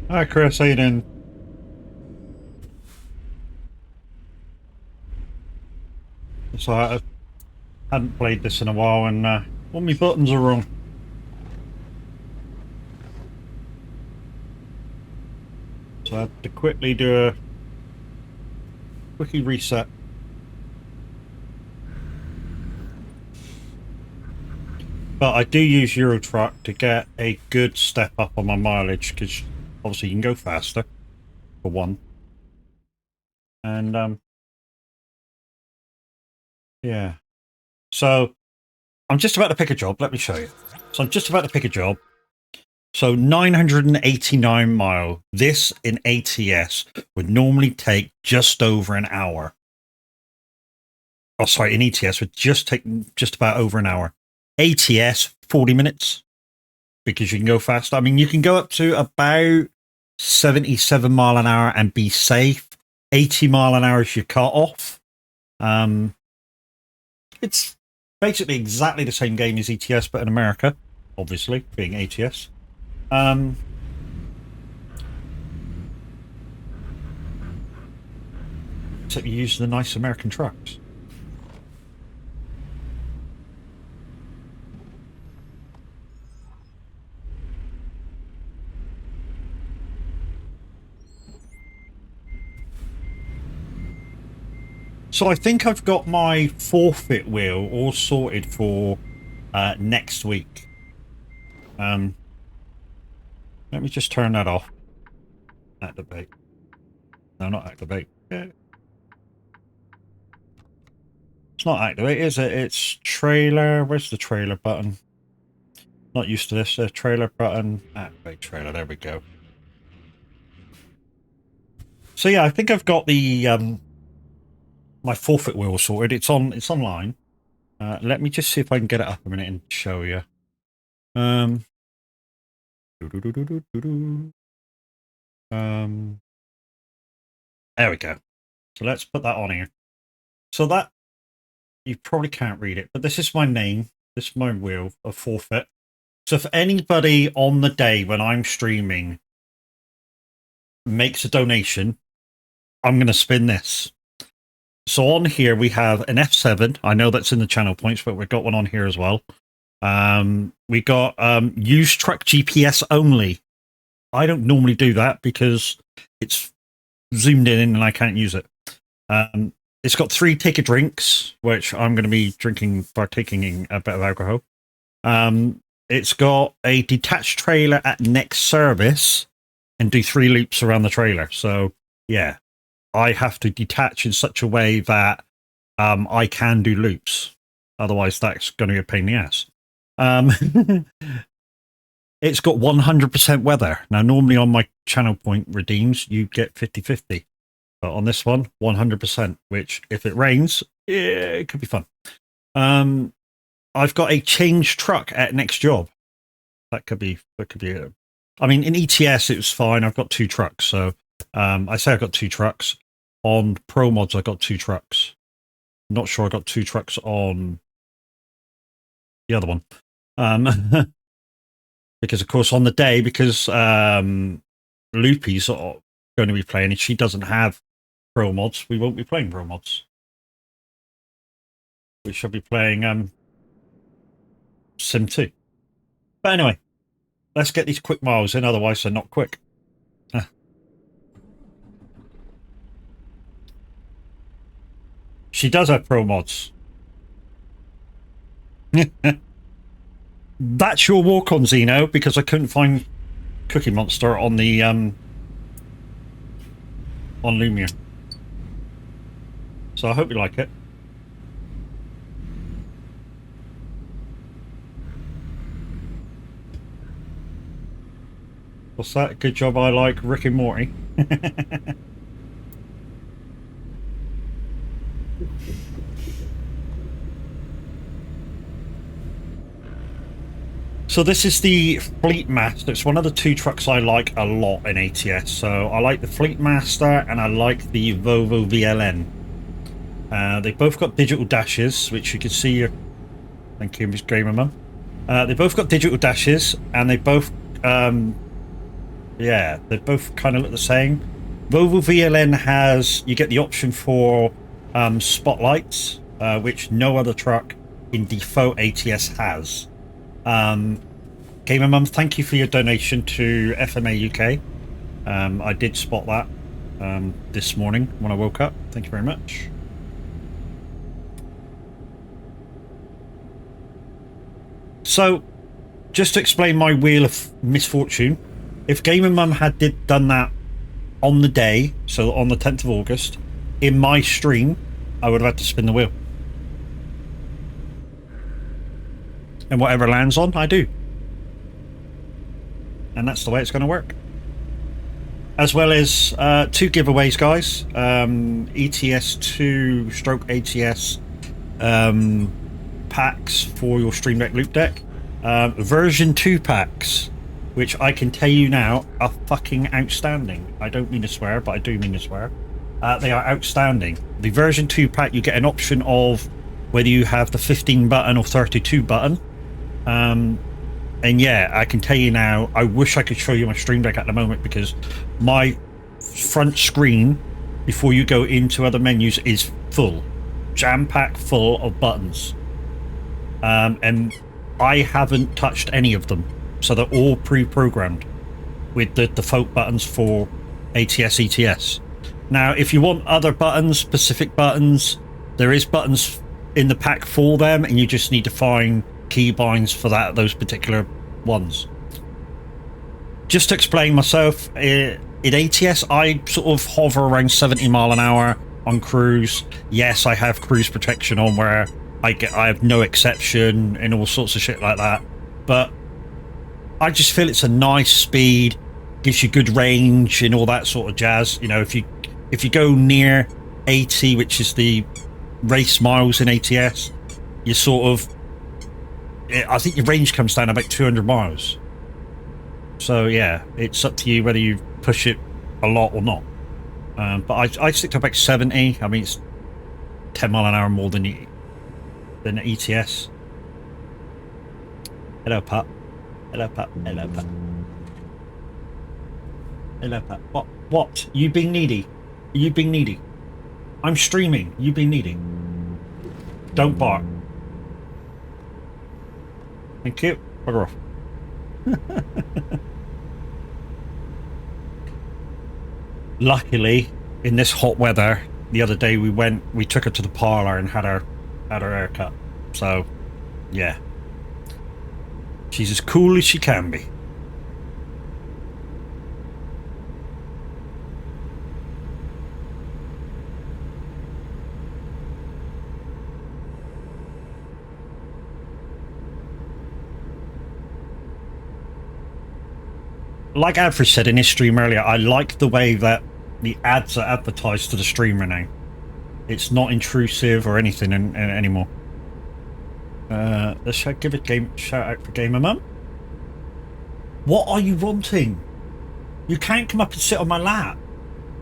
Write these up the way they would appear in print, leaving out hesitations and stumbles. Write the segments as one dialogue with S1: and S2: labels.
S1: Hi Chris, how you doing? So I hadn't played this in a while and all my buttons are wrong. So I had to quickly do a quickie reset. But I do use Eurotruck to get a good step up on my mileage because obviously you can go faster, for one. And yeah. So I'm just about to pick a job. Let me show you. So I'm just about to pick a job. So 989 mile. This in ATS would normally take just over an hour. Oh, sorry, in ETS would just take just about over an hour. ATS 40 minutes because you can go fast. I mean, you can go up to about 77 mile an hour and be safe. 80 mile an hour is your cut off. It's basically exactly the same game as ETS, but in America, obviously, being ATS. Except you use the nice American trucks. So I think I've got my forfeit wheel all sorted for next week. Let me just turn that off. Activate. No, not activate. It's not activate, is it? It's trailer. Where's the trailer button? Not used to this. Trailer button. Activate trailer. There we go. So yeah, I think I've got the my forfeit wheel sorted. It's online. Let me just see if I can get it up a minute and show you. There we go. So let's put that on here. So that, you probably can't read it, but this is my name. This is my wheel of forfeit. So if anybody on the day when I'm streaming makes a donation, I'm going to spin this. So on here we have an F7. I know that's in the channel points, but we've got one on here as well. We got use truck GPS only. I don't normally do that because it's zoomed in and I can't use it. It's got 3 take a drinks, which I'm going to be partaking in a bit of alcohol. It's got a detached trailer at next service and do 3 loops around the trailer. So yeah, I have to detach in such a way that I can do loops. Otherwise, that's going to be a pain in the ass. It's got 100% weather. Now, normally on my channel point redeems, you get 50-50. But on this one, 100%, which if it rains, it could be fun. I've got a change truck at next job. That could be it. I mean, in ETS, it was fine. I've got 2 trucks. So I say I've got 2 trucks. On Pro Mods, I got 2 trucks. I'm not sure I got 2 trucks on the other one. Because, of course, on the day, because Loopy's going to be playing, and she doesn't have Pro Mods, we won't be playing Pro Mods. We shall be playing Sim 2. But anyway, let's get these quick miles in, otherwise they're not quick. She does have Pro Mods. That's your walk on, Zeno, because I couldn't find Cookie Monster on the on Lumia. So I hope you like it. What's that? Good job, I like Rick and Morty. So this is the Fleet Master. It's one of the 2 trucks I like a lot in ATS. So I like the Fleet Master and I like the Volvo VLN. They both got digital dashes, which you can see here. Thank you, Miss Gamer Mum. They both got digital dashes and they both Yeah, they both kind of look the same. Volvo VLN has, you get the option for spotlights, which no other truck in default ATS has. Gamer Mum, thank you for your donation to FMA UK. I did spot that this morning when I woke up. Thank you very much. So, just to explain my wheel of misfortune, if Gamer Mum had done that on the day, so on the 10th of August, in my stream, I would have had to spin the wheel. And whatever lands on, I do. And that's the way it's going to work. As well as 2 giveaways, guys. ETS2 stroke ATS packs for your Stream Deck Loop Deck. Version 2 packs, which I can tell you now are fucking outstanding. I don't mean to swear, but I do mean to swear. They are outstanding. The version 2 pack, you get an option of whether you have the 15 button or 32 button. And yeah, I can tell you now, I wish I could show you my Stream Deck at the moment, because my front screen, before you go into other menus, is full. Jam-packed full of buttons. And I haven't touched any of them. So they're all pre-programmed with the default buttons for ATS, ETS. Now, if you want other buttons, specific buttons, there is buttons in the pack for them, and you just need to find keybinds for those particular ones. Just to explain myself, in ATS I sort of hover around 70 mile an hour on cruise. Yes, I have cruise protection on where I have no exception and all sorts of shit like that, but I just feel it's a nice speed, gives you good range and all that sort of jazz. You know, if you go near 80, which is the race miles in ATS, you sort of, I think your range comes down about 200 miles. So yeah, it's up to you whether you push it a lot or not. But I stick to about 70. I mean, it's 10 mile an hour more than ETS. Hello, pup. Hello, pup. Hello, pup. Hello, pup. What? You being needy? You being needy? I'm streaming. You being needy? Don't bark. Thank you. Bugger off. Luckily, in this hot weather, the other day we took her to the parlour and had her hair cut. So, yeah. She's as cool as she can be. Like Adfrey said in his stream earlier, I like the way that the ads are advertised to the streamer now. It's not intrusive or anything anymore. Let's give a shout out for Gamer Mum. What are you wanting? You can't come up and sit on my lap.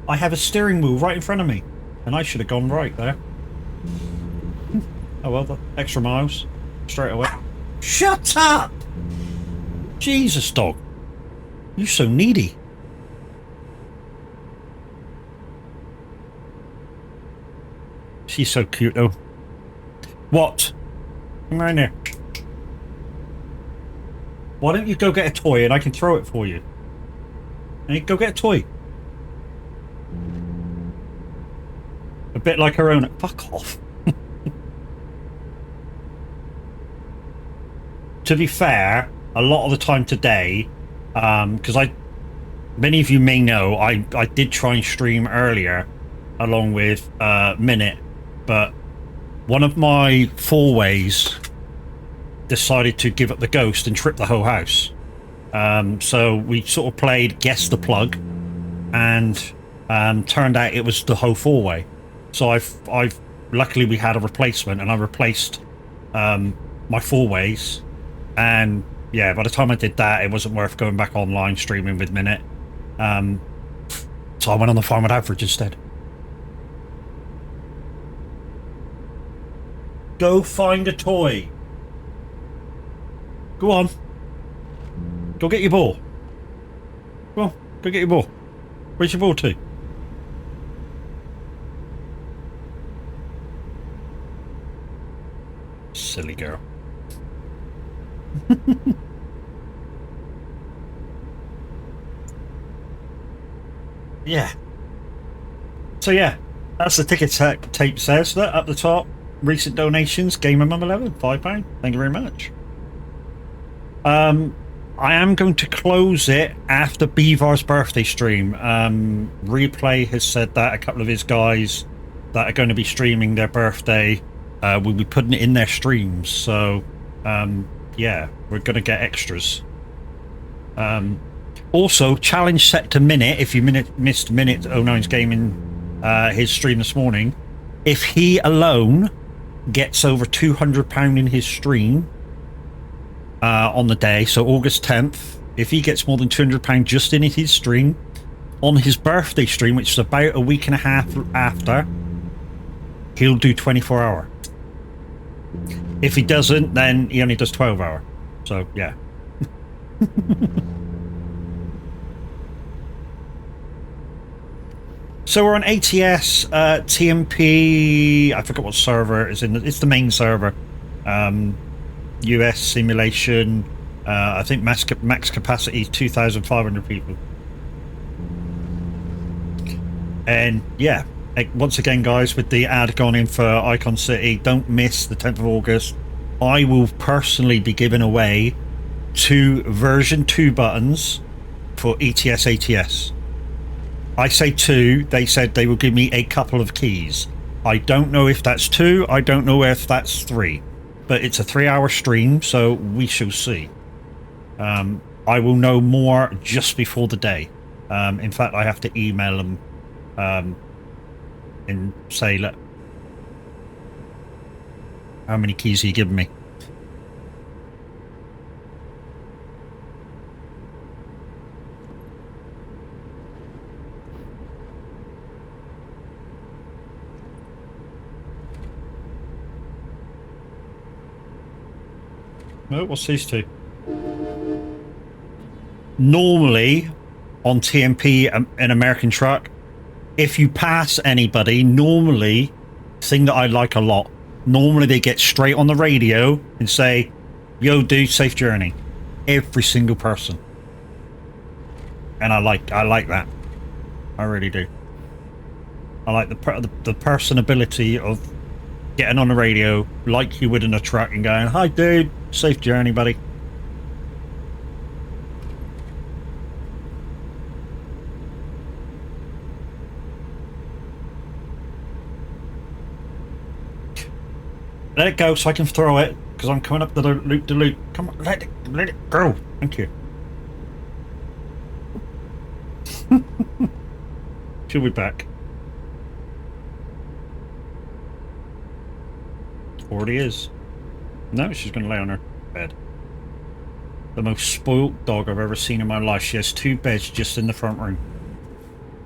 S1: I have a steering wheel right in front of me, and I should have gone right there. Oh well, the extra miles straight away. Shut up! Jesus, dog. You're so needy. She's so cute though. What? Come around here. Why don't you go get a toy and I can throw it for you? Hey, go get a toy. A bit like her own. Fuck off. To be fair, a lot of the time today, because many of you may know, I did try and stream earlier along with Minute, but one of my four-ways decided to give up the ghost and trip the whole house. So we sort of played Guess the Plug, and turned out it was the whole four-way. So I've luckily we had a replacement, and I replaced my four-ways, and yeah, by the time I did that, it wasn't worth going back online streaming with Minute. So I went on the farm with Average instead. Go find a toy. Go on. Go get your ball. Go on. Go get your ball. Where's your ball to? Silly girl. Yeah. So yeah, that's the ticket tape says that up the top. Recent donations, Gamer Mum 11, £5. Thank you very much. I am going to close it after Beavar's birthday stream. Replay has said that a couple of his guys that are going to be streaming their birthday will be putting it in their streams. So yeah, we're going to get extras. Also, challenge set to minute. If you missed Minute 09's gaming his stream this morning, if he alone gets over £200 in his stream on the day, so August 10th, if he gets more than £200 just in his stream on his birthday stream, which is about a week and a half after, he'll do 24-hour. If he doesn't, then he only does 12-hour. So yeah. So we're on ATS, TMP, I forgot what server is in. It's the main server. US simulation. I think max capacity is 2,500 people. And yeah, once again, guys, with the ad gone in for Icon City, don't miss the 10th of August. I will personally be giving away 2 version 2 buttons for ETS ATS. I say 2, they said they will give me a couple of keys. I don't know if that's 2, I don't know if that's 3. But it's a 3-hour stream, so we shall see. I will know more just before the day. In fact, I have to email them and say, look, how many keys are you giving me? No, what's these 2? Normally, on TMP, an American truck, if you pass anybody, normally, thing that I like a lot, normally they get straight on the radio and say, yo, dude, safe journey. Every single person. And I like that. I really do. I like the personability of getting on the radio like you would in a truck and going, hi dude, safe journey, buddy. Let it go so I can throw it, because I'm coming up to the loop. Come on, let it go. Thank you. She'll be back. Already is. No, she's going to lay on her bed. The most spoilt dog I've ever seen in my life. She has 2 beds just in the front room,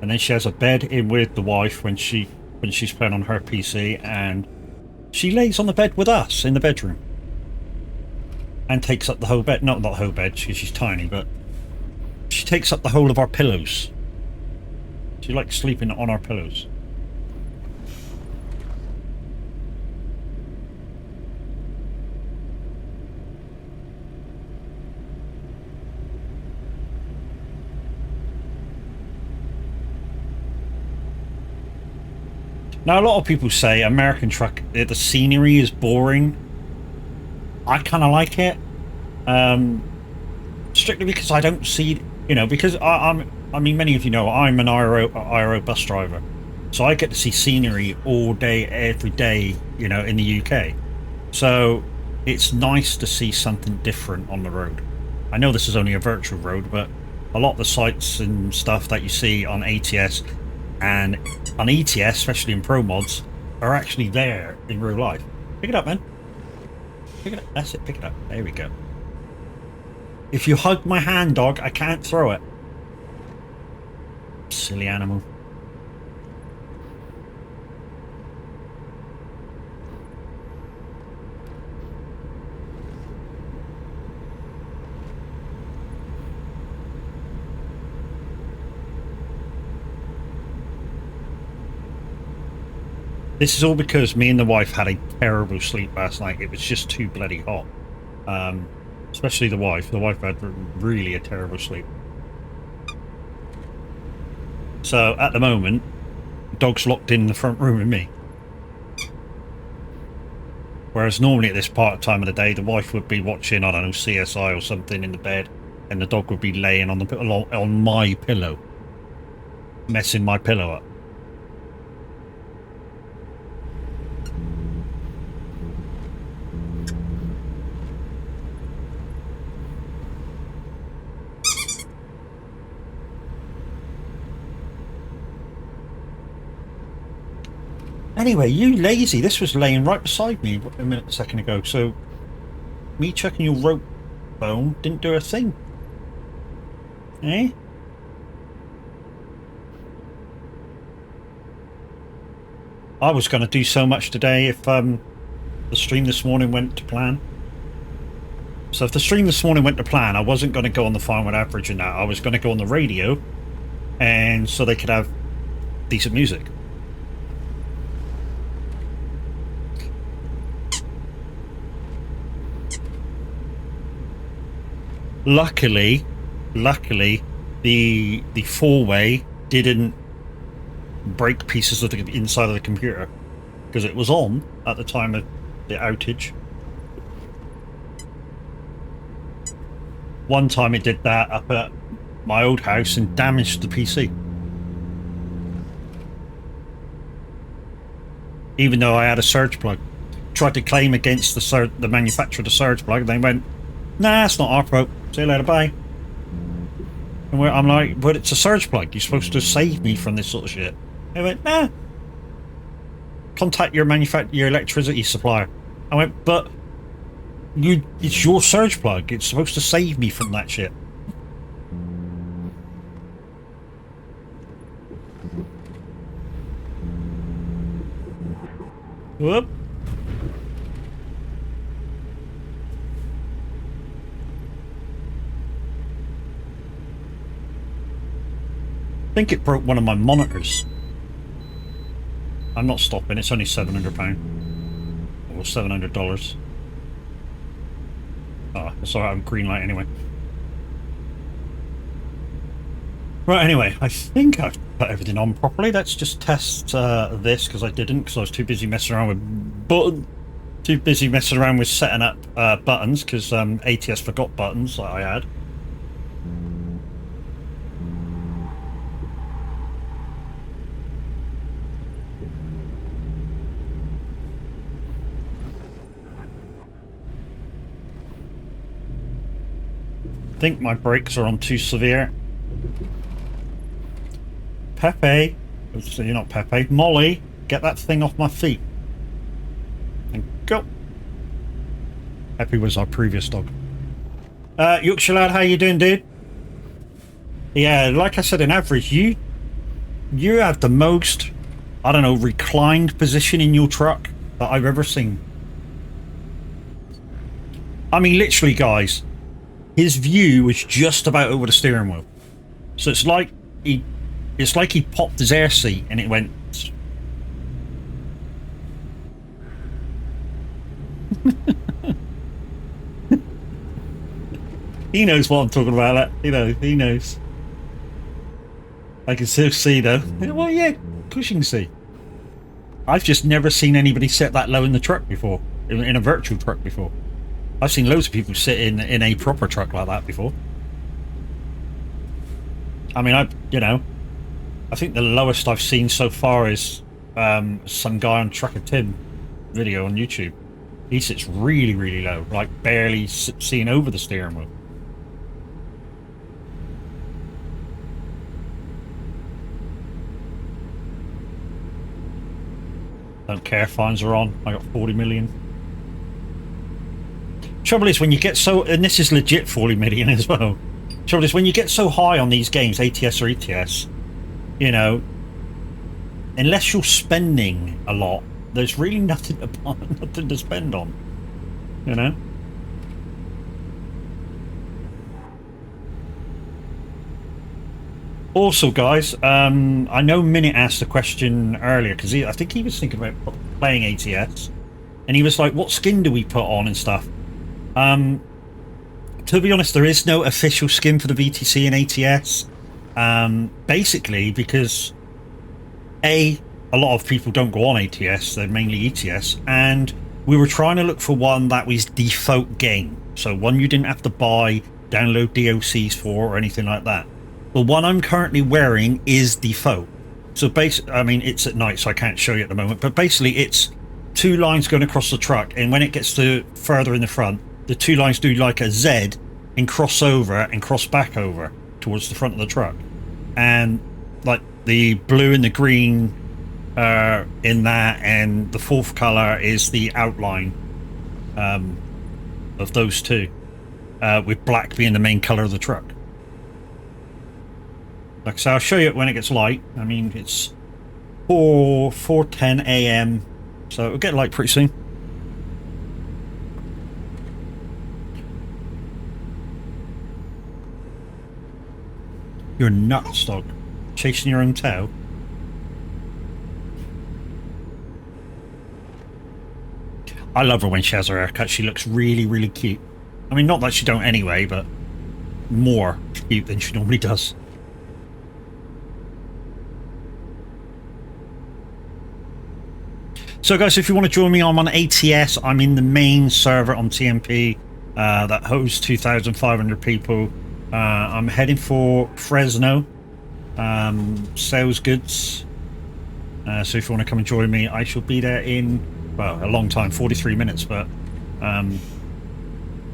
S1: and then she has a bed in with the wife when she's playing on her PC, and she lays on the bed with us in the bedroom and takes up the whole bed. Not the whole bed, because she's tiny, but she takes up the whole of our pillows. She likes sleeping on our pillows. Now, a lot of people say American truck, the scenery is boring. I kind of like it, strictly because I don't see, because I mean, many of you know I'm an IRO bus driver, so I get to see scenery all day, every day, in the UK. So it's nice to see something different on the road. I know this is only a virtual road, but a lot of the sites and stuff that you see on ATS and on ETS, especially in Pro Mods, are actually there in real life. Pick it up, man. Pick it up. That's it. Pick it up. There we go. If you hug my hand, dog, I can't throw it. Silly animal. This is all because me and the wife had a terrible sleep last night. It was just too bloody hot. Especially the wife. The wife had really a terrible sleep. So at the moment, dog's locked in the front room with me. Whereas normally at this time of the day, the wife would be watching, I don't know, CSI or something in the bed, and the dog would be laying on my pillow, messing my pillow up. Anyway, you lazy. This was laying right beside me a second ago, so me checking your rope bone didn't do a thing. Eh? I was going to do so much today if the stream this morning went to plan. So if the stream this morning went to plan, I wasn't going to go on the Farm with Average and that. I was going to go on the radio, and so they could have decent music. Luckily, the four-way didn't break pieces of the inside of the computer because it was on at the time of the outage. One time it did that up at my old house and damaged the PC. Even though I had a surge plug. Tried to claim against the manufacturer of the surge plug, and they went, nah, it's not our fault. See you later, bye. And I'm like, but it's a surge plug. You're supposed to save me from this sort of shit. They went, nah. Contact your electricity supplier. I went, but it's your surge plug. It's supposed to save me from that shit. Whoop. I think it broke one of my monitors. I'm not stopping, it's only £700. Or $700. Oh, it's alright, I'm green light anyway. Right, anyway, I think I've put everything on properly. Let's just test this, because I didn't, because I was too busy messing around with setting up buttons, because ATS forgot buttons that I had. I think my brakes are on too severe. Pepe, so you're not Pepe, Molly, get that thing off my feet. And go. Pepe was our previous dog. Yorkshire lad, how you doing, dude? Yeah, like I said, in average, you have the most, I don't know, reclined position in your truck that I've ever seen. I mean, literally, guys. His view was just about over the steering wheel, so it's like he popped his air seat and it went. He knows what I'm talking about. That he knows. I can still see though. Well, yeah, Cushing see. I've just never seen anybody sit that low in the truck before, in a virtual truck before. I've seen loads of people sit in a proper truck like that before. I mean, I think the lowest I've seen so far is some guy on Trucker Tim video on YouTube. He sits really, really low, like barely seeing over the steering wheel. Don't care, fines are on. I got 40 million. Trouble is when you get so, and this is legit 40 million as well. Trouble is when you get so high on these games, ATS or ETS, you know, unless you're spending a lot, there's really nothing to spend on, you know. Also, guys, I know Minute asked a question earlier because I think he was thinking about playing ATS, and he was like, "What skin do we put on and stuff?" To be honest, there is no official skin for the VTC and ATS. Basically, because a lot of people don't go on ATS; they're mainly ETS, and we were trying to look for one that was default game, so one you didn't have to buy, download DLCs for, or anything like that. The one I'm currently wearing is default. So basically, I mean, it's at night, so I can't show you at the moment, but basically it's 2 lines going across the truck, and when it gets to further in the front, the 2 lines do like a Z and cross over and cross back over towards the front of the truck. And like the blue and the green in that, and the 4th color is the outline of those 2, with black being the main color of the truck. Like I say, I'll show you it when it gets light. I mean, it's 4:10 a.m. so it'll get light pretty soon. You're nuts, dog. Chasing your own tail. I love her when she has her haircut. She looks really, really cute. I mean, not that she don't anyway, but more cute than she normally does. So guys, if you want to join me, I'm on ATS. I'm in the main server on TMP that hosts 2,500 people. I'm heading for Fresno, sales goods. So if you want to come and join me, I shall be there in, well, a long time, 43 minutes, but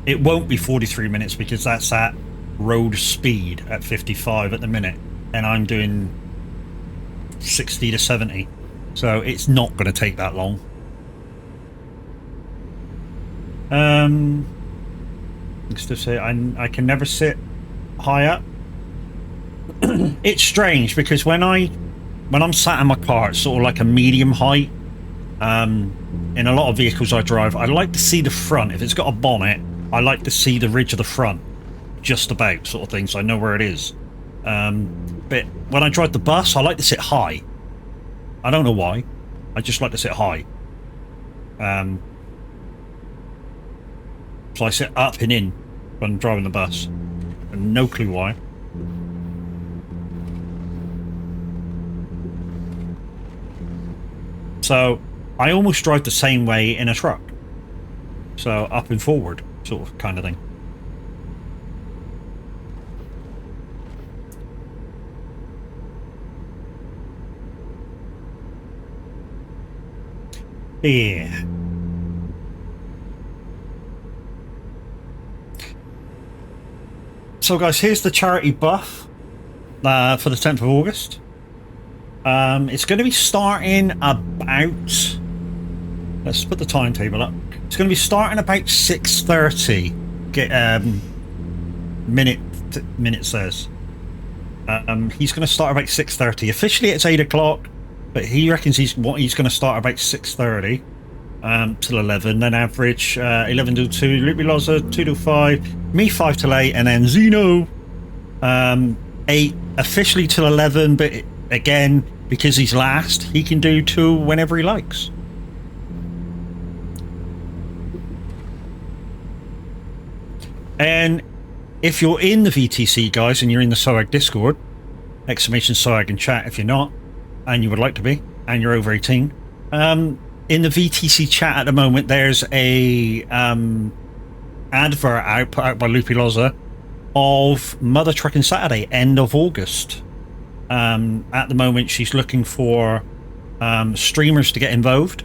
S1: it won't be 43 minutes because that's at road speed at 55 at the minute, and I'm doing 60 to 70. So it's not going to take that long. To say, I can never sit high up. It's strange because when I'm sat in my car, it's sort of like a medium height. In a lot of vehicles I drive, I like to see the front. If it's got a bonnet, I like to see the ridge of the front, just about, sort of thing, so I know where it is. But when I drive the bus, I like to sit high. I don't know why. I just like to sit high. So I sit up and in when I'm driving the bus. And no clue why. So I almost drive the same way in a truck. So up and forward, sort of kind of thing. Yeah. So guys, here's the charity buff for the 10th of August. It's going to be starting about, let's put the timetable up. It's going to be starting about 6:30. Minute says. He's going to start about 6:30. Officially it's 8 o'clock. But he reckons he's going to start about 6:30 till 11, then average 11 till 2, Loopy Loza 2 till 5, me 5 till 8, and then Zeno 8 officially till 11, but again, because he's last, he can do 2 whenever he likes. And if you're in the VTC, guys, and you're in the SOAG Discord, exclamation SOAG in chat if you're not, and you would like to be, and you're over 18. In the VTC chat at the moment, there's a advert put out by Loopy Loza of Mother Trucking Saturday, end of August. At the moment, she's looking for streamers to get involved.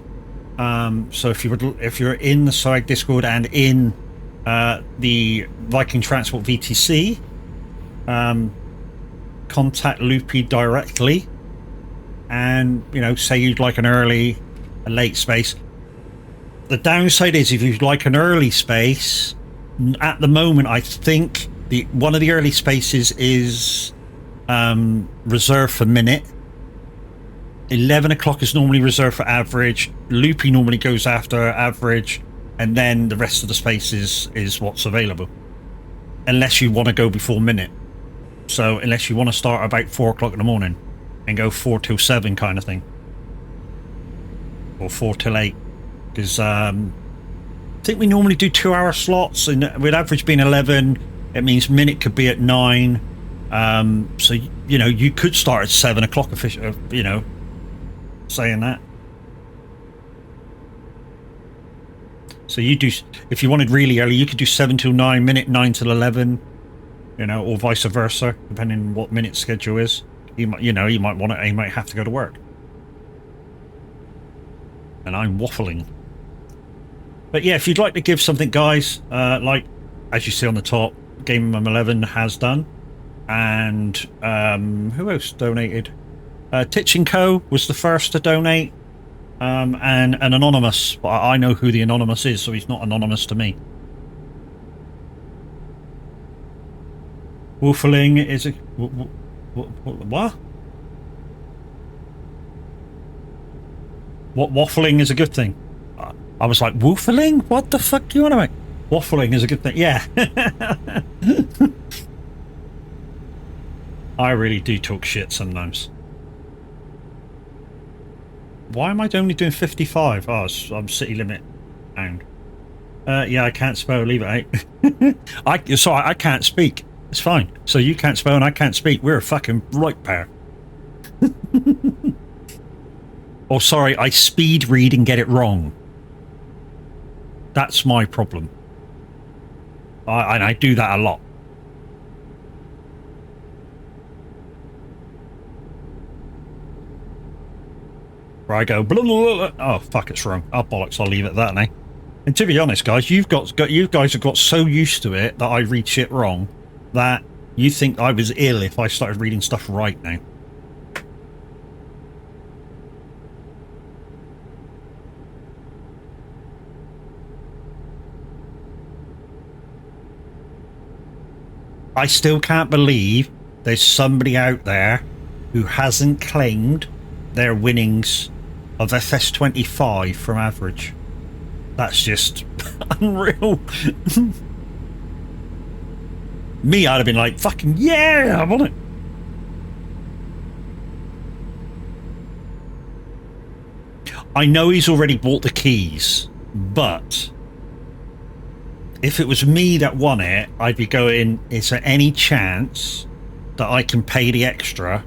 S1: So if you're in the SOAG Discord and in the Viking Transport VTC, contact Loopy directly. And, you know, say you'd like a late space. The downside is if you'd like an early space, at the moment, I think one of the early spaces is reserved for Minute. 11 o'clock is normally reserved for Average. Loopy normally goes after Average, and then the rest of the spaces is what's available. Unless you want to go before Minute. So unless you want to start about 4 o'clock in the morning and go 4 till 7 kind of thing, or 4 till 8, because I think we normally do 2-hour slots, and with average being 11, it means minute could be at 9. So you know, you could start at 7 o'clock, you know, saying that. So you do, if you wanted really early, you could do 7 till 9, minute 9 till 11, you know, or vice versa, depending on what minute schedule is. You might, you know, you might want it, you might have to go to work. And I'm waffling. But yeah, if you'd like to give something, guys, like as you see on the top, Game 11 has done, and who else donated? Titch & Co was the first to donate, and an anonymous, but I know who the anonymous is, so he's not anonymous to me. Wolferling is a what? What, waffling is a good thing? I was like, wolferling? What the fuck do you want to make? Waffling is a good thing. Yeah. I really do talk shit sometimes. Why am I only doing 55? Oh, I'm city limit bound. Yeah, I can't spell. Leave it out. Sorry, I can't speak. It's fine. So you can't spell and I can't speak. We're a fucking right pair. Oh, sorry, I speed read and get it wrong. That's my problem. And I do that a lot. Where I go, blah, blah, blah. Oh fuck, it's wrong. Oh bollocks, I'll leave it at that now. And to be honest, guys, you guys have got so used to it that I read shit wrong that you think I was ill if I started reading stuff right now. I still can't believe there's somebody out there who hasn't claimed their winnings of FS25 from average. That's just unreal. Me, I'd have been like, fucking yeah, I want it. I know he's already bought the keys, but if it was me that won it, I'd be going, is there any chance that I can pay the extra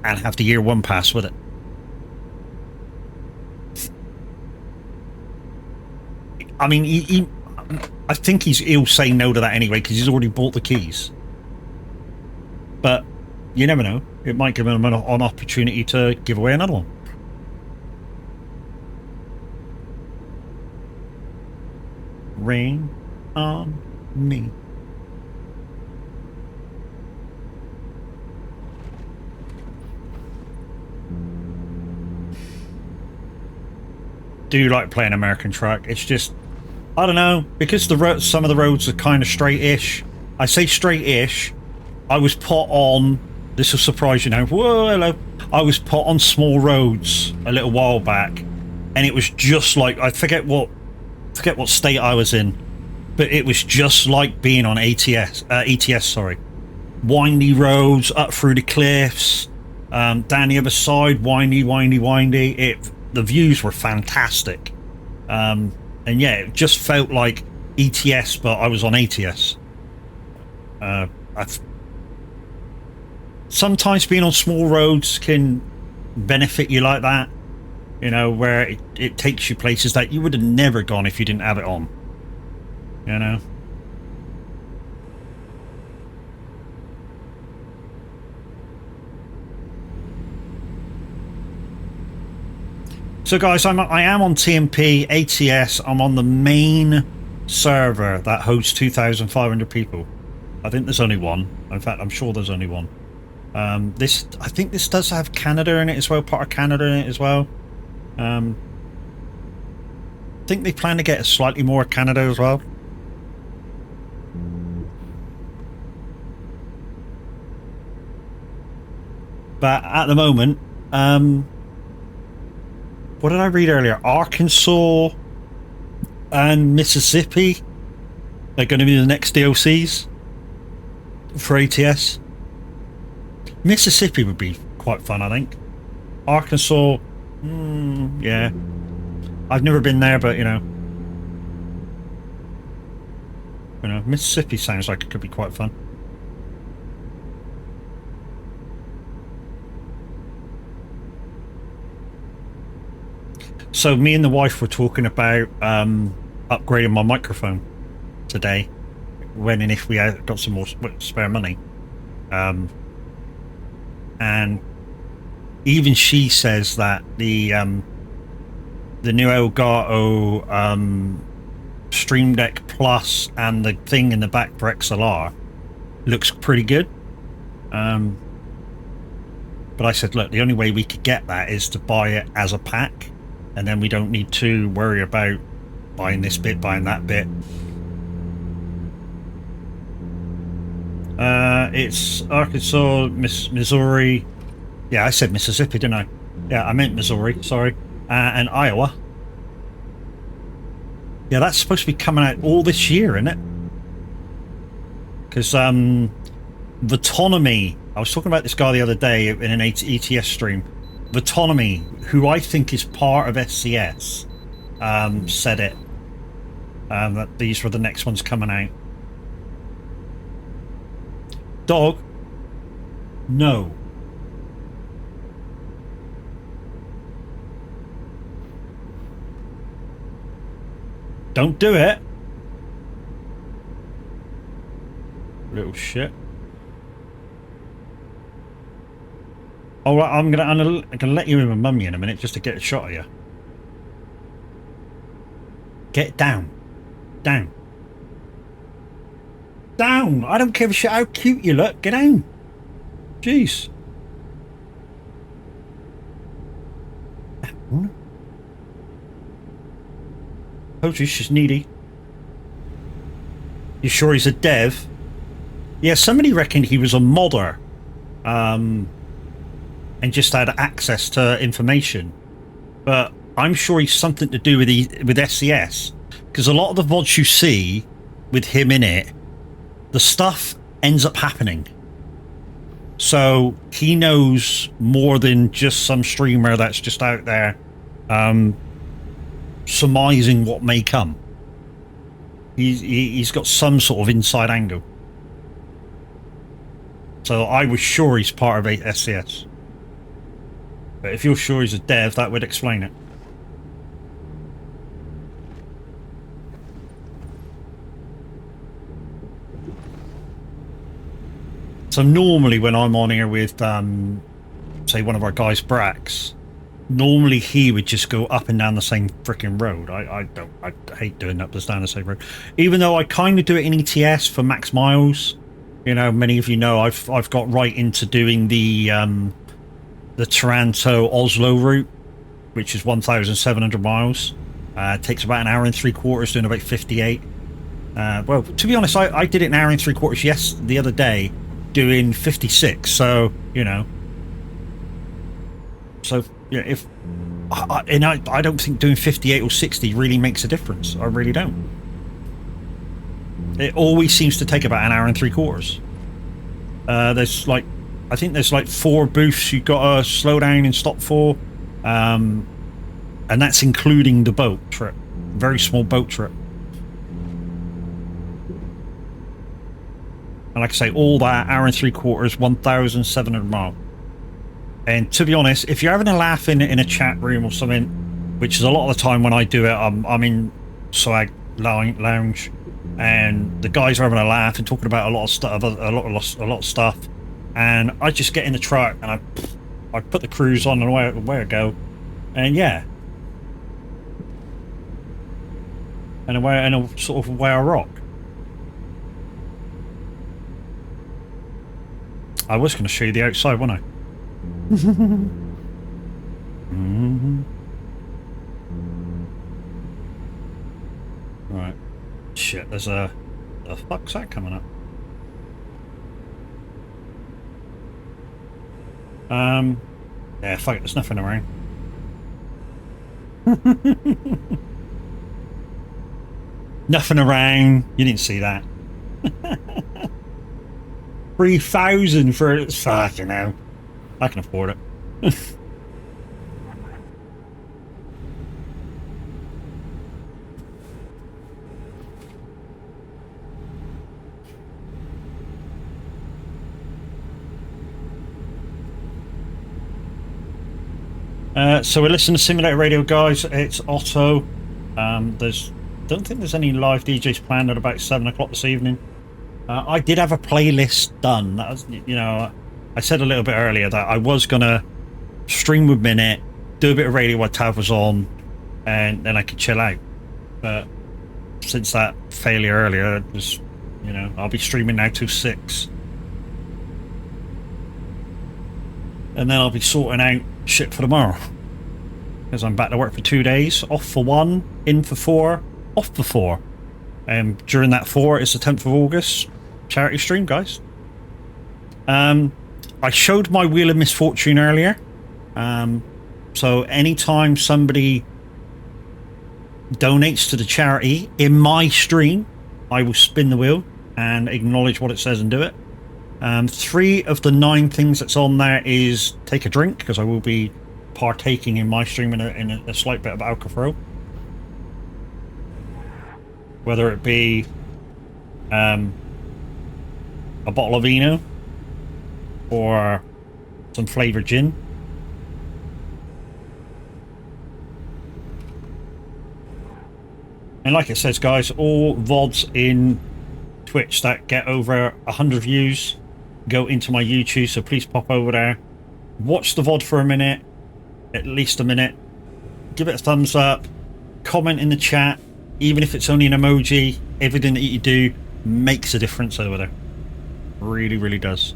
S1: and have the year 1 pass with it? I mean, I think he'll say no to that anyway because he's already bought the keys. But you never know. It might give him an opportunity to give away another one. Rain on me. Do like playing American truck. It's just, I don't know, because some of the roads are kind of straight-ish. I say straight-ish. I was put on, this will surprise you now. Whoa, hello. I was put on small roads a little while back, and it was just like, I forget what state I was in, but it was just like being on ETS, sorry. Windy roads, up through the cliffs, down the other side, windy. The views were fantastic. And yeah, it just felt like ETS, but I was on ATS. Sometimes being on small roads can benefit you like that, you know, where it takes you places that you would have never gone if you didn't have it on, you know. So guys, I am on TMP, ATS. I'm on the main server that hosts 2,500 people. I think there's only one. In fact, I'm sure there's only one. I think this does have Canada in it as well, part of Canada in it as well. I think they plan to get slightly more Canada as well. But at the moment, what did I read earlier? Arkansas and Mississippi are going to be the next DLCs. for ATS. Mississippi would be quite fun, I think. Arkansas, yeah. I've never been there, but you know, Mississippi sounds like it could be quite fun. So me and the wife were talking about upgrading my microphone today, when and if we had got some more spare money. And even she says that the new Elgato Stream Deck Plus and the thing in the back for XLR looks pretty good. But I said, look, the only way we could get that is to buy it as a pack, and then we don't need to worry about buying this bit, buying that bit. It's Arkansas, Missouri. Yeah, I said Mississippi, didn't I? Yeah, I meant Missouri, sorry. And Iowa. Yeah, that's supposed to be coming out all this year, isn't it? Because Vautonomy, I was talking about this guy the other day in an ETS stream. Vautonomy, who I think is part of SCS, said it. That these were the next ones coming out. Dog? No. Don't do it. Little shit. All right, I'm gonna let you in with Mummy in a minute just to get a shot of you. Get down. Down. Down! I don't give a shit how cute you look. Get down. Jeez. Down. Told you she's needy. You sure he's a dev? Yeah, somebody reckoned he was a modder. And just had access to information. But I'm sure he's something to do with SCS. Because a lot of the VODs you see with him in it, the stuff ends up happening. So he knows more than just some streamer that's just out there surmising what may come. He's got some sort of inside angle. So I was sure he's part of SCS. But if you're sure he's a dev, that would explain it. So normally when I'm on here with, say, one of our guys, Brax, normally he would just go up and down the same freaking road. I hate doing up and down the same road. Even though I kind of do it in ETS for max miles. You know, many of you know I've got right into doing the Toronto-Oslo route, which is 1,700 miles. It takes about an hour and 3/4, doing about 58. Well, to be honest, I did it an hour and 3/4 the other day, doing 56. So you know, yeah, if I don't think doing 58 or 60 really makes a difference. I really don't. It always seems to take about an hour and 3/4. There's like, I think there's like 4 booths you've got to slow down and stop for, and that's including the boat trip. Very small boat trip. And like I say, all that hour and 3/4, 1,700 miles. And to be honest, if you're having a laugh in a chat room or something, which is a lot of the time when I do it, I'm in Swag Lounge, and the guys are having a laugh and talking about a lot of stuff, a lot of stuff, and I just get in the truck and I put the cruise on and away I go, and yeah, and sort of away I rock. I was going to show you the outside, wasn't I? Right. Shit, there's the fuck's that coming up? Yeah, fuck it, there's nothing around. Nothing around. You didn't see that. 3,000 for it. Fucking hell. I can afford it. So we're listening to Simulator Radio, guys. It's Otto. Don't think there's any live DJs planned at about 7 o'clock this evening. I did have a playlist done. That was, you know, I said a little bit earlier that I was gonna stream with Minute, do a bit of radio while Tav was on, and then I could chill out. But since that failure earlier, it was, you know, I'll be streaming now till 6, and then I'll be sorting out shit for tomorrow, because I'm back to work for 2 days, off for 1, in for 4, off for 4. And during that 4 is the 10th of August charity stream, guys. I showed my Wheel of Misfortune earlier. So anytime somebody donates to the charity in my stream, I will spin the wheel and acknowledge what it says and do it. 3 of the 9 things that's on there is take a drink, because I will be partaking in my stream in a slight bit of alcohol. Whether it be a bottle of vino or some flavoured gin. And like it says, guys, all VODs in Twitch that get over 100 views go into my YouTube, so please pop over there, watch the VOD for a minute, at least a minute, give it a thumbs up, comment in the chat, even if it's only an emoji. Everything that you do makes a difference over there. Really, really does.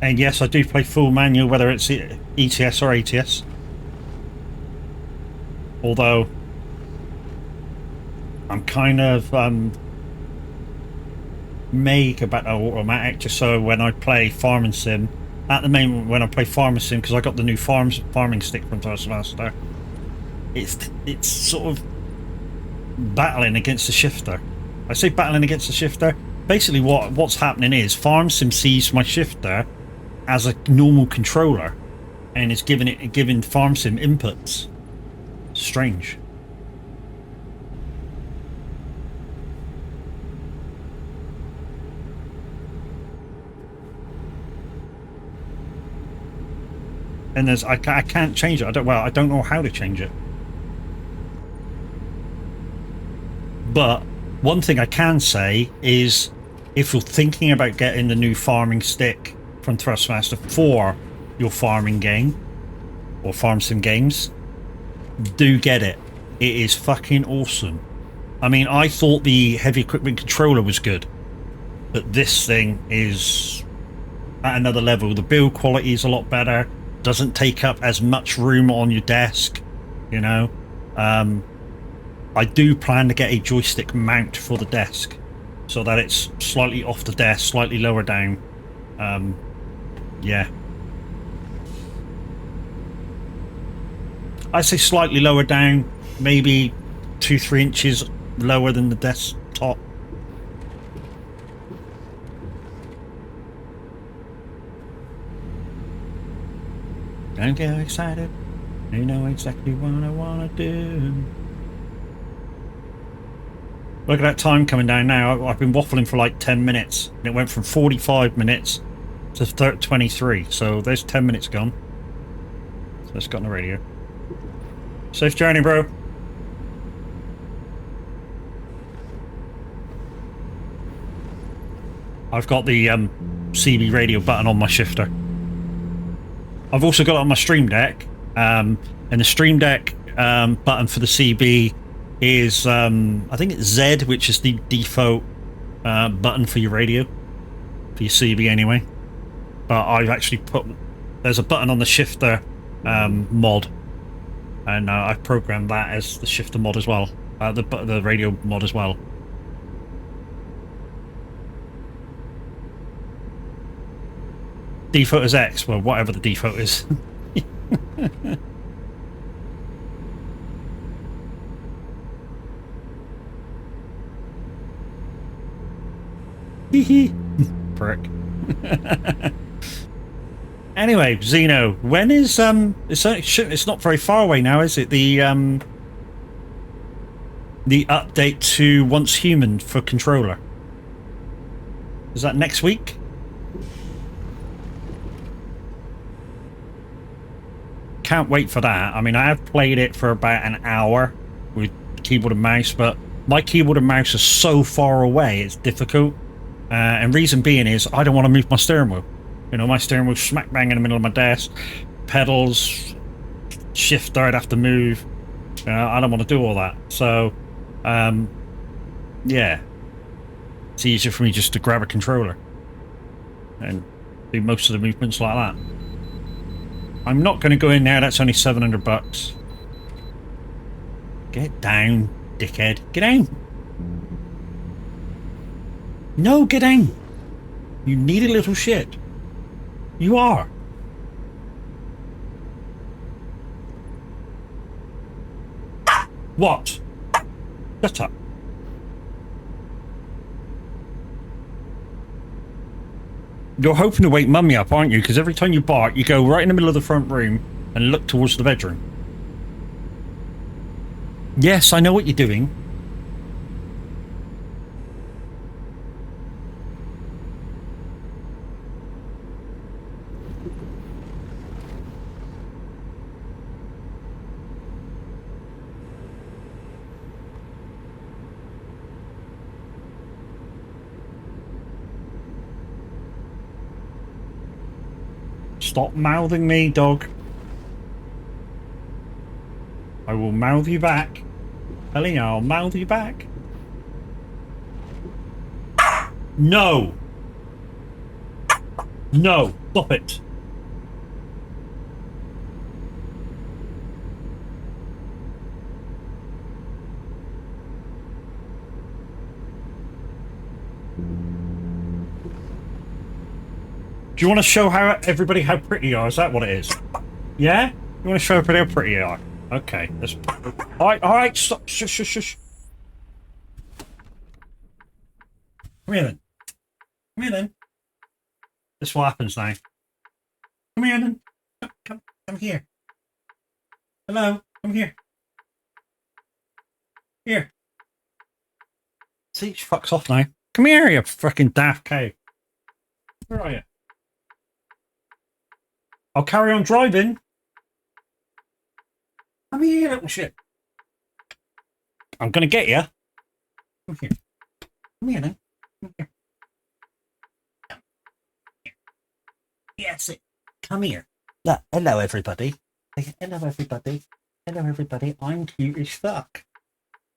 S1: And yes, I do play full manual, whether it's ETS or ATS. Although I'm kind of make about automatic, just so when I play Farming Sim, at the moment when I play Farming Sim, because I got the new farming stick from Taskmaster, it's sort of battling against the shifter. I say battling against the shifter. Basically, what's happening is Farm Sim sees my shifter as a normal controller, and it's giving Farm Sim inputs. Strange. And I can't change it. I don't know how to change it. But one thing I can say is, if you're thinking about getting the new farming stick from Thrustmaster for your farming game or Farm Sim games, do get it. It is fucking awesome. I mean, I thought the heavy equipment controller was good, but this thing is at another level. The build quality is a lot better. Doesn't take up as much room on your desk, you know. I do plan to get a joystick mount for the desk, so that it's slightly off the desk, slightly lower down. Yeah, I say slightly lower down, maybe 2-3 inches lower than the desktop. Don't get excited, you know exactly what I want to do. Look at that time coming down now. I've been waffling for like 10 minutes, and it went from 45 minutes to 23, so there's 10 minutes gone. So let's get on the radio. Safe journey, bro. I've got the CB radio button on my shifter. I've also got it on my Stream Deck, and the Stream Deck button for the CB is I think it's Z, which is the default button for your radio, for your CB anyway. But I've actually there's a button on the shifter mod, and I've programmed that as the shifter mod as well, the radio mod as well. default as X, well, whatever the default is. Hee prick. Anyway, Xeno, when is it's not very far away now, is it? The update to Once Human for controller. Is that next week? Can't wait for that. I mean, I have played it for about an hour with keyboard and mouse, but my keyboard and mouse are so far away, it's difficult. And reason being is I don't want to move my steering wheel. You know, my steering wheel smack bang in the middle of my desk, pedals, shifter I'd have to move. I don't want to do all that. So, yeah, it's easier for me just to grab a controller and do most of the movements like that. I'm not going to go in there. That's only $700. Get down, dickhead. Get down. No, get down. You needy little shit. You are. What? Shut up. You're hoping to wake Mummy up, aren't you? Because every time you bark, you go right in the middle of the front room and look towards the bedroom. Yes, I know what you're doing. Stop mouthing me, dog. I will mouth you back. Ellie, I'll mouth you back. No! No! Stop it! Do you want to show everybody how pretty you are? Is that what it is? Yeah? You want to show everybody how pretty you are? Okay. Alright, stop. Shush, shush, shush. Come here then. Come here then. This is what happens now. Come here then. Come here. Hello, come here. Here. See, she fucks off now. Come here, you fucking daft cow. Where are you? I'll carry on driving. Come here, little shit. I'm gonna get you. Come here. Come here then. Come here. Yes, come here. Look, hello everybody. Hello everybody. Hello everybody. I'm cute as fuck.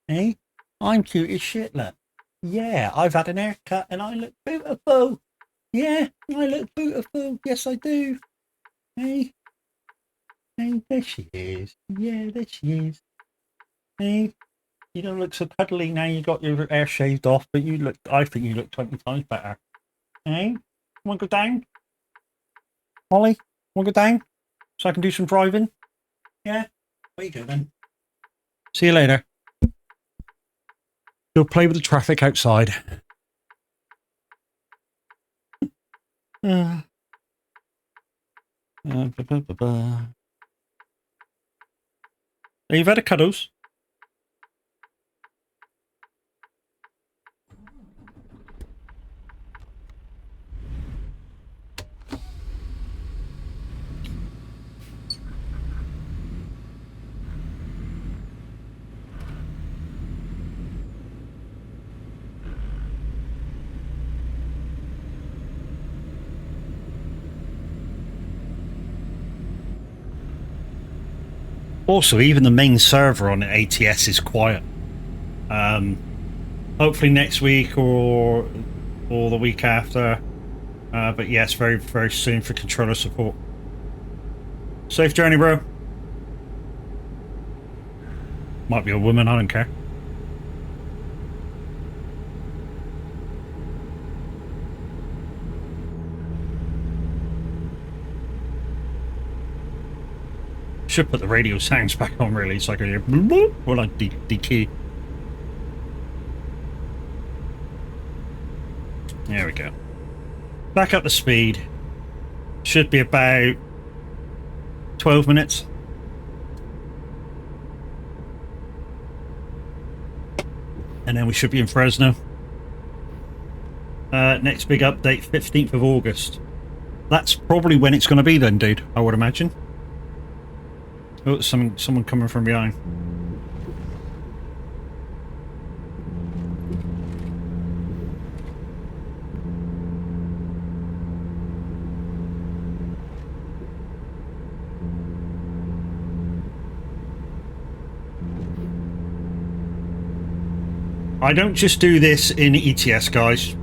S1: Hey? I'm cute as shit, look. Yeah, I've had an haircut and I look beautiful. Yeah, I look beautiful. Yes, I do. Hey, hey, there she is. Yeah, there she is. Hey, you don't look so cuddly now you got your hair shaved off, but you look, I think you look 20 times better. Hey, want to go down? Molly, want to go down? So I can do some driving? Yeah? There you go then. See you later. Go play with the traffic outside. You've had a cuddles? Also, even the main server on ATS is quiet. Hopefully next week or the week after. But yes, very, very soon for controller support. Safe journey, bro. Might be a woman, I don't care. Should put the radio sounds back on really, so I can hear boop, boop, or like the key. There we go. Back up the speed. Should be about 12 minutes. And then we should be in Fresno. Next big update, 15th of August. That's probably when it's going to be then, dude, I would imagine. Oh, someone coming from behind. I don't just do this in ETS, guys.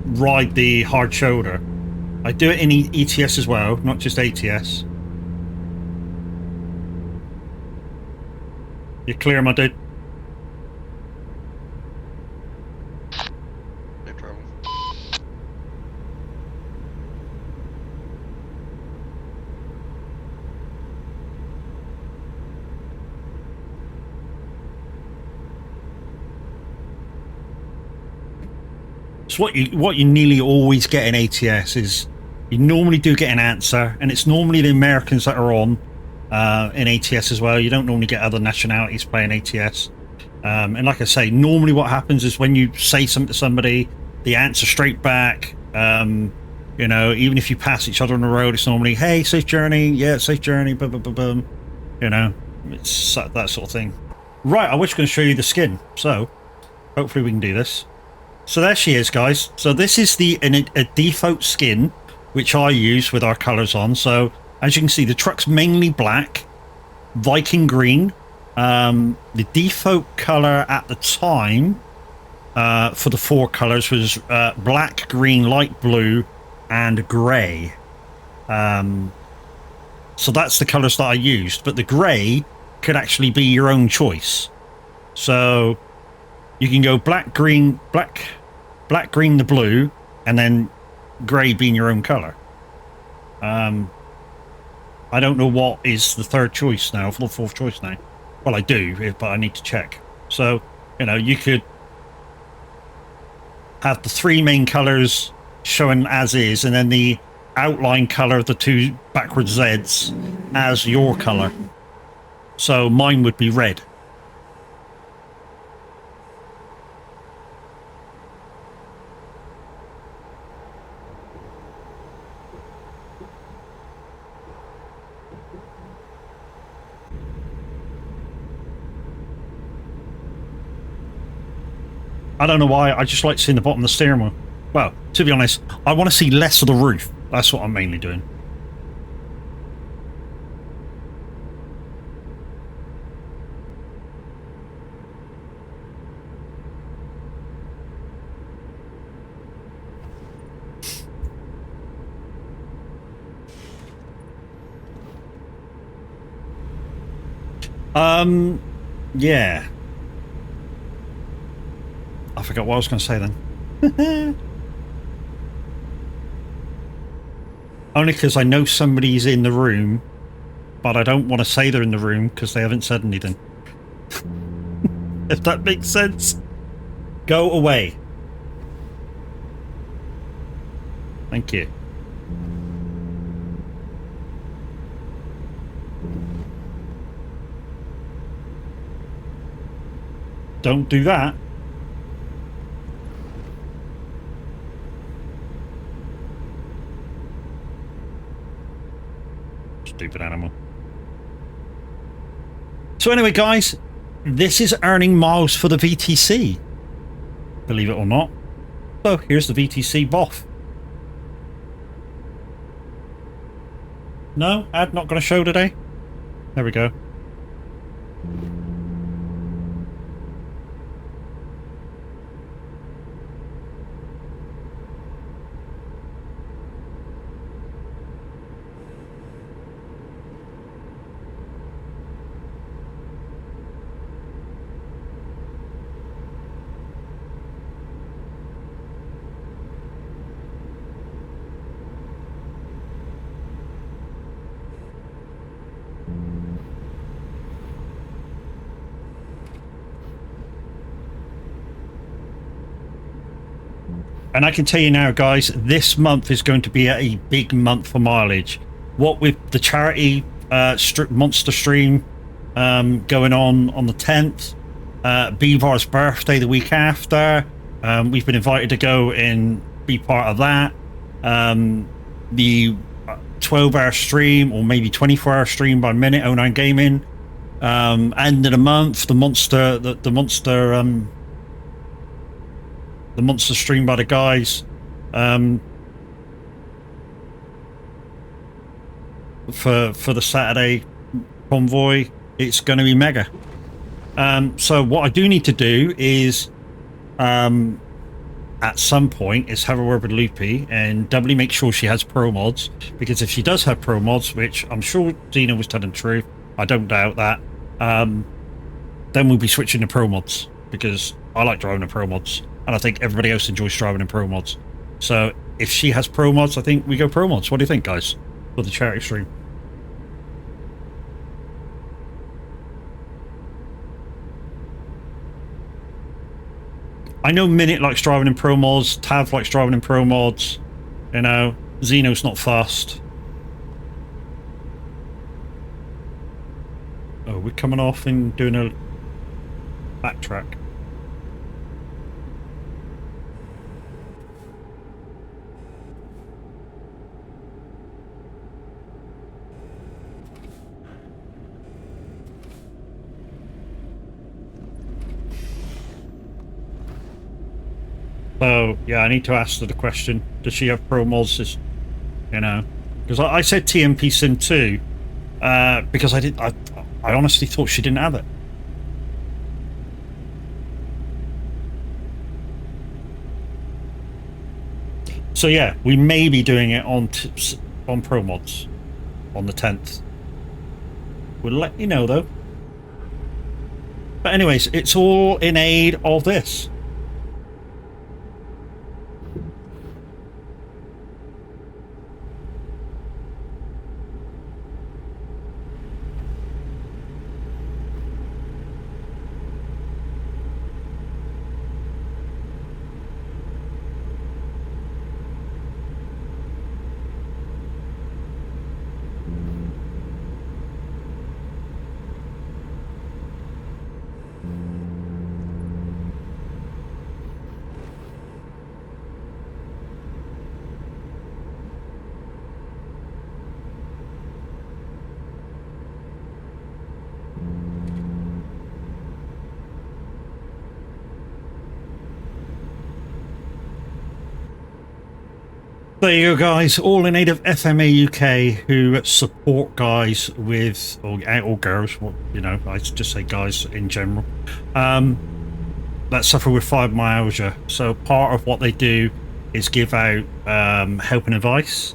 S1: Ride the hard shoulder. I do it in ETS as well, not just ATS. You clear, my dude?
S2: No problem.
S1: So what you nearly always get in ATS is you normally do get an answer, and it's normally the Americans that are on in ATS as well. You don't normally get other nationalities playing ATS. And like I say, normally what happens is when you say something to somebody, the answer straight back. You know, even if you pass each other on the road, it's normally, hey, safe journey, yeah, safe journey, boom, boom, boom, boom. You know, it's that sort of thing. Right, I was going to show you the skin, so hopefully we can do this. So there she is, guys. So this is a default skin, which I use with our colours on. So as you can see, the truck's mainly black, Viking green. The default colour at the time for the 4 colours was black, green, light blue, and grey. So that's the colours that I used. But the grey could actually be your own choice. So you can go black, green, the blue, and then grey being your own colour. I don't know what is the third choice now, for the fourth choice now. Well, I do, but I need to check. So, you know, you could have the 3 main colours showing as is, and then the outline colour of the 2 backwards Zs as your colour. So mine would be red. I don't know why, I just like seeing the bottom of the steering wheel. Well, to be honest, I want to see less of the roof. That's what I'm mainly doing. Yeah. I forgot what I was going to say then. Only because I know somebody's in the room, but I don't want to say they're in the room because they haven't said anything. If that makes sense. Go away. Thank you. Don't do that. Stupid animal. So anyway, guys, this is earning miles for the VTC. Believe it or not. So here's the VTC BOF. No, ad not going to show today. There we go. And I can tell you now, guys, this month is going to be a big month for mileage. What with the charity monster stream going on the 10th, Beavar's birthday the week after, we've been invited to go and be part of that. The 12-hour stream, or maybe 24-hour stream by Minute 09 Gaming. End of the month, the monster stream by the guys. For the Saturday convoy, it's going to be mega. So what I do need to do is, at some point, is have a word with Loopy and doubly make sure she has pro mods, because if she does have pro mods, which I'm sure Dina was telling the truth, I don't doubt that, then we'll be switching to pro mods, because I like driving the pro mods, and I think everybody else enjoys driving in pro mods. So if she has pro mods, I think we go pro mods. What do you think, guys, for the charity stream? I know Minute likes driving in pro mods, Tav likes driving in pro mods, you know, Xeno's not fast. Oh, we're coming off and doing a backtrack. So, yeah, I need to ask her the question. Does she have pro mods? You know, because I said TMP Sim 2, because I honestly thought she didn't have it. So yeah, we may be doing it on pro mods on the 10th. We'll let you know though. But anyways, it's all in aid of this. There you go, guys. All in aid of FMA UK, who support guys with, or girls, you know, I just say guys in general, that suffer with fibromyalgia. So part of what they do is give out help and advice.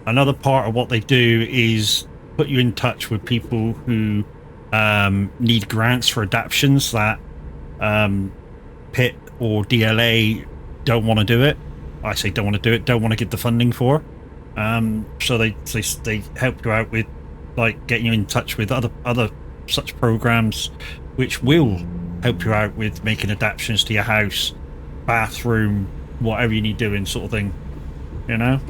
S1: Another part of what they do is put you in touch with people who need grants for adaptions that PIT or DLA don't want to do it. I say don't want to do it, don't want to give the funding for. So they help you out with, like, getting you in touch with other such programs which will help you out with making adaptations to your house, bathroom, whatever you need doing, sort of thing, you know.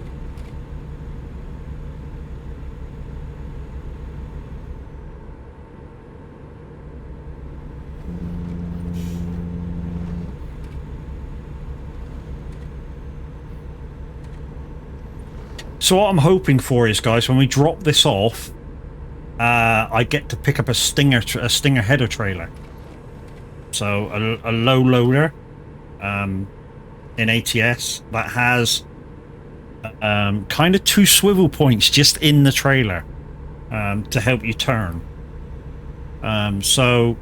S1: So what I'm hoping for is, guys, when we drop this off, I get to pick up a Stinger header trailer. So a low loader in ATS that has kind of 2 swivel points just in the trailer to help you turn. So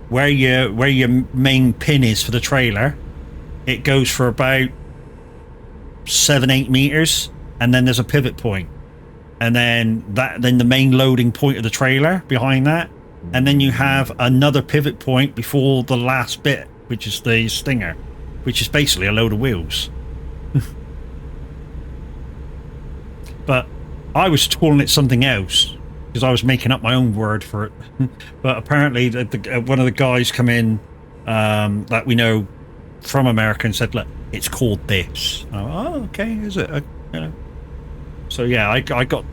S1: where your main pin is for the trailer, it goes for about 7-8 meters. And then there's a pivot point, and then the main loading point of the trailer behind that, and then you have another pivot point before the last bit, which is the Stinger, which is basically a load of wheels. But I was calling it something else because I was making up my own word for it. But apparently one of the guys come in that we know from America and said, look, it's called this. Oh, okay, is it? You know. So yeah, I got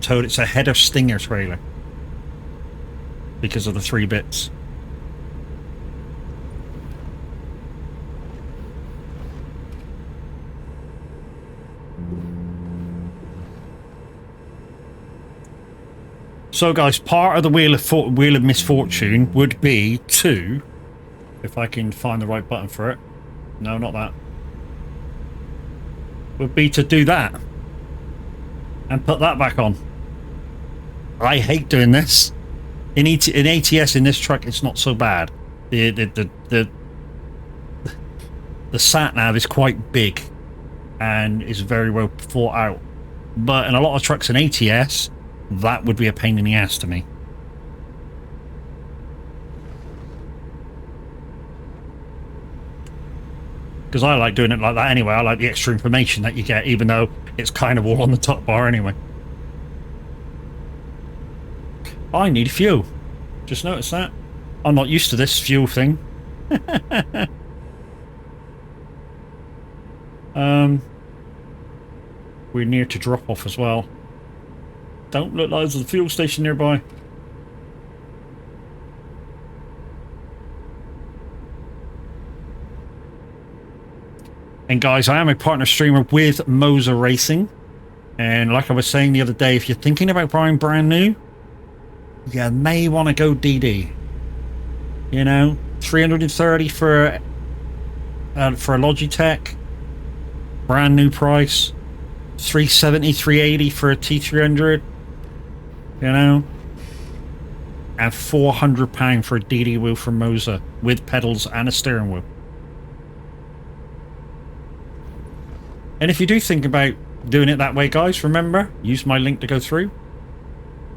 S1: told it's a header stinger trailer because of the 3 bits. So guys, part of the wheel of misfortune would be to, if I can find the right button for it. No, not that. Would be to do that and put that back on. I hate doing this. In ATS in this truck, it's not so bad. The sat nav is quite big and is very well thought out. But in a lot of trucks in ATS, that would be a pain in the ass to me. Because I like doing it like that anyway. I like the extra information that you get, even though it's kind of all on the top bar anyway. I need fuel. Just noticed that. I'm not used to this fuel thing. We're near to drop off as well. Don't look like there's a fuel station nearby. And guys, I am a partner streamer with Moser Racing. And like I was saying the other day, if you're thinking about buying brand new, you may want to go DD. You know, 330 for a Logitech, brand new price. 370, 380 for a T300. You know, and £400 for a DD wheel from Moser with pedals and a steering wheel. And if you do think about doing it that way, guys, remember, use my link to go through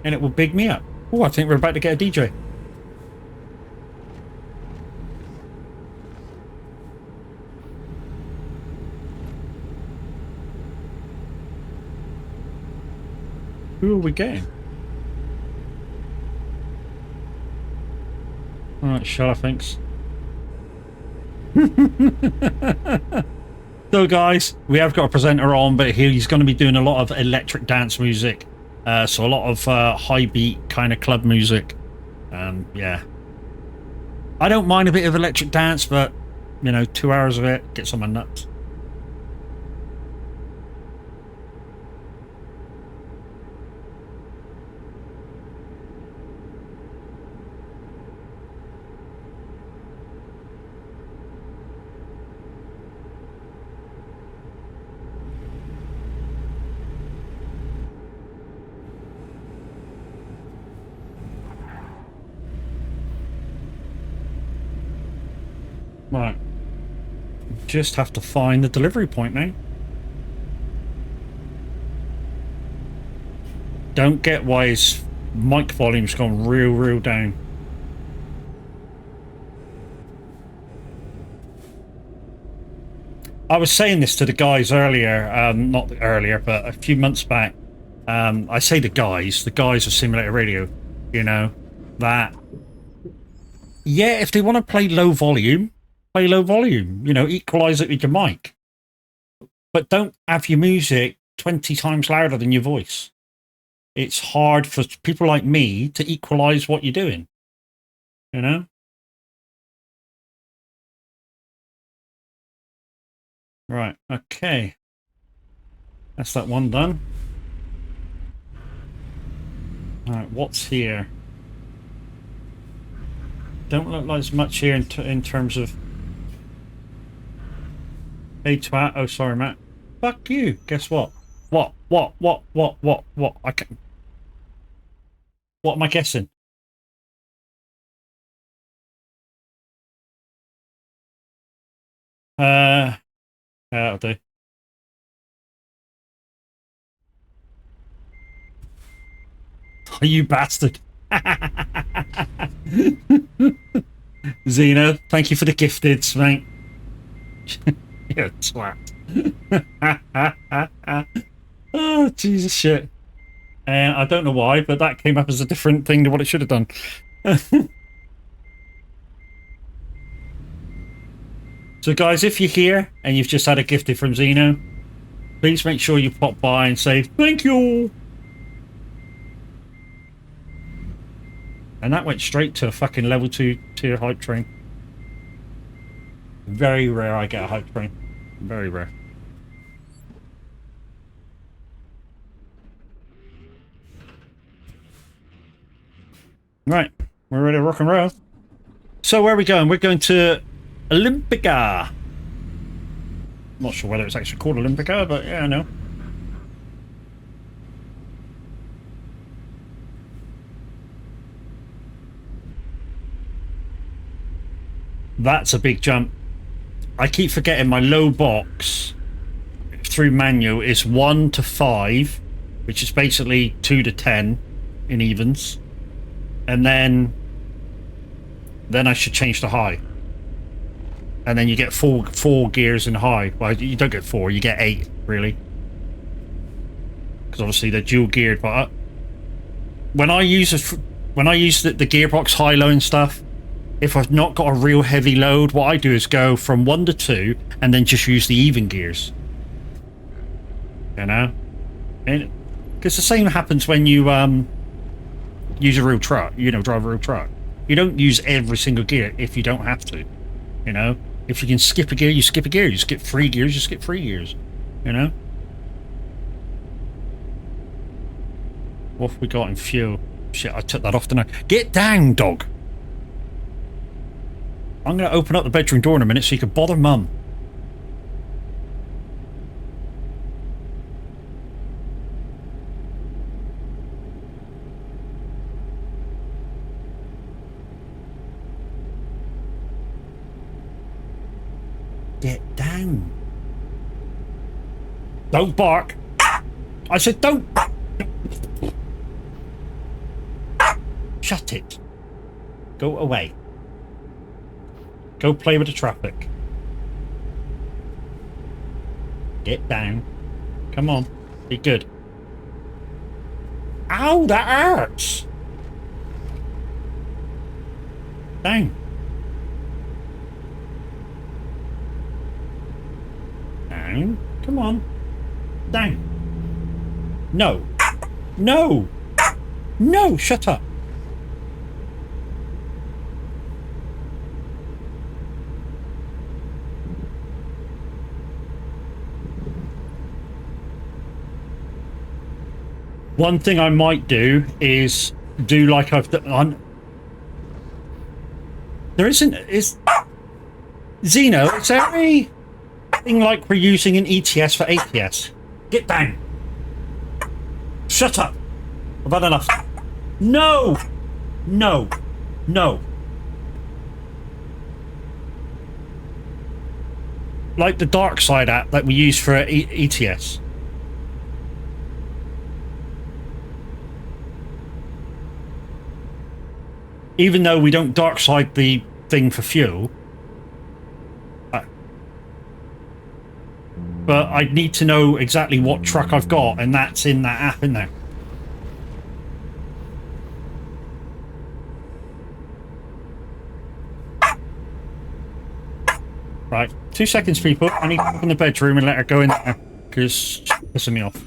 S1: and it will big me up. Oh, I think we're about to get a DJ. Who are we getting? Alright, Shella, thanks. So guys, we have got a presenter on, but he's going to be doing a lot of electric dance music. So a lot of high beat kind of club music. Yeah. I don't mind a bit of electric dance, but, you know, 2 hours of it gets on my nuts. Right. Just have to find the delivery point now. Don't get why his mic volume's gone real down. I was saying this to the guys earlier, not earlier, but a few months back. I say the guys of Simulator Radio, you know, that, yeah, if they want to play low volume, play low volume, you know, equalize it with your mic. But don't have your music 20 times louder than your voice. It's hard for people like me to equalize what you're doing, you know? Right, okay. That's that one done. Alright, what's here? Don't look like there's much here in terms of... Hey, twat. Oh, sorry, Matt. Fuck you. Guess what? What? I can... What am I guessing? That'll do. Oh, you bastard. Xena, thank you for the gifteds, mate. You're a twat. Oh, Jesus shit. I don't know why, but that came up as a different thing to what it should have done. So guys, if you're here and you've just had a gifted from Zeno, please make sure you pop by and say thank you. And that went straight to a fucking level 2 tier hype train. Very rare I get a hype train. Very rare. Right, we're ready to rock and roll. So where are we going? We're going to Olympica. I'm not sure whether it's actually called Olympica, but yeah, I know. That's a big jump. I keep forgetting my low box through manual is 1 to 5, which is basically 2 to 10 in evens. And then I should change to high. And then you get four gears in high. Well, you don't get 4, you get 8, really. Because obviously they're dual geared. But when I use the gearbox high, low and stuff, if I've not got a real heavy load, what I do is go from 1 to 2 and then just use the even gears. You know? Because the same happens when you use a real truck, you know, drive a real truck. You don't use every single gear if you don't have to, you know? If you can skip a gear, you skip a gear. You skip 3 gears, you skip 3 gears, you know? What have we got in fuel? Shit, I took that off tonight. Get down, dog! I'm going to open up the bedroom door in a minute so you can bother Mum. Get down. Don't bark. I said don't. Shut it. Go away. Go play with the traffic. Get down. Come on. Be good. Ow, that hurts. Down. Down. Come on. Down. No. No. No, shut up. One thing I might do is do like I've done. There isn't. Is Zeno? Is there any thing like we're using an ETS for ATS? Get down. Shut up. I've had enough. No. No. No. Like the dark side app that we use for ETS. Even though we don't dark side the thing for fuel. But I need to know exactly what truck I've got, and that's in that app in there. Right, 2 seconds, people. I need to open the bedroom and let her go in there, because she's pissing me off.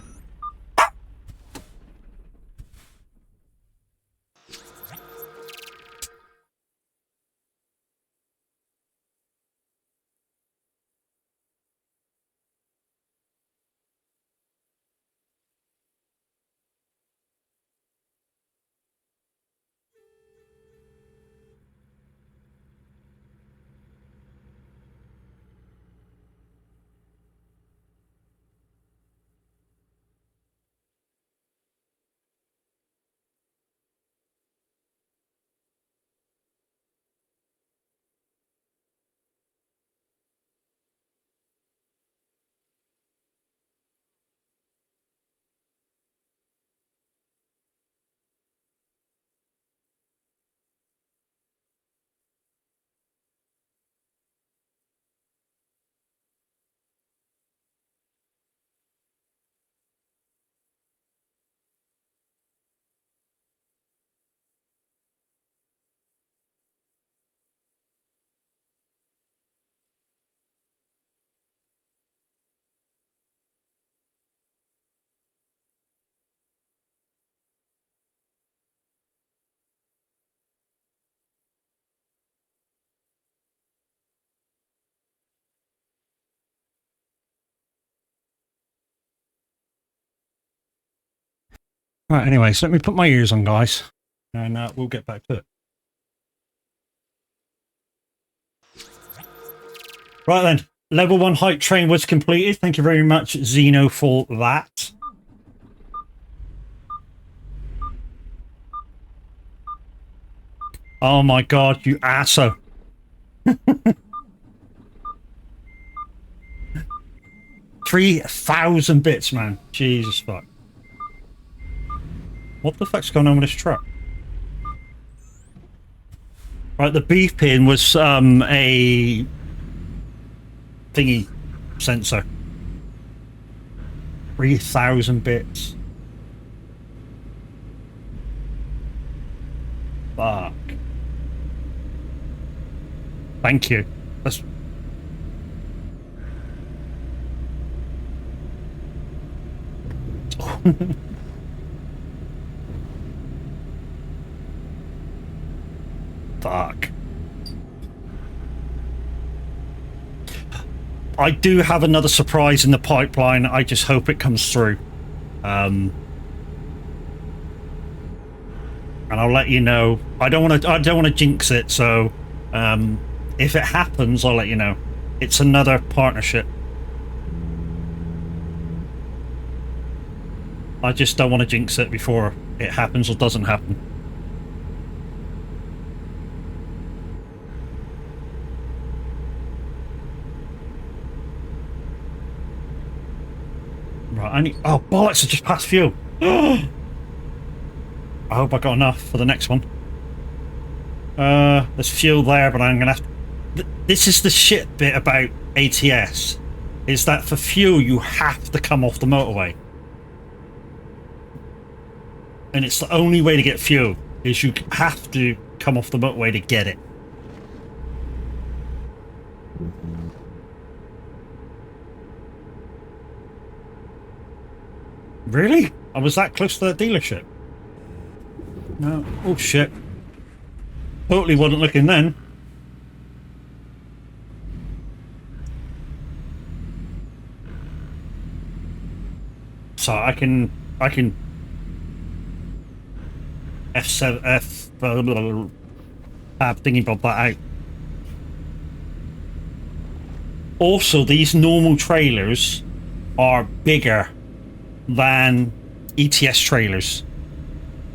S1: Right, anyway, so let me put my ears on, guys, and we'll get back to it. Right then, level 1 hype train was completed. Thank you very much, Xeno, for that. Oh my god, you asshole. 3,000 bits, man. Jesus fuck. What the fuck's going on with this truck? Right, the beeping was a thingy sensor. 3,000 bits. Fuck. Thank you. That's... Fuck. I do have another surprise in the pipeline. I just hope it comes through. And I'll let you know. I don't want to jinx it, so if it happens, I'll let you know. It's another partnership. I just don't want to jinx it before it happens or doesn't happen. Right, I need... Oh, bollocks, I just passed fuel. I hope I got enough for the next one. There's fuel there, but I'm going to have to... This is the shit bit about ATS, is that for fuel you have to come off the motorway. And it's the only way to get fuel, is you have to come off the motorway to get it. Really? I was that close to the dealership? No. Oh shit. Totally wasn't looking then. So I can F7 tab thingy bob that out. Also, these normal trailers are bigger than ETS trailers.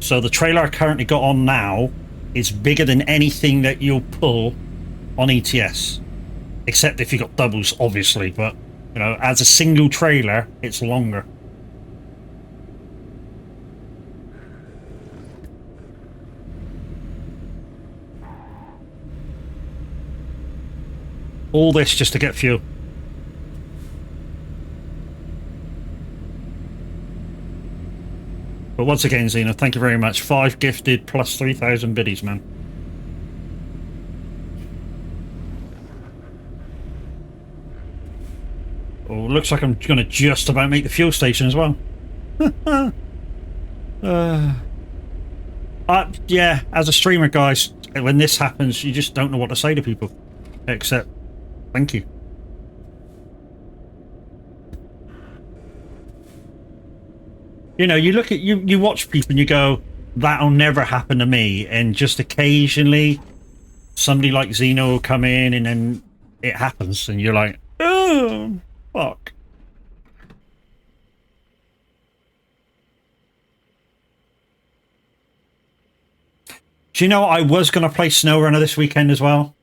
S1: So the trailer I currently got on now is bigger than anything that you'll pull on ETS, except if you got doubles, obviously, but you know, as a single trailer it's longer. All this just to get fuel. But once again, Xena, thank you very much. 5 gifted plus 3,000 biddies, man. Oh, looks like I'm going to just about make the fuel station as well. Yeah, as a streamer, guys, when this happens, you just don't know what to say to people. Except, thank you. You know, you look at you watch people and you go, that'll never happen to me, and just occasionally somebody like Xeno will come in and then it happens and you're like, oh fuck. Do you know I was gonna play SnowRunner this weekend as well?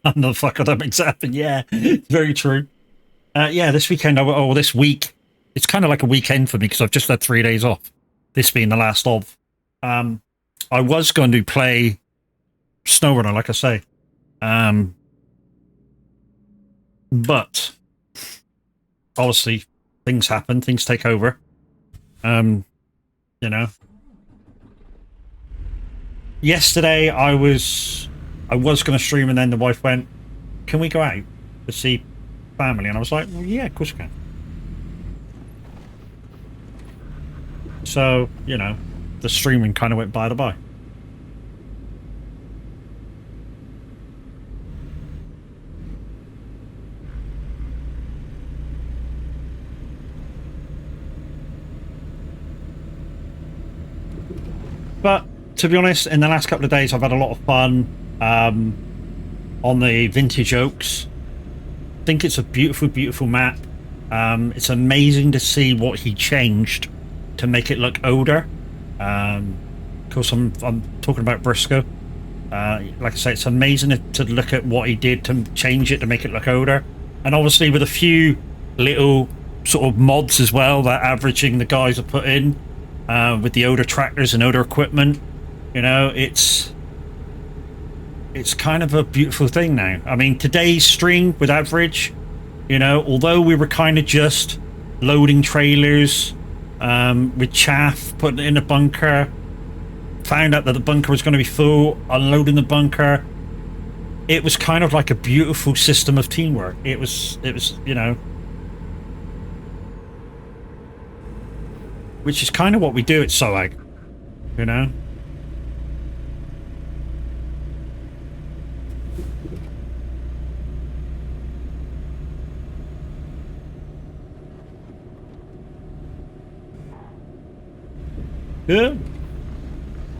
S1: And the fuck that makes happen. Yeah, very true. Yeah, this weekend, this week, it's kind of like a weekend for me because I've just had 3 days off, this being the last of. I was going to play SnowRunner, like I say. But obviously things happen, things take over. You know. Yesterday I was going to stream, and then the wife went, can we go out to see family? And I was like, well, yeah, of course we can. So, you know, the streaming kind of went by the by. But to be honest, in the last couple of days, I've had a lot of fun on the vintage oaks. I think it's a beautiful, beautiful map. It's amazing to see what he changed to make it look older. Of course, I'm talking about Briscoe. Like I say, it's amazing to look at what he did to change it to make it look older. And obviously with a few little sort of mods as well that averaging the guys have put in with the older tractors and older equipment, you know, it's kind of a beautiful thing now. I mean, today's stream with average, you know, although we were kind of just loading trailers with chaff, putting it in a bunker, found out that the bunker was going to be full, unloading the bunker, it was kind of like a beautiful system of teamwork. It was, you know, which is kind of what we do at SOAG, you know. Yeah.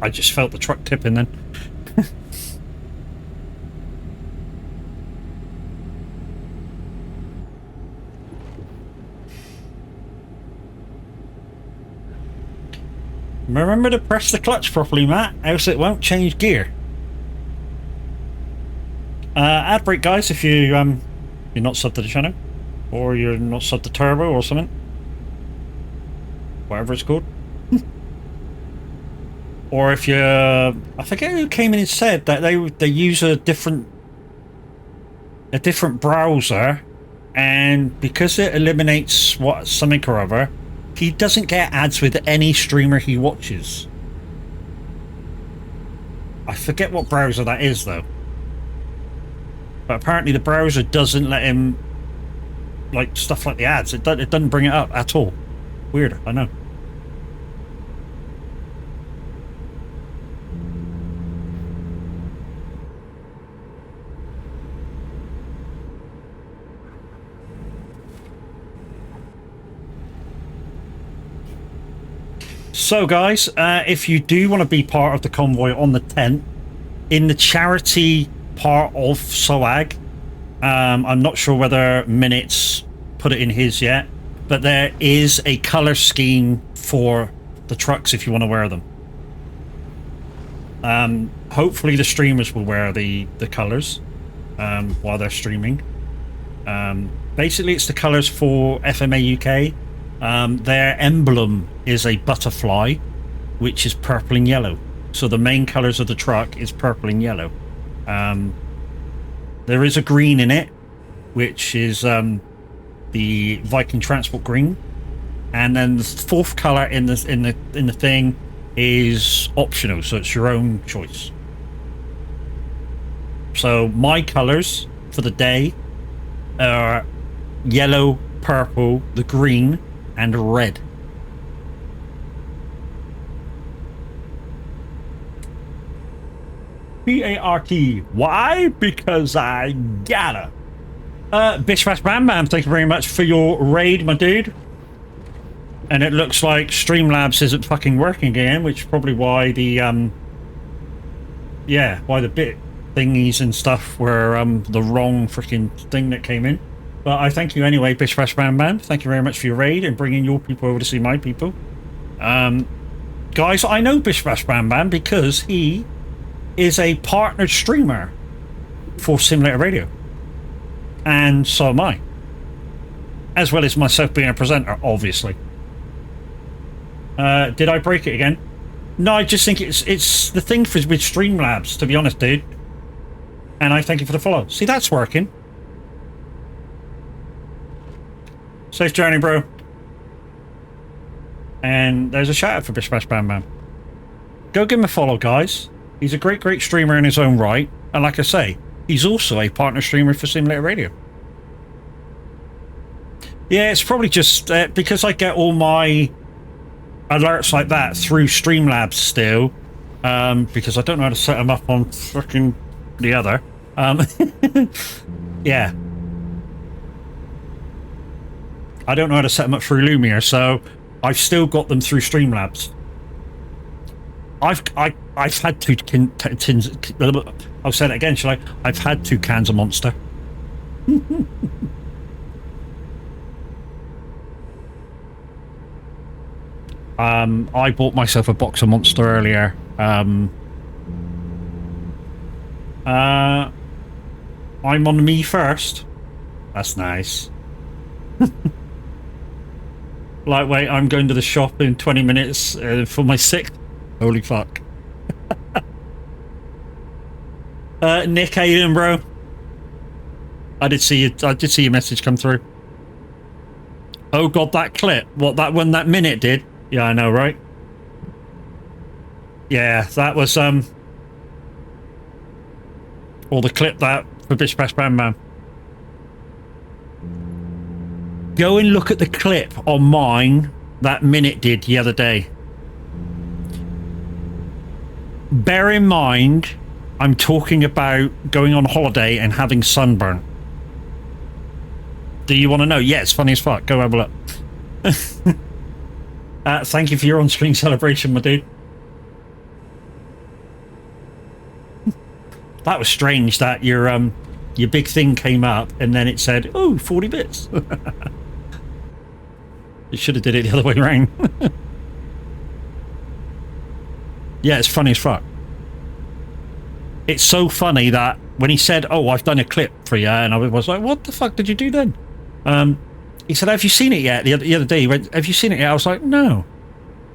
S1: I just felt the truck tipping then. Remember to press the clutch properly, Matt, else it won't change gear. Ad break, guys, if you're not subbed to the channel, or you're not subbed to Turbo or something, whatever it's called. Or if you, I forget who came in and said that they use a different browser, and because it eliminates something or other, he doesn't get ads with any streamer he watches. I forget what browser that is though, but apparently the browser doesn't let him like stuff like the ads. It doesn't bring it up at all. Weird, I know. So guys, if you do want to be part of the convoy on the 10th, in the charity part of SOAG, I'm not sure whether Minutes put it in his yet, but there is a colour scheme for the trucks if you want to wear them. Hopefully the streamers will wear the colours while they're streaming. Basically it's the colours for FMA UK. Their emblem is a butterfly, which is purple and yellow. So the main colours of the truck is purple and yellow. There is a green in it, which is the Viking Transport green, and then the fourth colour in the thing is optional, so it's your own choice. So my colours for the day are yellow, purple, the green, and red. P-A-R-T. Why? Because I gotta. Bish Bash Bam Bam, thank you very much for your raid, my dude. And it looks like Streamlabs isn't fucking working again, which is probably why the why the bit thingies and stuff were the wrong freaking thing that came in. But I thank you anyway, Bish Bash Bam Bam. Thank you very much for your raid and bringing your people over to see my people. Guys, I know Bish Bash Bam Bam because he is a partnered streamer for Simulator Radio. And so am I. As well as myself being a presenter, obviously. Did I break it again? No, I just think it's the thing with Streamlabs, to be honest, dude. And I thank you for the follow. See, that's working. Safe journey, bro. And there's a shout out for Bish Bash Bam Bam. Go give him a follow, guys. He's a great, great streamer in his own right. And like I say, he's also a partner streamer for Simulator Radio. Yeah, it's probably just because I get all my alerts like that through Streamlabs still. Because I don't know how to set them up on fucking the other. Yeah. I don't know how to set them up through Lumiere, so I've still got them through Streamlabs. I've had two tins. I'll say that again, shall I? I've had 2 cans of Monster. I bought myself a box of Monster earlier. I'm on me first. That's nice. Lightweight, I'm going to the shop in 20 minutes for my 6th. Holy fuck. Nick, how you doing, bro? I did see your message come through. Oh god, that clip. What, that one, that minute did? Yeah, I know, right? Yeah, that was, or the clip that for Bish Bash Bam Bam. Go and look at the clip on mine that minute did the other day. Bear in mind, I'm talking about going on holiday and having sunburn. Do you want to know? Yeah, it's funny as fuck. Go have a look. Thank you for your on-screen celebration, my dude. That was strange that your big thing came up and then it said, oh, 40 bits. You should have did it the other way around. Yeah, it's funny as fuck. It's so funny that when he said, oh, I've done a clip for you, and I was like, what the fuck did you do then? He said, have you seen it yet? The other day, he went, have you seen it yet? I was like, no.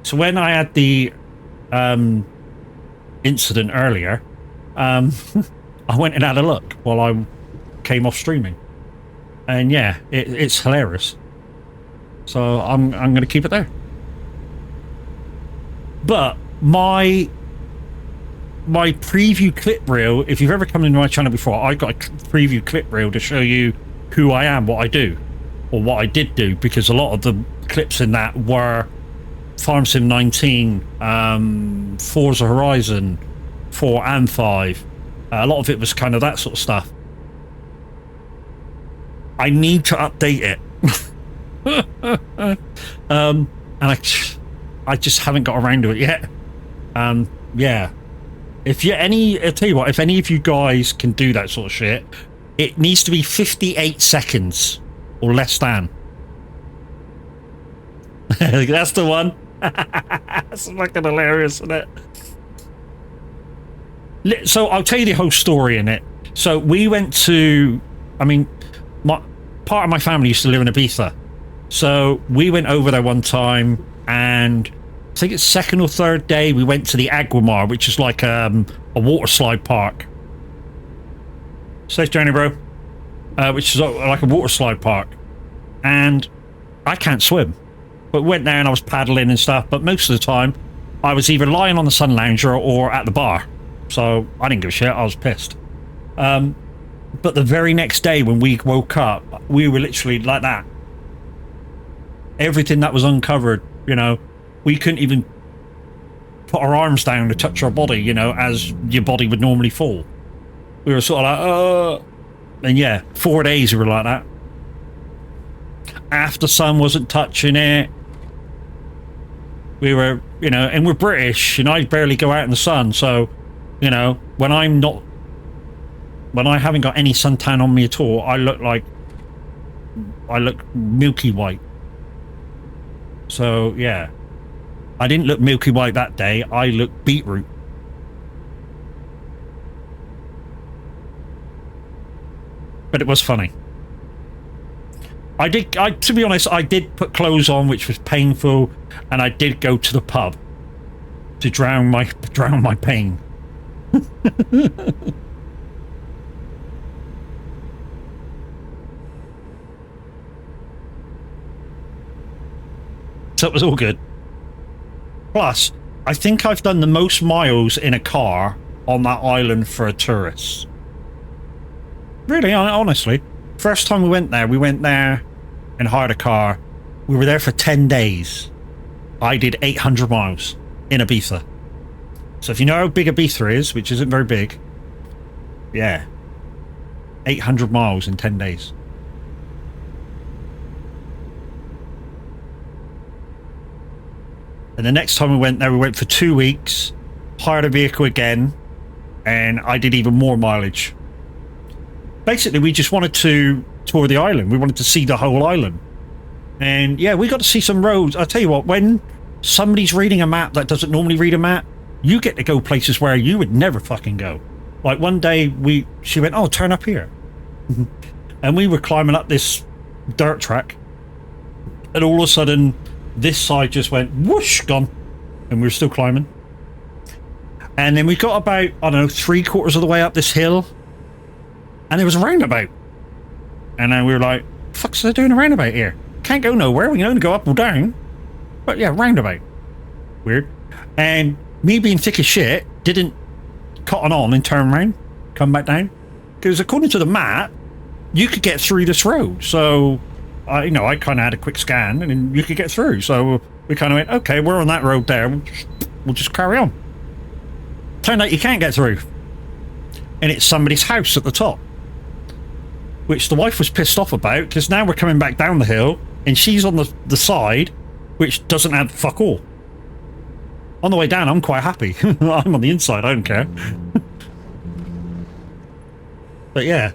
S1: So when I had the incident earlier, I went and had a look while I came off streaming. And yeah, it's hilarious. So I'm going to keep it there. But my preview clip reel, if you've ever come into my channel before, I got a preview clip reel to show you who I am, what I do, or what I did do, because a lot of the clips in that were Farm Sim 19, Forza Horizon 4 and 5. A lot of it was kind of that sort of stuff. I need to update it. And I just haven't got around to it yet. Yeah. If you're I'll tell you what, if any of you guys can do that sort of shit, it needs to be 58 seconds or less than. That's the one. That's fucking hilarious, isn't it? So I'll tell you the whole story in it. So we went to, I mean, part of my family used to live in Ibiza. So we went over there one time, and I think it's 2nd or 3rd day we went to the Aguamar, which is like a water slide park. Safe journey, bro. Which is like a water slide park. And I can't swim. But we went there and I was paddling and stuff, but most of the time I was either lying on the sun lounger or at the bar. So I didn't give a shit, I was pissed. But the very next day when we woke up, we were literally like that. Everything that was uncovered, you know, we couldn't even put our arms down to touch our body, you know, as your body would normally fall. We were sort of like, and yeah, 4 days we were like that. After sun wasn't touching it. We were, you know, and we're British, and I barely go out in the sun, so, you know, when I haven't got any suntan on me at all, I look milky white. So, yeah. I didn't look milky white that day, I looked beetroot. But it was funny. To be honest, I did put clothes on, which was painful, and I did go to the pub to drown my pain. So it was all good. Plus, I think I've done the most miles in a car on that island for a tourist. Really, honestly. First time we went there and hired a car. We were there for 10 days. I did 800 miles in Ibiza. So if you know how big Ibiza is, which isn't very big, yeah, 800 miles in 10 days. And the next time we went there, we went for 2 weeks, hired a vehicle again, and I did even more mileage. Basically, we just wanted to tour the island. We wanted to see the whole island. And yeah, we got to see some roads. I'll tell you what, when somebody's reading a map that doesn't normally read a map, you get to go places where you would never fucking go. Like one day she went, oh, turn up here. And we were climbing up this dirt track. And all of a sudden, this side just went whoosh, gone. And we were still climbing. And then we got about, I don't know, 3/4 of the way up this hill. And there was a roundabout. And then we were like, fuck's they doing a roundabout here? Can't go nowhere. We can only go up or down. But yeah, roundabout. Weird. And me being thick as shit, didn't cotton on and turn around, come back down. Because according to the map, you could get through this road. So, I kind of had a quick scan and then you could get through. So we kind of went, okay, we're on that road there. We'll just carry on. Turned out you can't get through. And it's somebody's house at the top. Which the wife was pissed off about, because now we're coming back down the hill and she's on the side, which doesn't have fuck all. On the way down, I'm quite happy. I'm on the inside, I don't care. But yeah.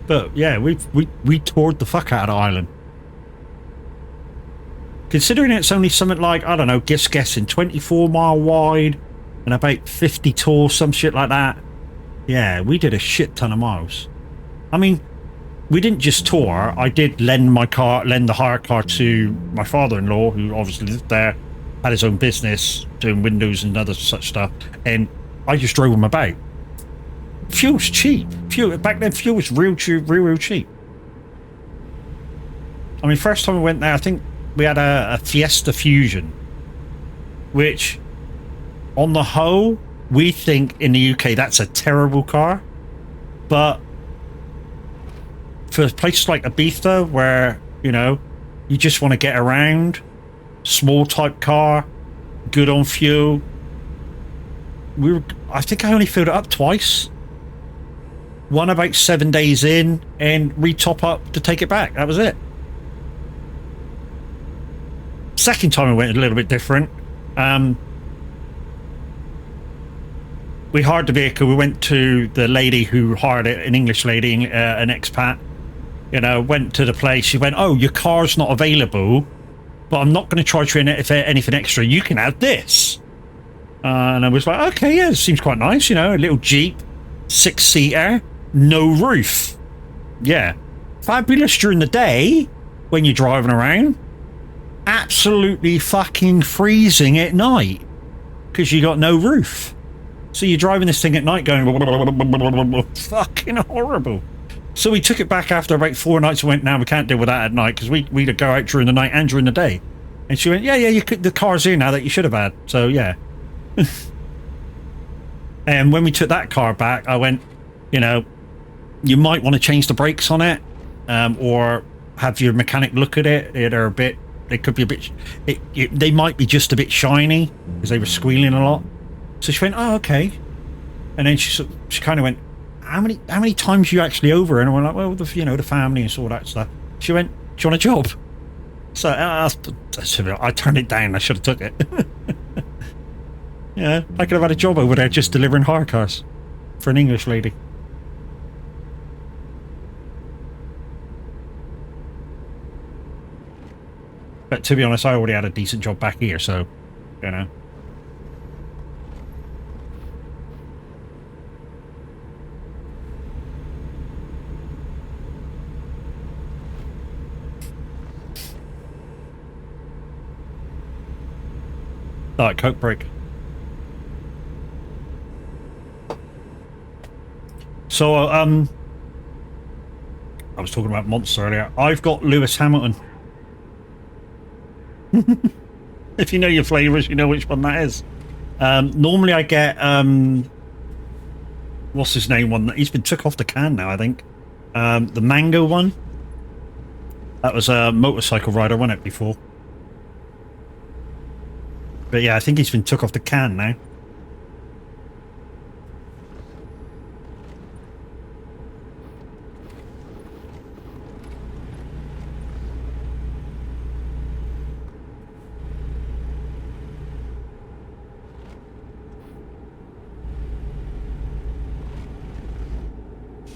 S1: But yeah, we toured the fuck out of the island. Considering it's only something like, I don't know, guessing 24 mile wide and about 50 tall, some shit like that. Yeah, we did a shit ton of miles. I mean, we didn't just tour. I did lend the hire car to my father-in-law, who obviously lived there, had his own business, doing windows and other such stuff, and I just drove him about. Fuel's cheap. Back then, fuel was real cheap. I mean, first time we went there, I think we had a Fiesta Fusion, which, on the whole, we think in the UK that's a terrible car, but for places like Ibiza, where you just want to get around, small type car, good on fuel. I think I only filled it up twice. One about 7 days in, and re-top up to take it back. That was it. Second time we went a little bit different. We hired the vehicle. We went to the lady who hired it, an English lady, an expat. Went to the place. She went, oh, your car's not available, but I'm not going to charge you anything extra. You can have this. And I was like, okay, yeah, it seems quite nice. A little Jeep, 6-seater, no roof. Yeah. Fabulous during the day when you're driving around. Absolutely fucking freezing at night because you got no roof. So you're driving this thing at night going fucking horrible. So we took it back after about 4 nights and went, no, we can't deal with that at night because we'd go out during the night and during the day. And she went, yeah, the car's here now that you should have had. So yeah. And when we took that car back, I went, you might want to change the brakes on it, or have your mechanic look at it. They could be a bit, they might be just a bit shiny because they were squealing a lot. So she went, oh, okay. And then she kind of went, how many times are you actually over? And I went like, well, the family and all that stuff. She went, do you want a job? So I turned it down. I should have took it. Yeah, I could have had a job over there just delivering hire cars for an English lady. But to be honest, I already had a decent job back here, so, Diet Coke break. So, I was talking about Monster earlier. I've got Lewis Hamilton. If you know your flavours, you know which one that is. Normally I get, what's his name one? He's been took off the can now, I think. The mango one. That was a motorcycle rider, wasn't it, before? But yeah, I think he's been took off the can now.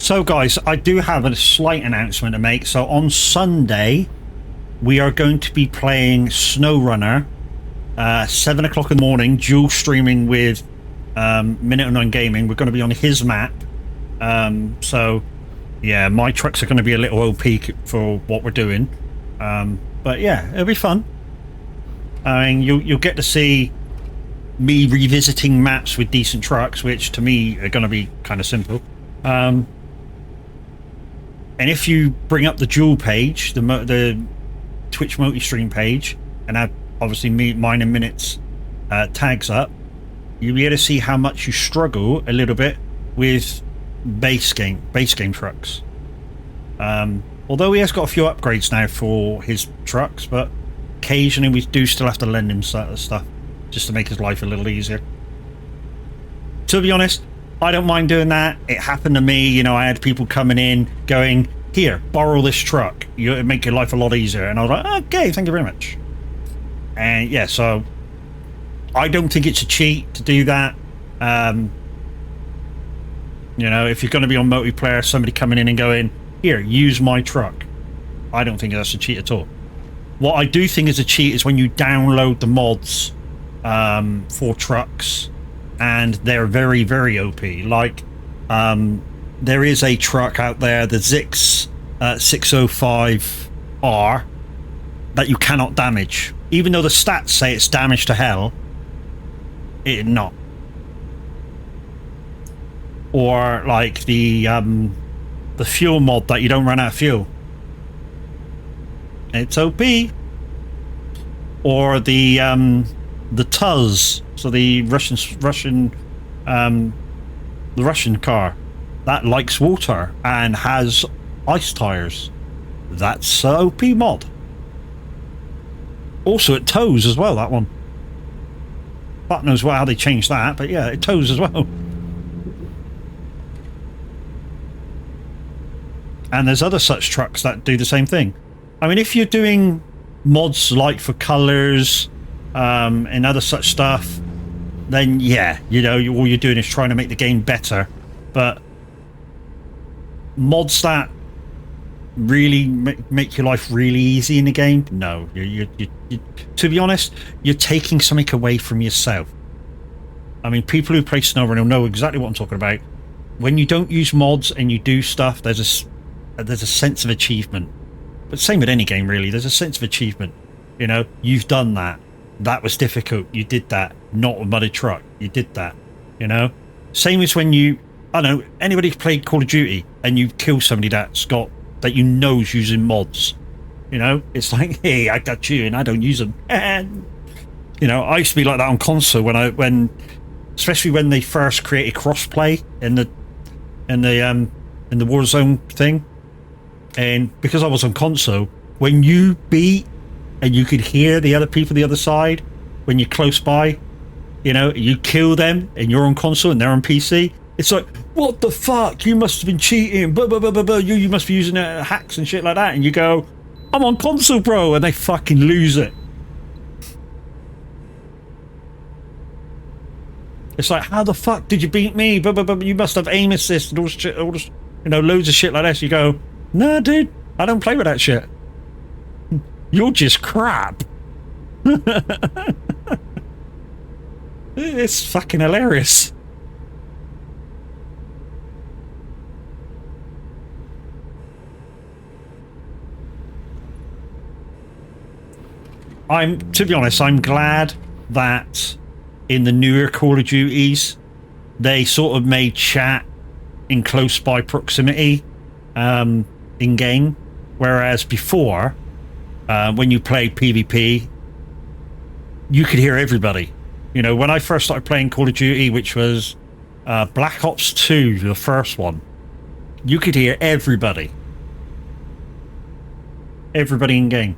S1: So guys, I do have a slight announcement to make. So on Sunday, we are going to be playing SnowRunner, 7 o'clock in the morning, dual streaming with Minute 9 Gaming. We're going to be on his map. So yeah, my trucks are going to be a little OP for what we're doing. But yeah, it'll be fun. I mean, you'll get to see me revisiting maps with decent trucks, which to me are going to be kind of simple. And if you bring up the dual page, the Twitch multi-stream page, and add obviously mine and Minute's tags up, you'll be able to see how much you struggle a little bit with base game trucks. Although he has got a few upgrades now for his trucks, but occasionally we do still have to lend him stuff just to make his life a little easier. To be honest, I don't mind doing that. It happened to me, you know. I had people coming in going, here, borrow this truck, it'll make your life a lot easier, and I was like, okay, thank you very much. And yeah, so I don't think it's a cheat to do that. You know, if you're going to be on multiplayer, somebody coming in and going, here, use my truck, I don't think that's a cheat at all. What I do think is a cheat is when you download the mods for trucks, and they're very, very OP. Like, there is a truck out there, the Zix 605R, that you cannot damage. Even though the stats say it's damaged to hell, it's not. Or like the fuel mod that you don't run out of fuel. It's OP. Or the Tuz, so the Russian car that likes water and has ice tires. That's an OP mod. Also, it tows as well, that one. Fuck knows how they changed that, but yeah, it tows as well. And there's other such trucks that do the same thing. I mean, if you're doing mods like for colors and other such stuff, then yeah, you know, all you're doing is trying to make the game better. But mods that really make your life really easy in the game, no. You to be honest, you're taking something away from yourself. I mean, people who play SnowRunner know exactly what I'm talking about. When you don't use mods and you do stuff, there's a sense of achievement. But same with any game, really. There's a sense of achievement. You know, you've done that. That was difficult. You did that. Not a muddy truck. You did that. You know? Same as when you, I don't know, anybody played Call of Duty and you kill somebody that you know's using mods. You know? It's like, hey, I got you and I don't use them. You know, I used to be like that on console when especially when they first created crossplay in the Warzone thing. And because I was on console, when you beat and you could hear the other people the other side, when you're close by, you know, you kill them and you're on console and they're on PC, it's like, what the fuck? You must have been cheating. Blah, blah, blah, blah, blah. You must be using hacks and shit like that. And you go, I'm on console, bro. And they fucking lose it. It's like, how the fuck did you beat me? Blah, blah, blah. You must have aim assist and all this, you know, loads of shit like this. You go, nah, dude, I don't play with that shit. You're just crap. It's fucking hilarious. To be honest, I'm glad that in the newer Call of Duties, they sort of made chat in close by proximity in game, whereas before, when you played PvP, you could hear everybody. You know, when I first started playing Call of Duty, which was Black Ops 2, the first one, you could hear everybody. Everybody in game.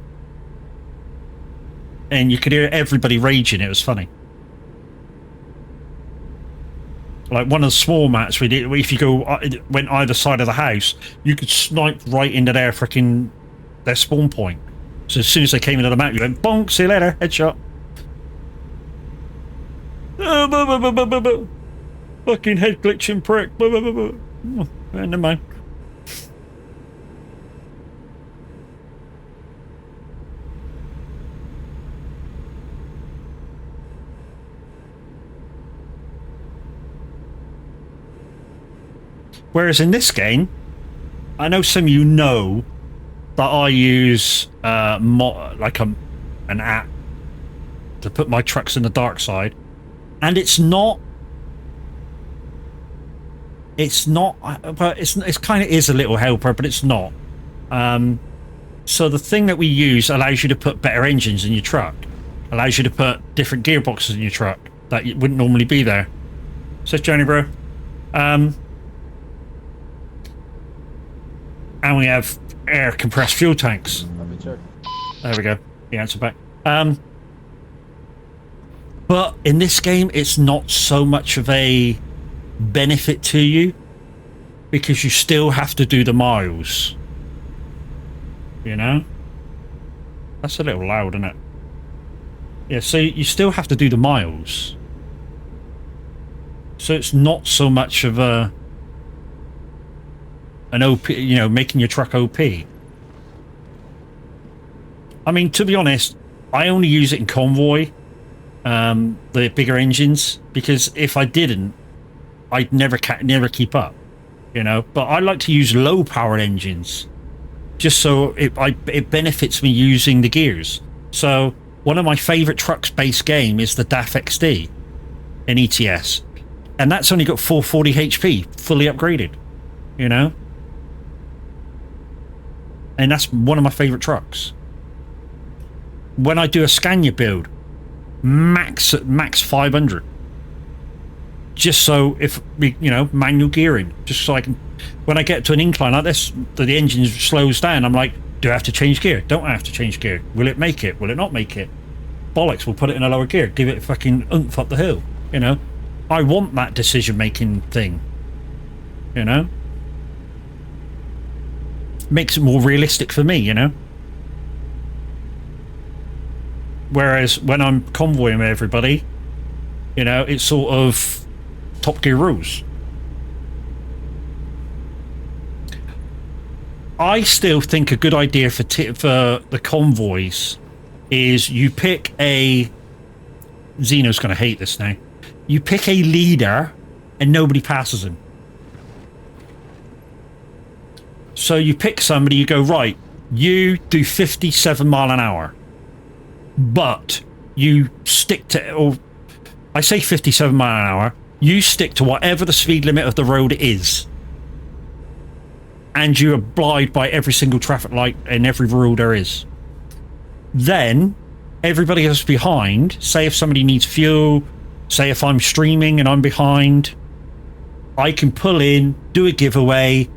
S1: And you could hear everybody raging. It was funny. Like one of the small maps we did, if you went either side of the house, you could snipe right into their spawn point. So as soon as they came into the map, you went bonk, see you later, headshot. Fucking head glitching prick. Never mind. Whereas in this game, I know some of you know that I use like an app to put my trucks in the dark side, and it's not, well, it's kind of is a little helper, but it's not. So the thing that we use allows you to put better engines in your truck, allows you to put different gearboxes in your truck that wouldn't normally be there. Says Johnny, bro. And we have air compressed fuel tanks. There we go. The answer back. But in this game, it's not so much of a benefit to you because you still have to do the miles. You know? That's a little loud, isn't it? Yeah, so you still have to do the miles. So it's not so much of an OP, you know, making your truck OP. I mean, to be honest, I only use it in convoy, the bigger engines, because if I didn't, I'd never keep up, you know. But I like to use low-powered engines, just so it benefits me using the gears. So one of my favourite trucks base game is the DAF XD in ETS, and that's only got 440 HP, fully upgraded, you know. And that's one of my favourite trucks. When I do a Scania build, max 500. Just so if we, you know, manual gearing, just so I can, when I get to an incline like this, the engine slows down, I'm like, do I have to change gear? Don't I have to change gear? Will it make it? Will it not make it? Bollocks, we'll put it in a lower gear, give it a fucking oomph up the hill, you know? I want that decision-making thing, you know? Makes it more realistic for me, you know? Whereas when I'm convoying everybody, you know, it's sort of Top Gear rules. I still think a good idea for the convoys is you pick a... Zeno's going to hate this now. You pick a leader and nobody passes him. So you pick somebody, you go, right, you do 57 mile an hour. But you stick to, or I say 57 mile an hour, you stick to whatever the speed limit of the road is. And you abide by every single traffic light and every rule there is. Then, everybody else behind, say if somebody needs fuel, say if I'm streaming and I'm behind, I can pull in, do a giveaway,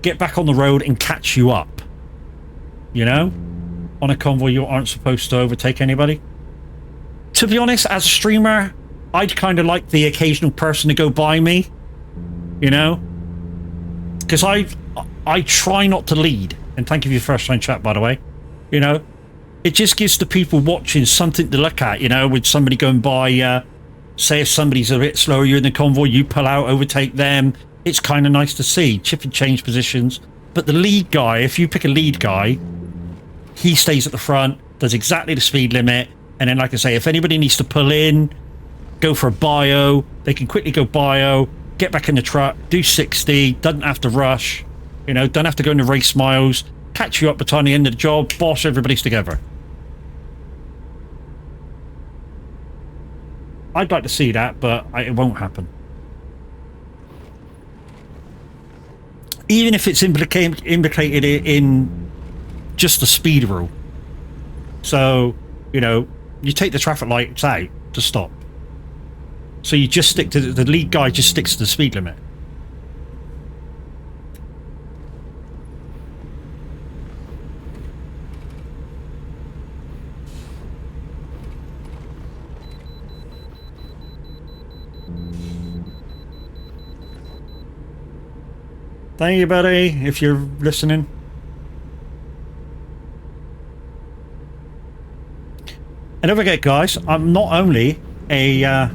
S1: get back on the road and catch you up. You know? On a convoy, you aren't supposed to overtake anybody. To be honest, as a streamer, I'd kind of like the occasional person to go by me. You know? Because I try not to lead. And thank you for your first time chat, by the way. You know? It just gives the people watching something to look at, you know, with somebody going by, say if somebody's a bit slower, you're in the convoy, you pull out, overtake them. It's kind of nice to see. Chip and change positions. But the lead guy, if you pick a lead guy, he stays at the front, does exactly the speed limit, and then, like I say, if anybody needs to pull in, go for a bio, they can quickly go bio, get back in the truck, do 60, doesn't have to rush, you know, don't have to go into race miles, catch you up by the time the end of the job, boss, everybody's together. I'd like to see that, but it won't happen. Even if it's implicated in just the speed rule. So, you know, you take the traffic lights out to stop. So you just stick to the lead guy, just sticks to the speed limit. Thank you, buddy, if you're listening. And don't forget, guys, I'm not only a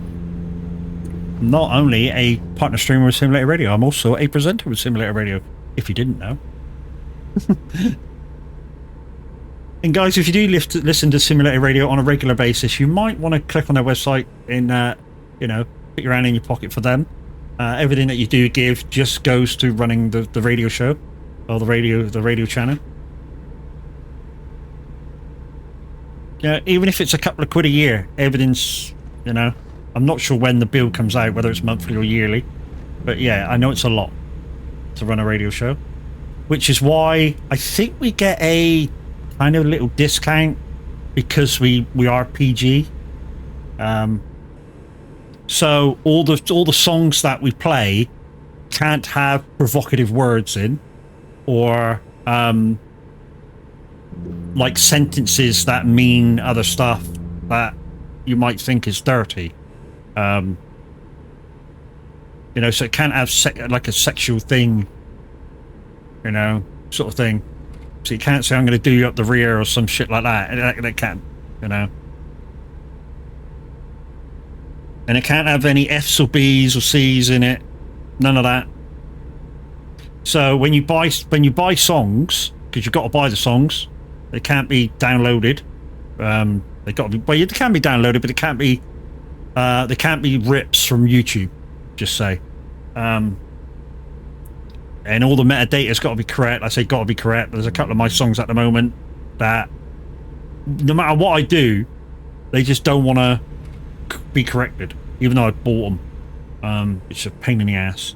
S1: partner streamer with Simulator Radio, I'm also a presenter with Simulator Radio, if you didn't know. And guys, if you do listen to Simulator Radio on a regular basis, you might want to click on their website and, you know, put your hand in your pocket for them. Everything that you do give just goes to running the radio show or the radio channel. Yeah, even if it's a couple of quid a year, everything's, you know, I'm not sure when the bill comes out, whether it's monthly or yearly, but yeah, I know it's a lot to run a radio show, which is why I think we get a kind of little discount because we are PG. So all the songs that we play can't have provocative words in, or like sentences that mean other stuff that you might think is dirty. You know, so it can't have like a sexual thing, you know, sort of thing. So you can't say, I'm going to do you up the rear or some shit like that. It can't, you know. And it can't have any F's or B's or C's in it. None of that. So when you buy songs, because you've got to buy the songs, they can't be downloaded. They got to be, well, they can be downloaded, but it can't be. They can't be rips from YouTube. Just say. And all the metadata's got to be correct. I say got to be correct. There's a couple of my songs at the moment that, no matter what I do, they just don't want to be corrected, even though I bought them. It's a pain in the ass.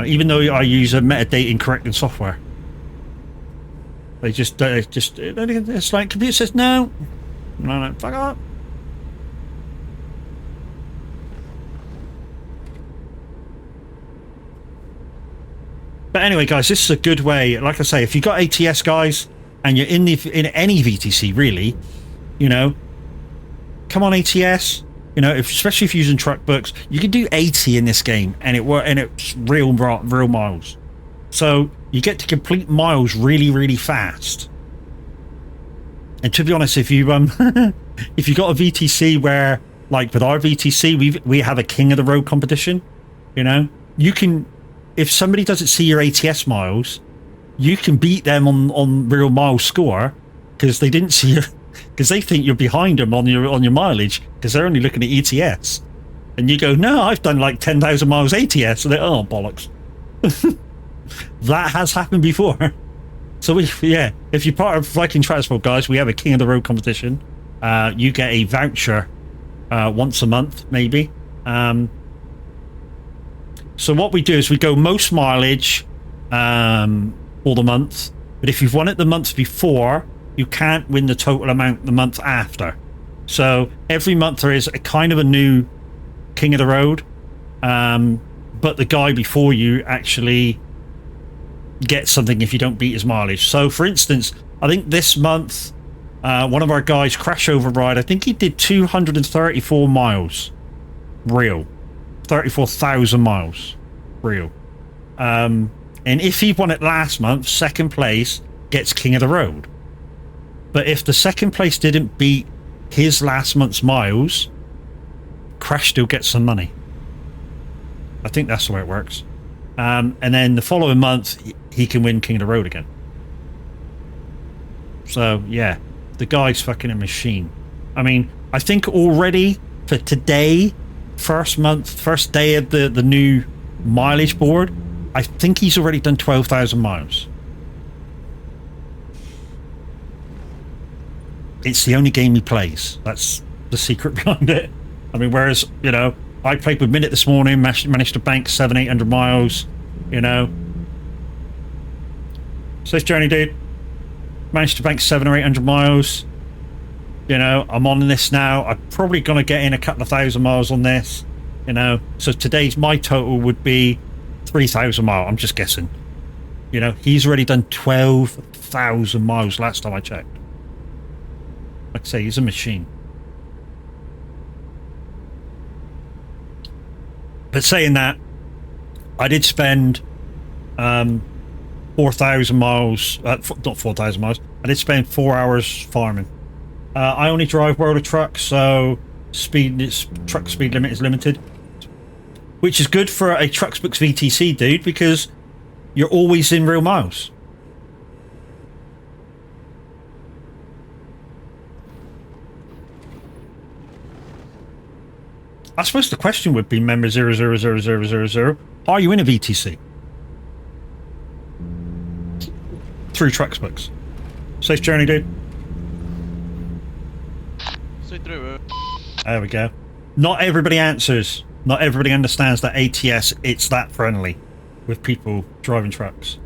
S1: Even though I use a metadata correcting software, it's like computer says no, fuck up. But anyway, guys, this is a good way. Like I say, if you got ATS, guys, and you're in any VTC, really, you know, come on ATS. You know, especially if you're using truck books, you can do 80 in this game, and it's real miles. So you get to complete miles really, really fast. And to be honest, if you if you got a VTC where, like with our VTC, we have a King of the Road competition. You know, you can, if somebody doesn't see your ATS miles, you can beat them on real mile score because they didn't see your. Because they think you're behind them on your mileage because they're only looking at ETS, and you go, no, I've done like 10,000 miles ATS, and they're, oh bollocks. That has happened before. So if you're part of Viking Transport, guys, we have a King of the Road competition. You get a voucher once a month, maybe. So what we do is we go most mileage for the month, but if you've won it the month before, you can't win the total amount the month after. So every month there is a kind of a new King of the Road, but the guy before you actually gets something if you don't beat his mileage. So for instance, I think this month one of our guys, Crash Override, I think he did 234 miles real, 34,000 miles real, and if he won it last month, second place gets King of the Road. But if the second place didn't beat his last month's miles, Crash still gets some money. I think that's the way it works. And then the following month, he can win King of the Road again. So, yeah, the guy's fucking a machine. I mean, I think already for today, first day of the new mileage board, I think he's already done 12,000 miles. It's the only game he plays. That's the secret behind it. I mean, whereas, you know, I played with Minute this morning, managed to bank 700-800 miles, you know. Safe journey, dude. Managed to bank 700 or 800 miles. You know, I'm on this now. I'm probably going to get in a couple of thousand miles on this, you know. So today's my total would be 3,000 miles. I'm just guessing. You know, he's already done 12,000 miles last time I checked. Like I say, he's a machine. But saying that, I did spend 4,000 miles, not 4,000 miles, I did spend 4 hours farming. I only drive World of Truck, so truck speed limit is limited. Which is good for a Trucksbooks VTC, dude, because you're always in real miles. I suppose the question would be, member 000000, are you in a VTC? Through Trucks Books. Safe journey, dude. There we go. Not everybody answers. Not everybody understands that ATS, it's that friendly with people driving trucks.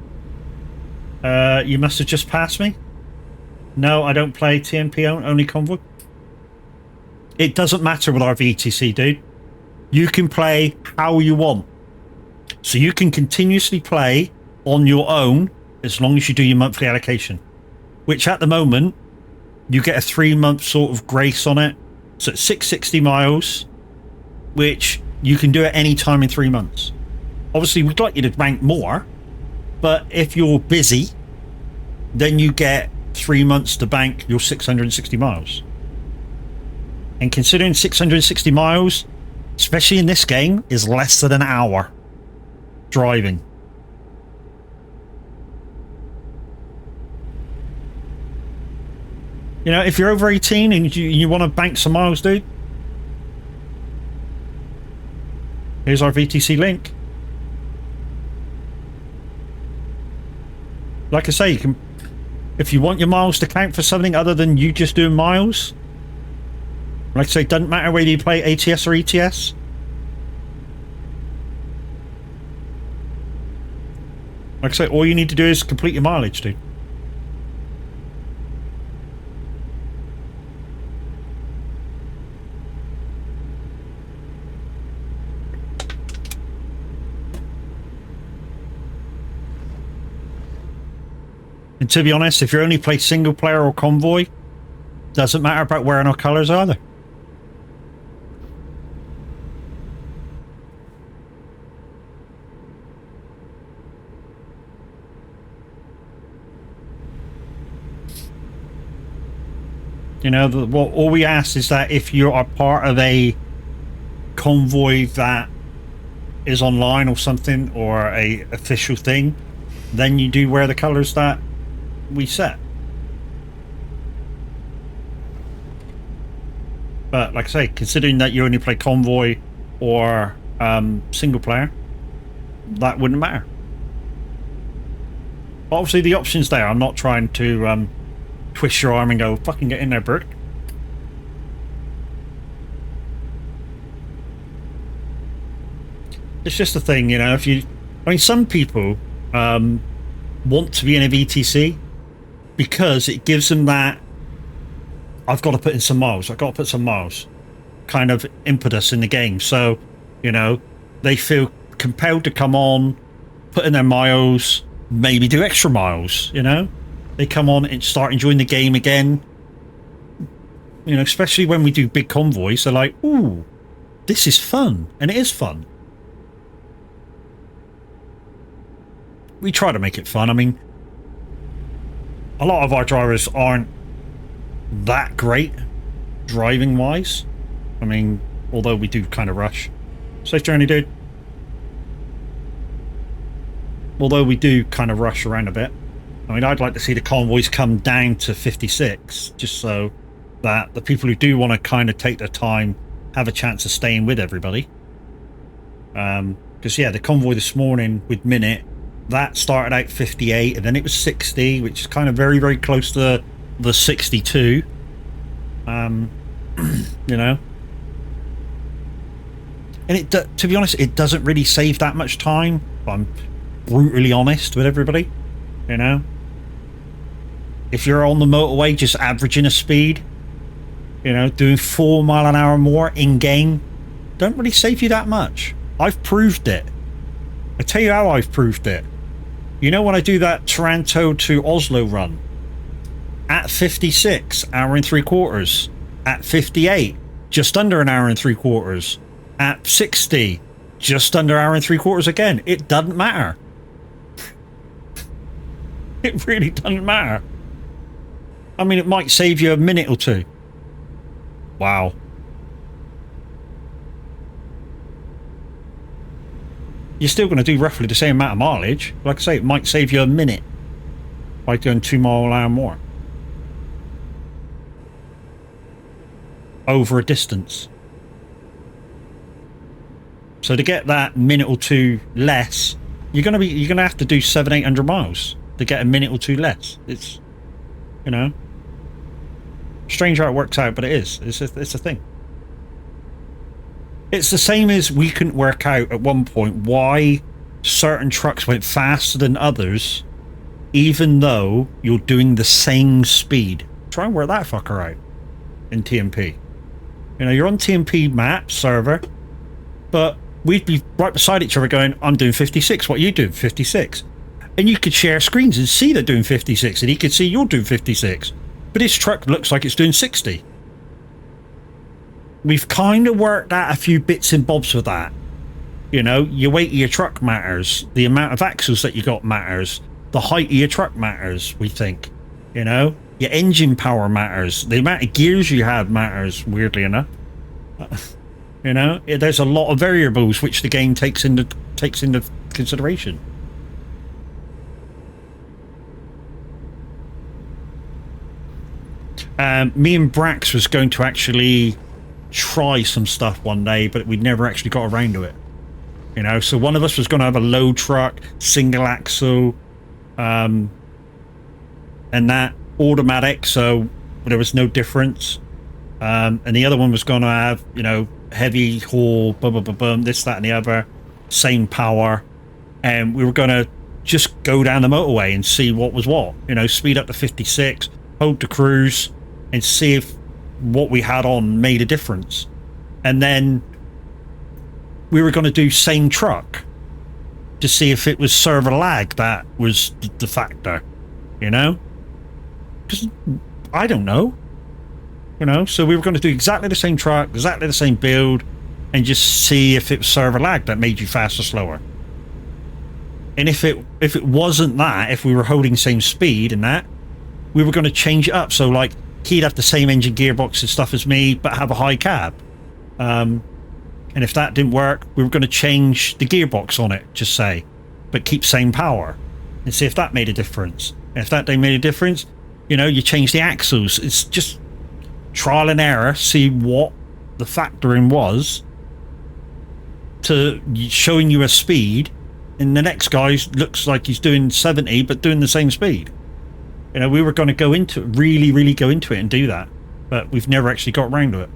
S1: You must have just passed me? No, I don't play TMP, only Convoy. It doesn't matter with our VTC, dude. You can play how you want. So you can continuously play on your own as long as you do your monthly allocation. Which at the moment, you get a 3-month sort of grace on it. So it's 660 miles, which you can do at any time in 3 months. Obviously, we'd like you to bank more, but if you're busy, then you get 3 months to bank your 660 miles. And considering 660 miles, especially in this game, is less than an hour driving. You know, if you're over 18 and you want to bank some miles, dude, here's our VTC link. Like I say, you can, if you want your miles to count for something other than you just doing miles, like I say, it doesn't matter whether you play ATS or ETS. Like I say, all you need to do is complete your mileage, dude. And to be honest, if you only play single player or convoy, doesn't matter about wearing our colours either. You know, what all we ask is that if you are part of a convoy that is online or something, or a official thing, then you do wear the colours that we set. But like I say, considering that you only play convoy or single player, that wouldn't matter. But obviously the option's there. I'm not trying to twist your arm and go, fucking get in there, Bert. It's just a thing, you know, if you... I mean, some people want to be in a VTC because it gives them that I've got to put in some miles, I've got to put some miles kind of impetus in the game. So, you know, they feel compelled to come on, put in their miles, maybe do extra miles, you know? They come on and start enjoying the game again. You know, especially when we do big convoys, they're like, ooh, this is fun. And it is fun. We try to make it fun. I mean, a lot of our drivers aren't that great driving wise. I mean, although we do kind of rush. Safe journey, dude. Although we do kind of rush around a bit. I mean, I'd like to see the convoys come down to 56, just so that the people who do want to kind of take their time have a chance of staying with everybody. Because yeah, the convoy this morning with Minute, that started out 58 and then it was 60, which is kind of very, very close to the 62. You know, and it, to be honest, it doesn't really save that much time. I'm brutally honest with everybody, you know. If you're on the motorway just averaging a speed, you know, doing 4 mile an hour more in game, don't really save you that much. I've proved it. I tell you how I've proved it. You know, when I do that Toronto to Oslo run at 56, hour and 3/4, at 58, just under an hour and 3/4, at 60, just under an hour and 3/4 again, it doesn't matter. It really doesn't matter. I mean, it might save you a minute or two. Wow. You're still going to do roughly the same amount of mileage. Like I say, it might save you a minute by doing 2 mile an hour more over a distance. So to get that minute or two less, you're gonna have to do 700-800 miles to get a minute or two less. It's, you know, strange how it works out, but it is. It's a thing. It's the same as we couldn't work out at one point why certain trucks went faster than others, even though you're doing the same speed. Try and work that fucker out in TMP. You know, you're on TMP map server, but we'd be right beside each other going, I'm doing 56, what are you doing? 56. And you could share screens and see they're doing 56, and he could see you're doing 56. But his truck looks like it's doing 60. We've kind of worked out a few bits and bobs with that. You know, your weight of your truck matters. The amount of axles that you got matters. The height of your truck matters, we think. You know, your engine power matters. The amount of gears you have matters, weirdly enough. You know, there's a lot of variables which the game takes into consideration. Me and Brax was going to actually try some stuff one day, but we never actually got around to it. You know, so one of us was going to have a low truck, single axle, and that automatic, so there was no difference. And the other one was going to have, you know, heavy haul, blah, blah, blah, blah, this, that, and the other, same power. And we were going to just go down the motorway and see what was what. You know, speed up to 56, hold to cruise, and see if what we had on made a difference. And then we were going to do same truck to see if it was server lag that was the factor, you know? Because I don't know. You know, so we were going to do exactly the same truck, exactly the same build, and just see if it was server lag that made you faster or slower. And if it wasn't that, if we were holding same speed and that, we were going to change it up. So like he'd have the same engine gearbox and stuff as me, but have a high cab. And if that didn't work, we were going to change the gearbox on it, just say, but keep same power, and see if that made a difference. And if that made a difference, you know, you change the axles. It's just trial and error, see what the factoring was to showing you a speed, and the next guy looks like he's doing 70 but doing the same speed. You know, we were going to go into it, really go into it and do that, but we've never actually got around to it.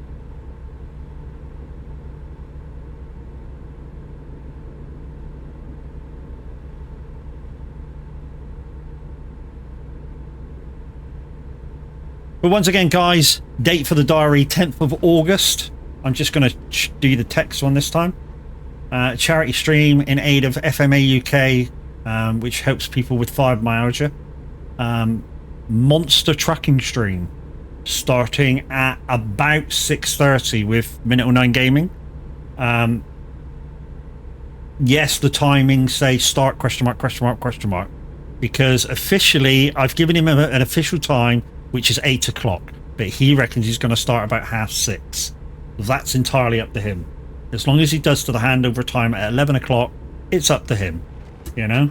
S1: But once again, guys, date for the diary, 10th of August. I'm just going to do the text one this time. Charity stream in aid of FMA UK, which helps people with fibromyalgia. Monster trucking stream starting at about 6:30 with Minute 09 Gaming. Yes, the timings say start ? Because officially I've given him an official time, which is 8 o'clock, but he reckons he's going to start about 6:30. That's entirely up to him. As long as he does to the handover time at 11 o'clock, it's up to him, you know?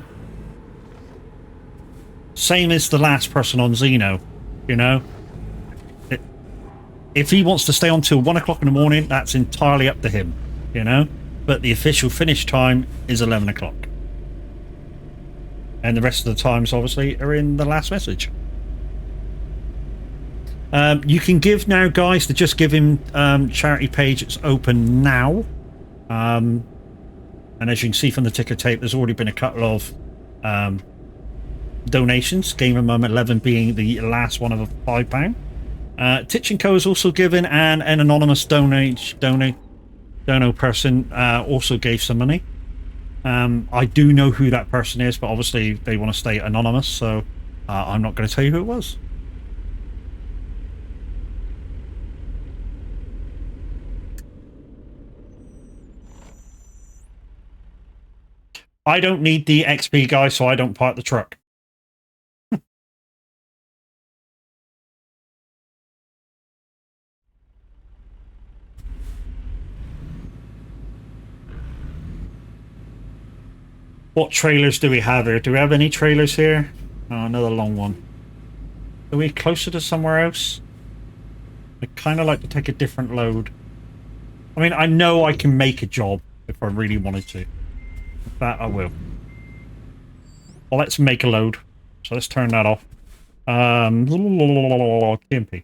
S1: Same as the last person on Xeno, you know? If he wants to stay on till 1 o'clock in the morning, that's entirely up to him, you know? But the official finish time is 11 o'clock. And the rest of the times, obviously, are in the last message. You can give now, guys. The Just Give Him charity page. It's open now. And as you can see from the ticker tape, there's already been a couple of donations. Gamer Mum 11 being the last one of a £5. Titch & Co has also given, and an anonymous dono person also gave some money. I do know who that person is, but obviously they want to stay anonymous, so I'm not going to tell you who it was. I don't need the XP, guys, so I don't park the truck. What trailers do we have here? Do we have any trailers here? Oh, another long one. Are we closer to somewhere else? I'd kind of like to take a different load. I mean, I know I can make a job if I really wanted to. That I will. Well, let's make a load. So let's turn that off. KMP.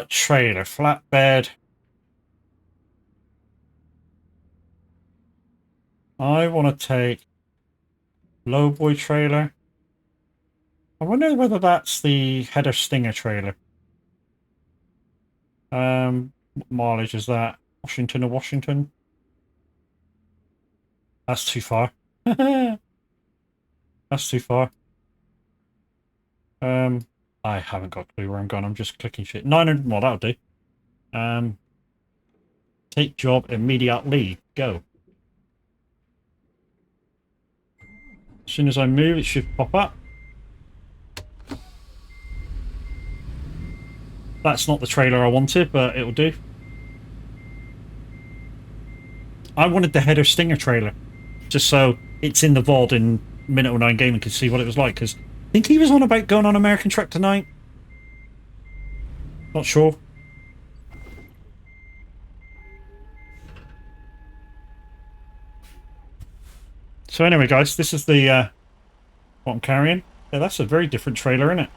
S1: Trailer, flatbed. I want to take lowboy trailer. I wonder whether that's the header stinger trailer. What mileage is that? Washington to Washington? That's too far. That's too far. I haven't got a clue where I'm going. I'm just clicking shit. 900, well, that'll do. Take job immediately. Go. As soon as I move, it should pop up. That's not the trailer I wanted, but it'll do. I wanted the header stinger trailer, just so it's in the VOD and Minute 09 Gaming could see what it was like, because I think he was on about going on American Truck tonight. Not sure. So anyway, guys, this is the what I'm carrying. Yeah, that's a very different trailer, isn't it?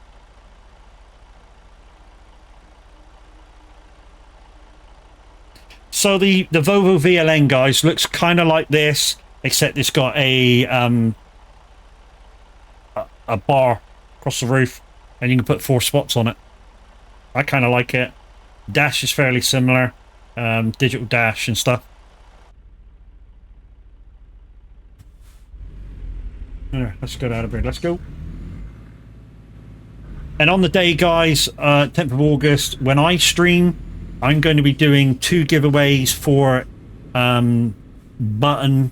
S1: So the Volvo VLN, guys, looks kind of like this, except it's got a bar across the roof, and you can put 4 spots on it. I kind of like it. Dash is fairly similar, digital dash and stuff. Let's get out of here. Let's go. And on the day, guys, 10th of August, when I stream, I'm going to be doing 2 giveaways for button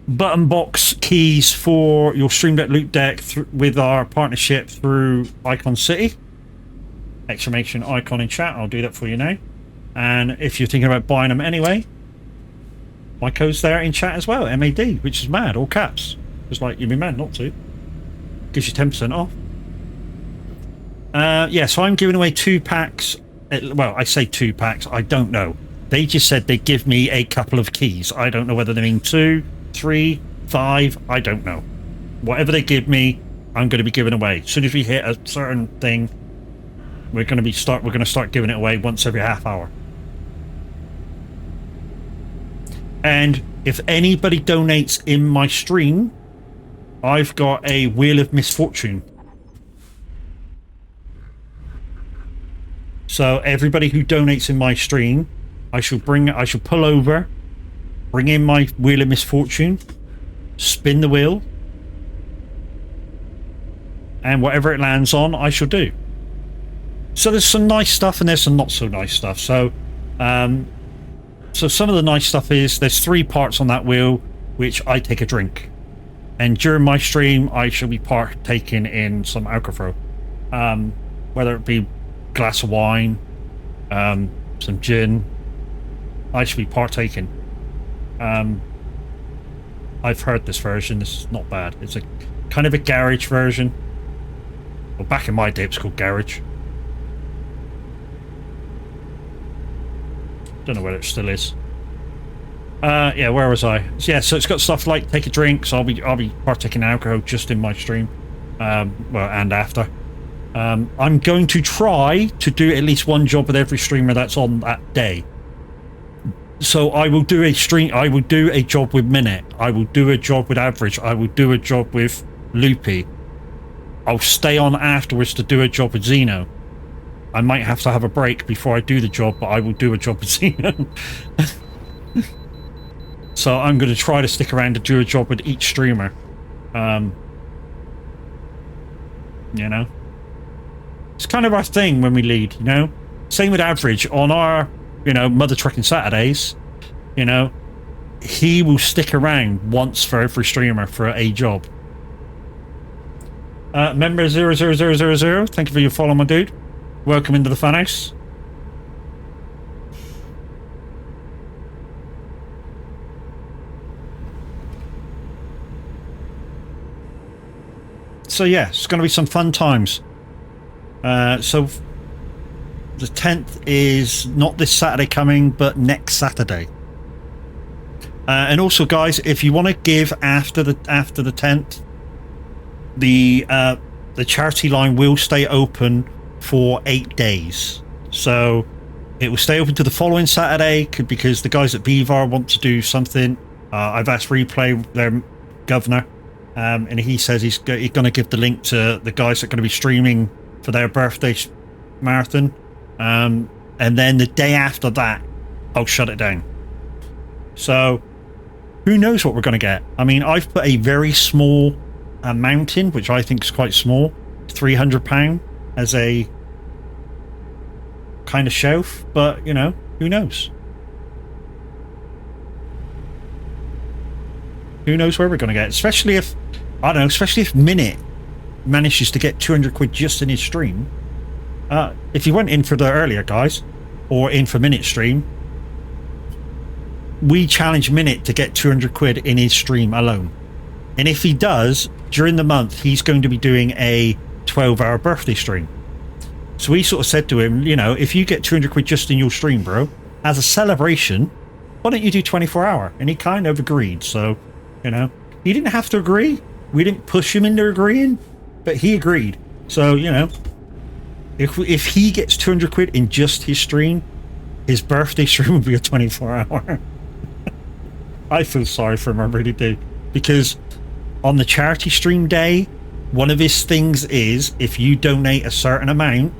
S1: box keys for your Stream Deck Loot Deck with our partnership through Icon City. Exclamation icon in chat. I'll do that for you now. And if you're thinking about buying them anyway, my code's there in chat as well, MAD, which is mad, all caps. Just like you'd be mad not to. Gives you 10% off. Yeah, so I'm giving away 2 packs. Well, I say 2 packs, I don't know. They just said they'd give me a couple of keys. I don't know whether they mean 2, 3, 5, I don't know. Whatever they give me, I'm going to be giving away. As soon as we hit a certain thing, we're going to start giving it away once every half hour. And if anybody donates in my stream, I've got a Wheel of Misfortune. So everybody who donates in my stream, I shall pull over, bring in my Wheel of Misfortune, spin the wheel, and whatever it lands on, I shall do. So there's some nice stuff and there's some not so nice stuff. So so some of the nice stuff is there's 3 parts on that wheel, which I take a drink. And during my stream, I shall be partaking in some alcohol. Whether it be glass of wine, some gin, I shall be partaking. I've heard this version. This is not bad. It's a kind of a garage version. Well, back in my day, it was called garage. Don't know whether it still is. Yeah, where was I? Yeah, so it's got stuff like take a drink. So I'll be partaking in alcohol just in my stream, well, and after. I'm going to try to do at least 1 job with every streamer that's on that day. So I will do a stream. I will do a job with Minute. I will do a job with Average. I will do a job with Loopy. I'll stay on afterwards to do a job with Zeno. I might have to have a break before I do the job, but I will do a job with Zeno. So I'm going to try to stick around to do a job with each streamer. You know? It's kind of our thing when we lead, you know? Same with Average. On our, you know, Mother Trucking Saturdays, you know, he will stick around once for every streamer for a job. Member 00000, thank you for your follow, my dude. Welcome into the fun house. So yeah, it's going to be some fun times. So the 10th is not this Saturday coming, but next Saturday. And also, guys, if you want to give after the 10th, the charity line will stay open for 8 days. So it will stay open to the following Saturday because the guys at Beaver want to do something. I've asked Replay, their governor, and he says he's going to give the link to the guys that are going to be streaming for their birthday marathon. And then the day after that, I'll shut it down. So who knows what we're going to get? I mean, I've put a very small mountain, which I think is quite small, £300 as a kind of shelf, but you know, who knows? Who knows where we're going to get? Especially if, I don't know, especially if Minute manages to get 200 quid just in his stream. If you went in for the earlier guys, or in for Minute stream, we challenge Minute to get 200 quid in his stream alone. And if he does, during the month, he's going to be doing a 12-hour birthday stream. So we sort of said to him, you know, if you get 200 quid just in your stream, bro, as a celebration, why don't you do 24-hour? And he kind of agreed. So, you know, he didn't have to agree. We didn't push him into agreeing, but he agreed. So, you know, if he gets 200 quid in just his stream, his birthday stream will be a 24-hour. I feel sorry for him, I really do. Because on the charity stream day, one of his things is, if you donate a certain amount,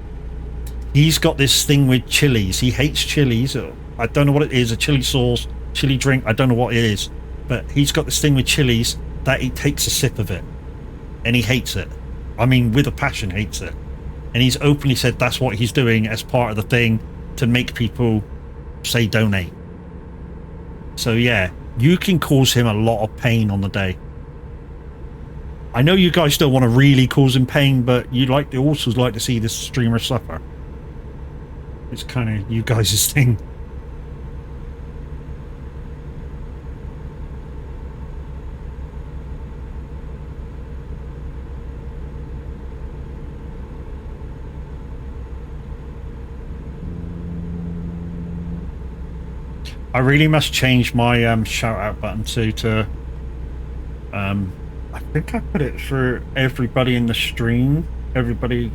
S1: he's got this thing with chilies. He hates chilies. I don't know what it is, a chili sauce, chili drink, I don't know what it is. But he's got this thing with chilies that he takes a sip of it. And he hates it. I mean, with a passion, hates it. And he's openly said that's what he's doing as part of the thing to make people say donate. So yeah, you can cause him a lot of pain on the day. I know you guys don't want to really cause him pain, but you also like to see this streamer suffer. It's kind of you guys' thing. I really must change my shout out button to I think I put it for everybody in the stream, everybody,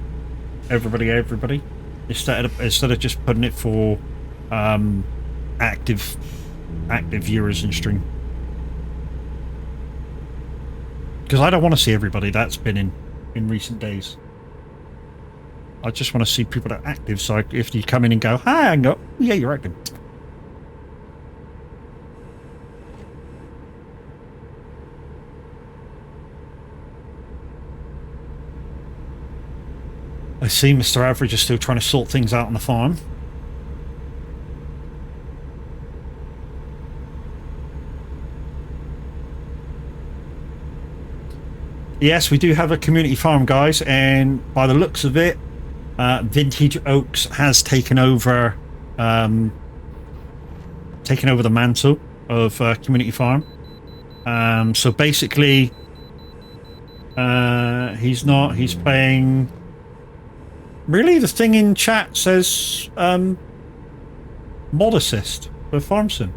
S1: instead of just putting it for active viewers in stream, because I don't want to see everybody that's been in recent days. I just want to see people that are active. So if you come in and go, hi, and go, yeah, you're active. I see Mr. Average is still trying to sort things out on the farm. Yes, we do have a community farm, guys, and by the looks of it, Vintage Oaks has taken over the mantle of community farm. So basically, he's playing. Really, the thing in chat says mod assist for Farm Sim.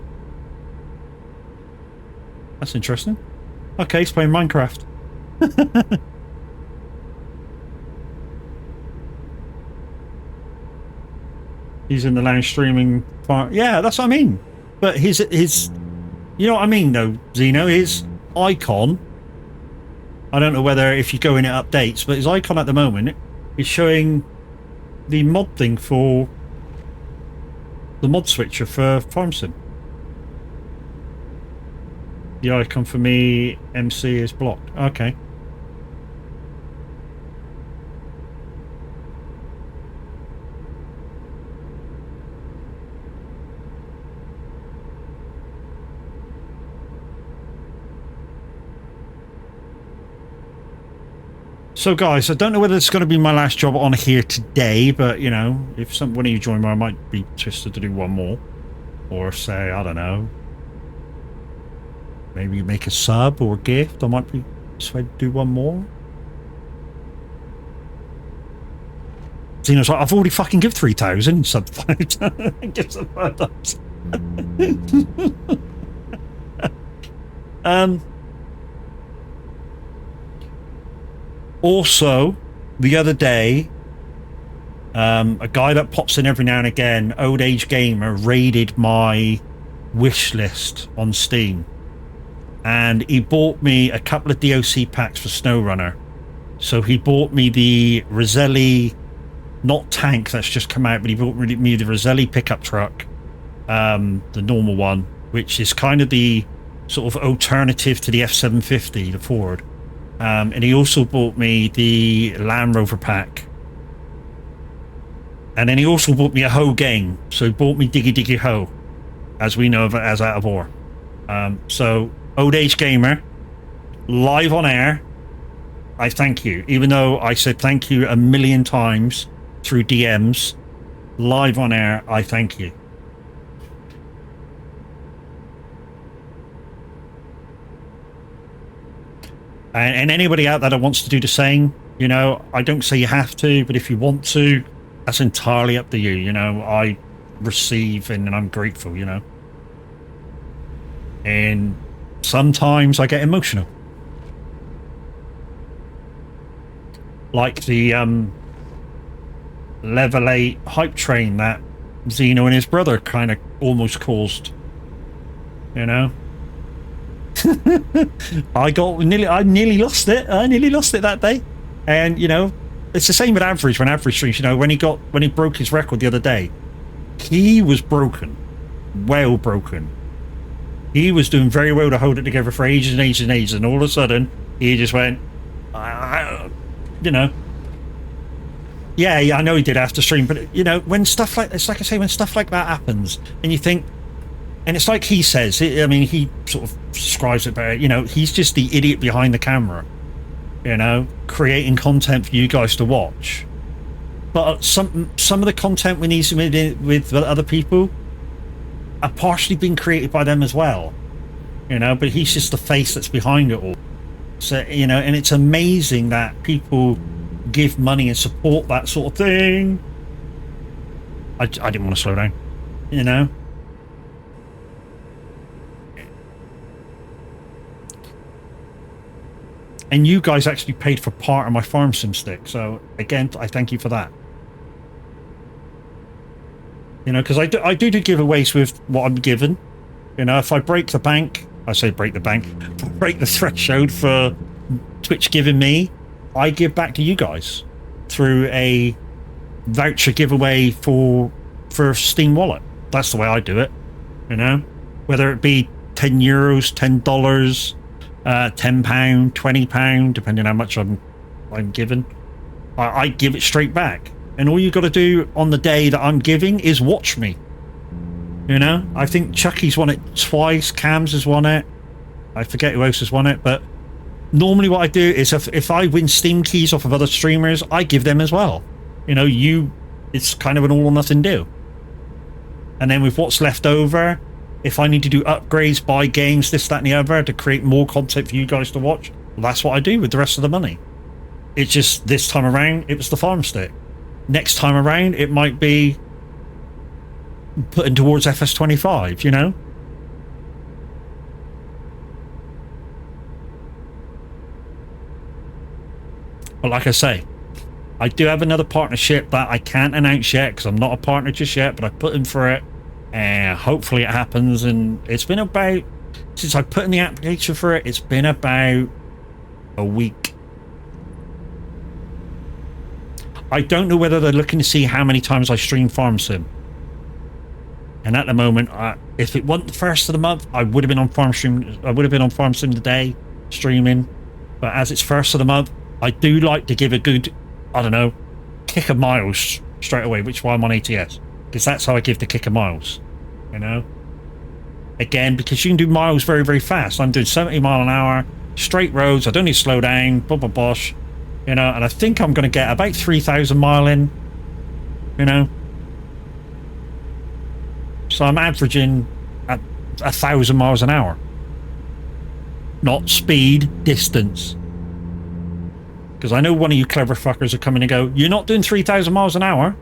S1: That's interesting. Okay, he's playing Minecraft. He's in the lounge streaming farm. Yeah, that's what I mean. But his you know what I mean though, Zeno, his icon, I don't know whether if you go in it updates, but his icon at the moment is showing the mod thing for the mod switcher for Farm Sim. The icon for me, MC, is blocked. Okay. So guys, I don't know whether it's going to be my last job on here today, but you know, if one of you join me, I might be interested to do one more. Or say, I don't know, maybe make a sub or a gift. I might be persuaded to do one more. Zeno's like, I've already fucking give 3,000 sub 5 times. Give sub 5 times. Also, the other day, a guy that pops in every now and again, Old Age Gamer, raided my wish list on Steam, and he bought me a couple of DOC packs for SnowRunner. So he bought me the Roselli, not tank that's just come out, but he bought me the Roselli pickup truck, the normal one, which is kind of the sort of alternative to the F750, the Ford. And he also bought me the Land Rover pack. And then he also bought me a hoe game. So he bought me Diggy Diggy Hoe, as we know of it as Out of War. So, Old Age Gamer, live on air, I thank you. Even though I said thank you a million times through DMs, live on air, I thank you. And anybody out there that wants to do the same, you know, I don't say you have to, but if you want to, that's entirely up to you. You know, I receive and I'm grateful, you know. And sometimes I get emotional. Like the level 8 hype train that Zeno and his brother kind of almost caused, you know. I nearly lost it. I nearly lost it that day. And you know, it's the same with Average. When Average streams, you know, when he broke his record the other day, he was broken, well broken. He was doing very well to hold it together for ages and ages and ages, and all of a sudden he just went, you know. Yeah, I know he did after stream, but you know, when stuff like it's like I say, when stuff like that happens, and you think. And it's like he says, I mean, he sort of describes it better, you know, he's just the idiot behind the camera, you know, creating content for you guys to watch. But some of the content we need to with other people are partially being created by them as well, you know, but he's just the face that's behind it all. So, you know, and it's amazing that people give money and support that sort of thing. I didn't want to slow down, you know. And you guys actually paid for part of my farm sim stick. So, again, I thank you for that. You know, because I do giveaways with what I'm given. You know, if I break the bank, I say break the bank, break the threshold for Twitch giving me, I give back to you guys through a voucher giveaway for Steam Wallet. That's the way I do it. You know, whether it be €10, $10, £10, £20, depending how much I'm given, I give it straight back. And all you got to do on the day that I'm giving is watch me. You know, I think Chucky's won it twice, Cam's has won it, I forget who else has won it, but normally what I do is if I win Steam keys off of other streamers, I give them as well. You know, it's kind of an all or nothing deal. And then with what's left over, if I need to do upgrades, buy games, this, that, and the other to create more content for you guys to watch, well, that's what I do with the rest of the money. It's just this time around, it was the farm stick. Next time around, it might be putting towards FS25, you know? But like I say, I do have another partnership that I can't announce yet because I'm not a partner just yet, but I put in for it. And hopefully it happens, and it's been about, since I put in the application for it, it's been about a week. I don't know whether they're looking to see how many times I stream Farm Sim. And at the moment, if it wasn't the first of the month, I would have been on Farm Sim today, streaming. But as it's first of the month, I do like to give a good, I don't know, kick of miles straight away, which is why I'm on ATS. Because that's how I give the kick of miles, you know? Again, because you can do miles very, very fast. I'm doing 70 mile an hour, straight roads, I don't need to slow down, blah, blah, bosh, you know? And I think I'm going to get about 3,000 mile in, you know? So I'm averaging at 1,000 miles an hour. Not speed, distance. Because I know one of you clever fuckers are coming to go, you're not doing 3,000 miles an hour.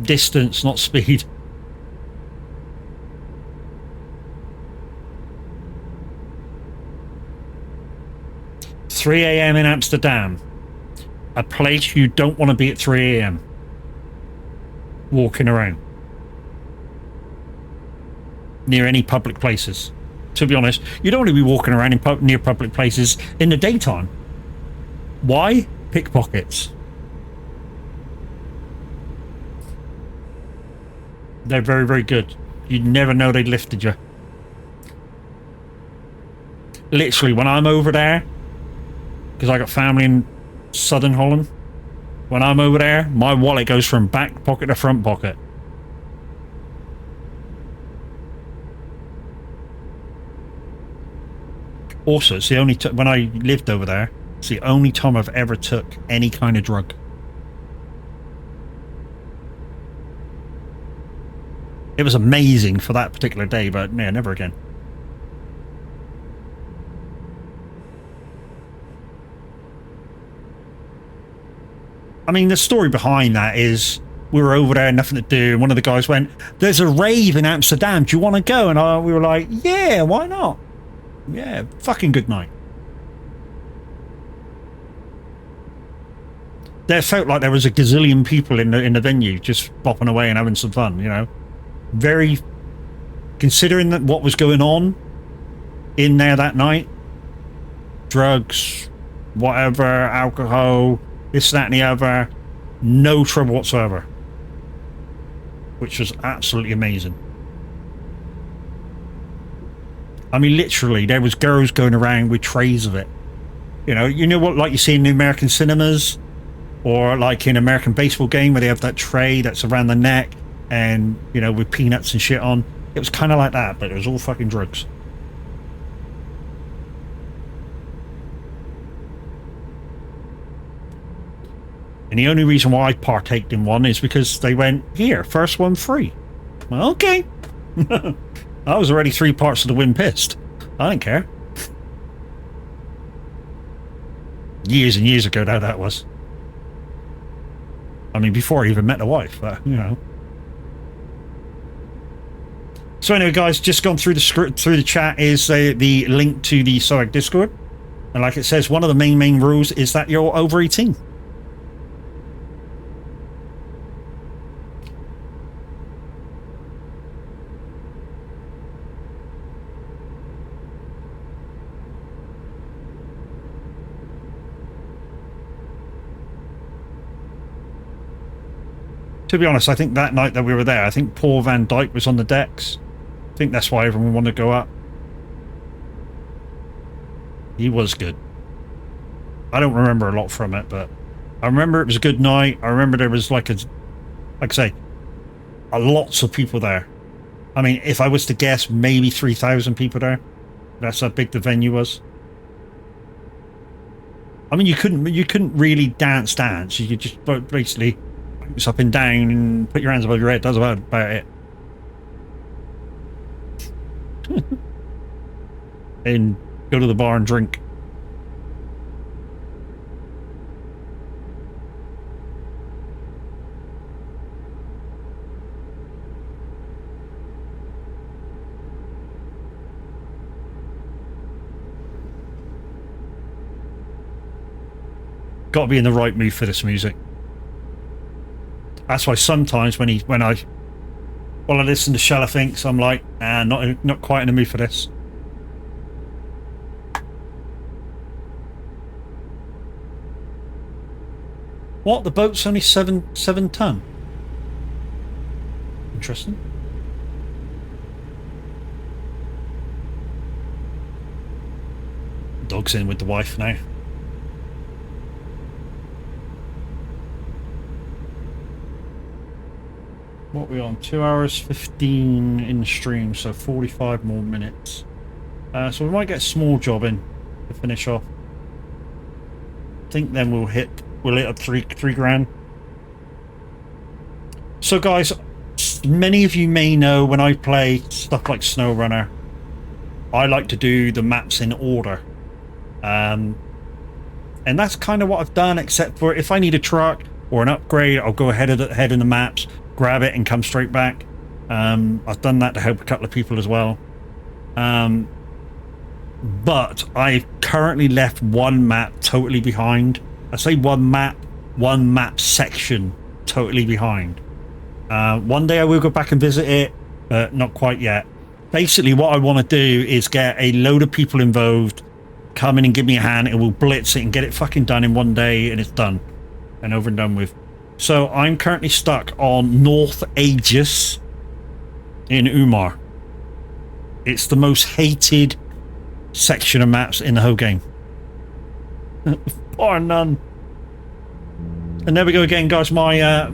S1: Distance, not speed. (3 a.m. in Amsterdam. A place you don't want to be at 3 a.m. walking around. Near any public places. To be honest, you don't want to be walking around in near public places in the daytime. Why? Pickpockets. They're very, very good. You'd never know they'd lifted you. Literally, when I'm over there, because I got family in Southern Holland, when I'm over there, my wallet goes from back pocket to front pocket. Also, it's the only when I lived over there, it's the only time I've ever took any kind of drug. It was amazing for that particular day, but yeah, never again. I mean, the story behind that is we were over there, nothing to do, and one of the guys went, there's a rave in Amsterdam, do you want to go? And we were like, yeah, why not? Yeah, fucking good night. There felt like there was a gazillion people in the venue just bopping away and having some fun, you know. Very, considering that what was going on in there that night, drugs, whatever, alcohol, this, that and the other, no trouble whatsoever, which was absolutely amazing. I mean, literally, there was girls going around with trays of it. You know what, like you see in the American cinemas, or like in American baseball game where they have that tray that's around the neck and, you know, with peanuts and shit on. It was kind of like that, but it was all fucking drugs. And the only reason why I partaked in one is because they went, here, first one free. Well, okay. I was already 3 parts of the wind pissed. I don't care. Years and years ago now that was. I mean, before I even met the wife, but, you know. So anyway, guys, just gone through the script, through the chat is the link to the SOAG Discord. And like it says, one of the main rules is that you're over 18. To be honest, I think that night that we were there, I think Paul Van Dyke was on the decks. I think that's why everyone wanted to go up. He was good. I don't remember a lot from it, but I remember it was a good night. I remember there was like I say, lots of people there. I mean, if I was to guess, maybe 3,000 people there. That's how big the venue was. I mean, you couldn't really dance. You could just basically bounce up and down and put your hands above your head. That's about it. And go to the bar and drink. Got to be in the right mood for this music. That's why sometimes when I listen to Shella Thinks, I'm like, not quite in the mood for this. What? The boat's only 7 ton. Interesting. Dog's in with the wife now. What are we on? 2 hours 15 in the stream, so 45 more minutes. So we might get a small job in to finish off. I think then we'll hit up three grand. So guys, many of you may know when I play stuff like SnowRunner, I like to do the maps in order. And And that's kind of what I've done, except for if I need a truck or an upgrade, I'll go ahead in the maps, grab it, and come straight back. I've done that to help a couple of people as well. But I've currently left one map totally behind. I say one map section totally behind. One day I will go back and visit it, but not quite yet. Basically, what I want to do is get a load of people involved, come in and give me a hand, and we'll blitz it and get it fucking done in one day, and it's done. And over and done with. So I'm currently stuck on North Aegis in Umar. It's the most hated section of maps in the whole game. Bar none. And there we go again, guys. My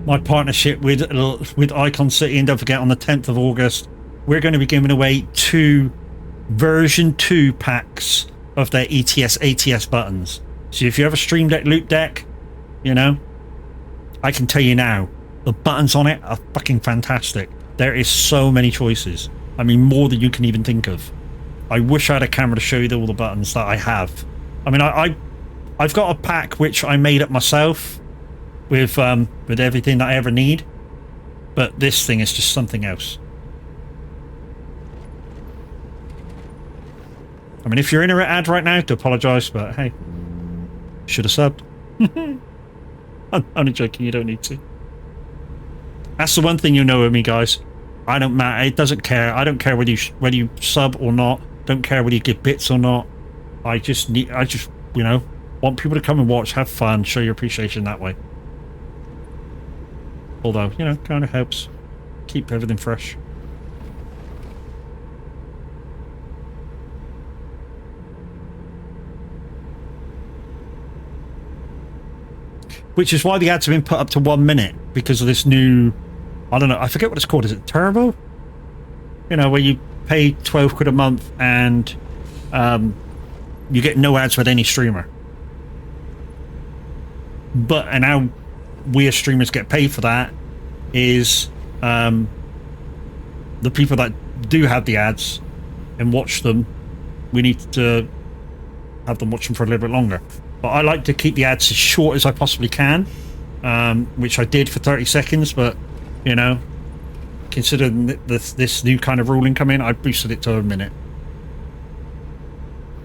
S1: my partnership with Icon City, and don't forget on the 10th of August we're going to be giving away 2 version 2 packs of their ETS ATS buttons. So if you have a Stream Deck loot deck, you know, I can tell you now, the buttons on it are fucking fantastic. There is so many choices. I mean, more than you can even think of. I wish I had a camera to show you all the buttons that I have. I mean, I've got a pack which I made up myself with everything that I ever need, but this thing is just something else. I mean, if you're in an ad right now, to apologise, but hey, should have subbed. I'm only joking, you don't need to. That's the one thing you know of me, guys. I don't matter, it doesn't care. I don't care whether you sub or not. Don't care whether you give bits or not. I just, you know, want people to come and watch, have fun, show your appreciation that way. Although, you know, kind of helps keep everything fresh. Which is why the ads have been put up to 1 minute, because of this new, I don't know, I forget what it's called. Is it Turbo? You know, where you pay 12 quid a month and you get no ads with any streamer. But, and how we as streamers get paid for that is the people that do have the ads and watch them, we need to have them watch them for a little bit longer. But I like to keep the ads as short as I possibly can, which I did for 30 seconds, but, you know, considering this new kind of ruling come in, I boosted it to a minute.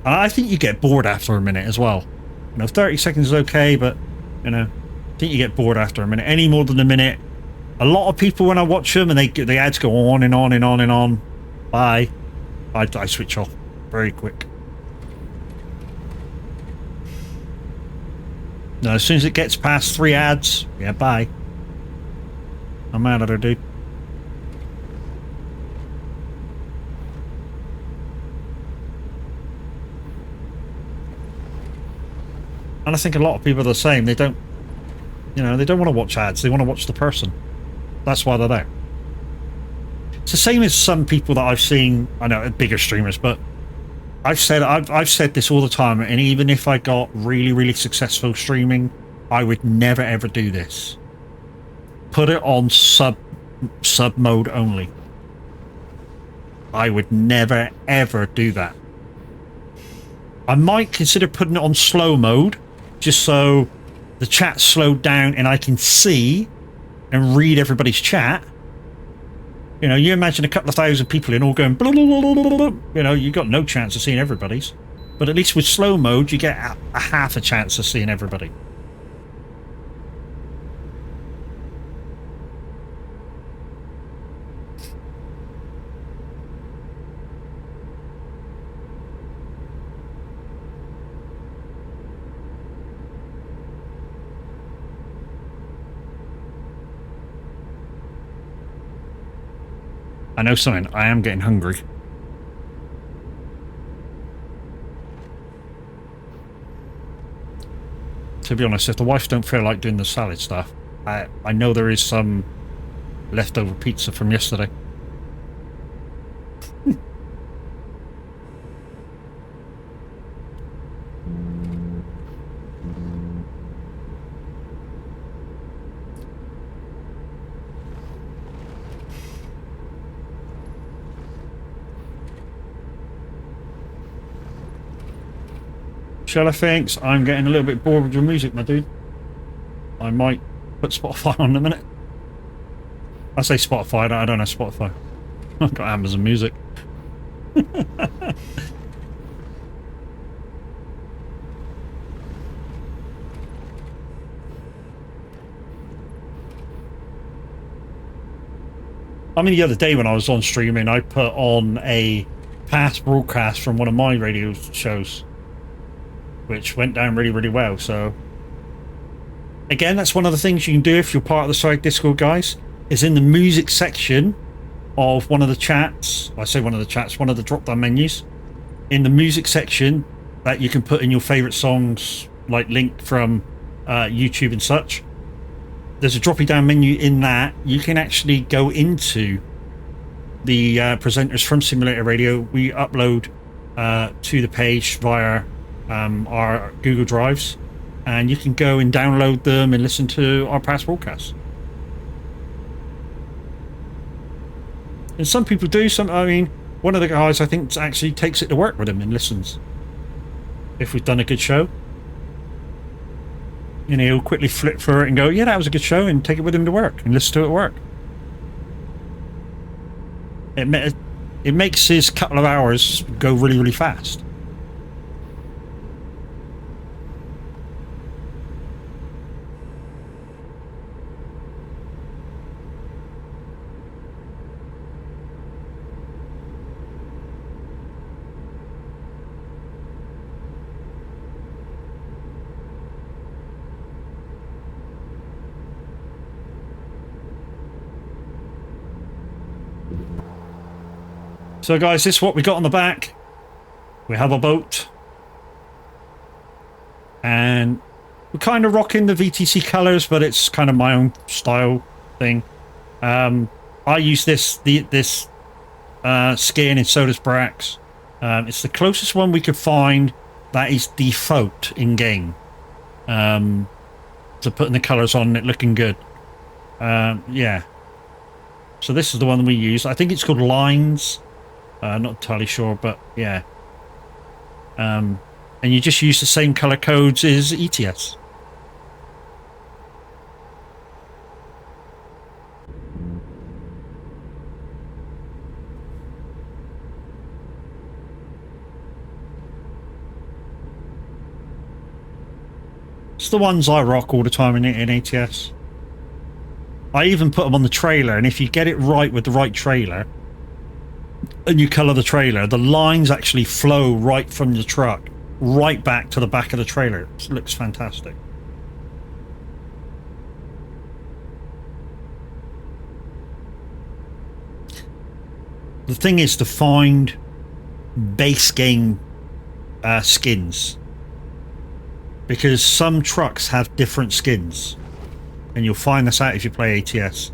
S1: I think you get bored after a minute as well. You know, 30 seconds is okay, but, you know, I think you get bored after a minute. Any more than a minute, a lot of people, when I watch them and the ads go on and on and on and on, bye, I switch off very quick. No, as soon as it gets past 3 ads, yeah, bye. I'm out of there, dude. And I think a lot of people are the same. They don't, you know, they don't want to watch ads. They want to watch the person. That's why they're there. It's the same as some people that I've seen, I know, bigger streamers, but I've said this all the time, and even if I got really, really successful streaming, I would never ever do this. Put it on sub mode only. I would never ever do that. I might consider putting it on slow mode, just so the chat's slowed down and I can see and read everybody's chat. You know, you imagine a couple of thousand people in all going blah, blah, blah, blah, blah. You know, you got no chance of seeing everybody's. But at least with slow mode, you get a half a chance of seeing everybody. I know something, I am getting hungry. To be honest, if the wife don't feel like doing the salad stuff, I know there is some leftover pizza from yesterday. Shella thinks I'm getting a little bit bored with your music, my dude. I might put Spotify on in a minute. I say Spotify, I don't know Spotify. I've got Amazon Music. I mean, the other day when I was on streaming, I put on a past broadcast from one of my radio shows, which went down really, really well. So, again, that's one of the things you can do if you're part of the side Discord, guys, is in the music section of one of the chats. I say one of the chats, one of the drop-down menus. In the music section, that you can put in your favorite songs, like linked from YouTube and such. There's a dropping down menu in that. You can actually go into the presenters from Simulator Radio. We upload to the page via our Google Drives, and you can go and download them and listen to our past broadcasts. And some people do. I mean, one of the guys I think actually takes it to work with him and listens. If we've done a good show. You know, he'll quickly flip through it and go, yeah, that was a good show, and take it with him to work and listen to it at work. It makes his couple of hours go really, really fast. So guys, this is what we got on the back. We have a boat. And we're kind of rocking the VTC colours, but it's kind of my own style thing. I use this skin in Soda's Brax. It's the closest one we could find that is default in-game. To putting the colours on it looking good. Yeah. So this is the one we use. I think it's called Lines. Not entirely sure, but yeah. And you just use the same color codes as ETS. It's the ones I rock all the time in ATS. I even put them on the trailer, and if you get it right with the right trailer, and you colour the trailer, the lines actually flow right from the truck right back to the back of the trailer. It looks fantastic. The thing is to find base game skins, because some trucks have different skins, and you'll find this out if you play ATS.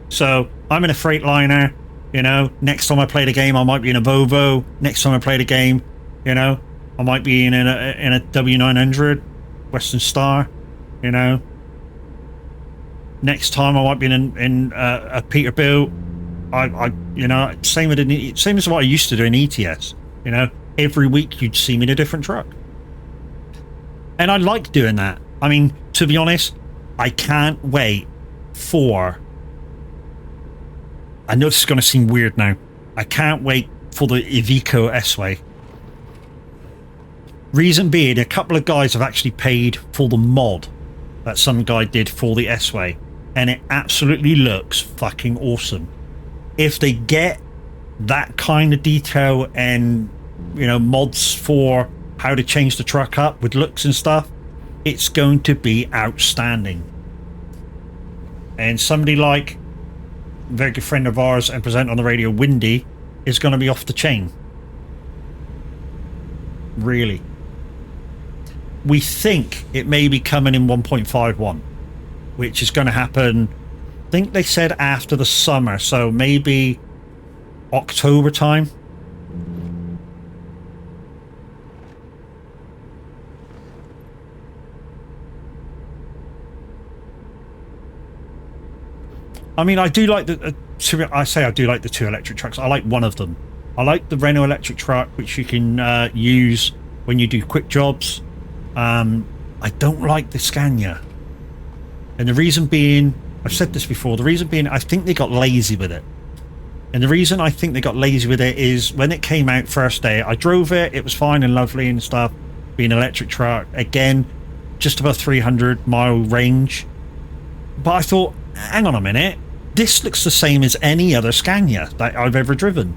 S1: So I'm in a Freightliner. You know, next time I play the game, I might be in a Volvo. Next time I play the game, you know, I might be in a W900 Western Star. You know, next time I might be in a Peterbilt. You know, same as what I used to do in ETS. You know, every week you'd see me in a different truck, and I like doing that. I mean, to be honest, I can't wait for. I know this is going to seem weird now. I can't wait for the Iveco S-Way. Reason being, a couple of guys have actually paid for the mod that some guy did for the S-Way, and it absolutely looks fucking awesome. If they get that kind of detail and, you know, mods for how to change the truck up with looks and stuff, it's going to be outstanding. And somebody like a very good friend of ours and presenter on the radio, Windy, is going to be off the chain. Really. We think it may be coming in 1.51, which is going to happen, I think they said after the summer, so maybe October time. I mean, I do like the I do like the two electric trucks. I like one of them. I like the Renault electric truck, which you can use when you do quick jobs. I don't like the Scania. And the reason being, I've said this before, the reason being I think they got lazy with it. And the reason I think they got lazy with it is when it came out first day, I drove it, it was fine and lovely and stuff, being an electric truck, again, just above 300-mile range. But I thought, hang on a minute, this looks the same as any other Scania that I've ever driven.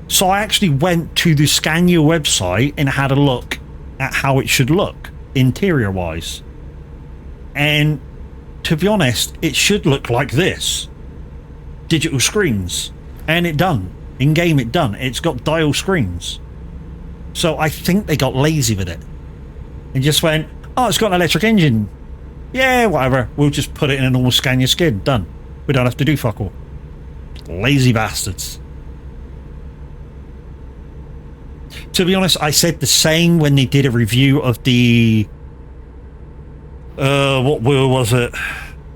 S1: So I actually went to the Scania website and had a look at how it should look, interior-wise. And to be honest, it should look like this. Digital screens. And it done. In-game it done. It's got dial screens. So I think they got lazy with it. And just went, oh, it's got an electric engine. Yeah, whatever. We'll just put it in a normal Scania skid. Done. We don't have to do fuck all. Lazy bastards. To be honest, I said the same when they did a review of the... what wheel was it?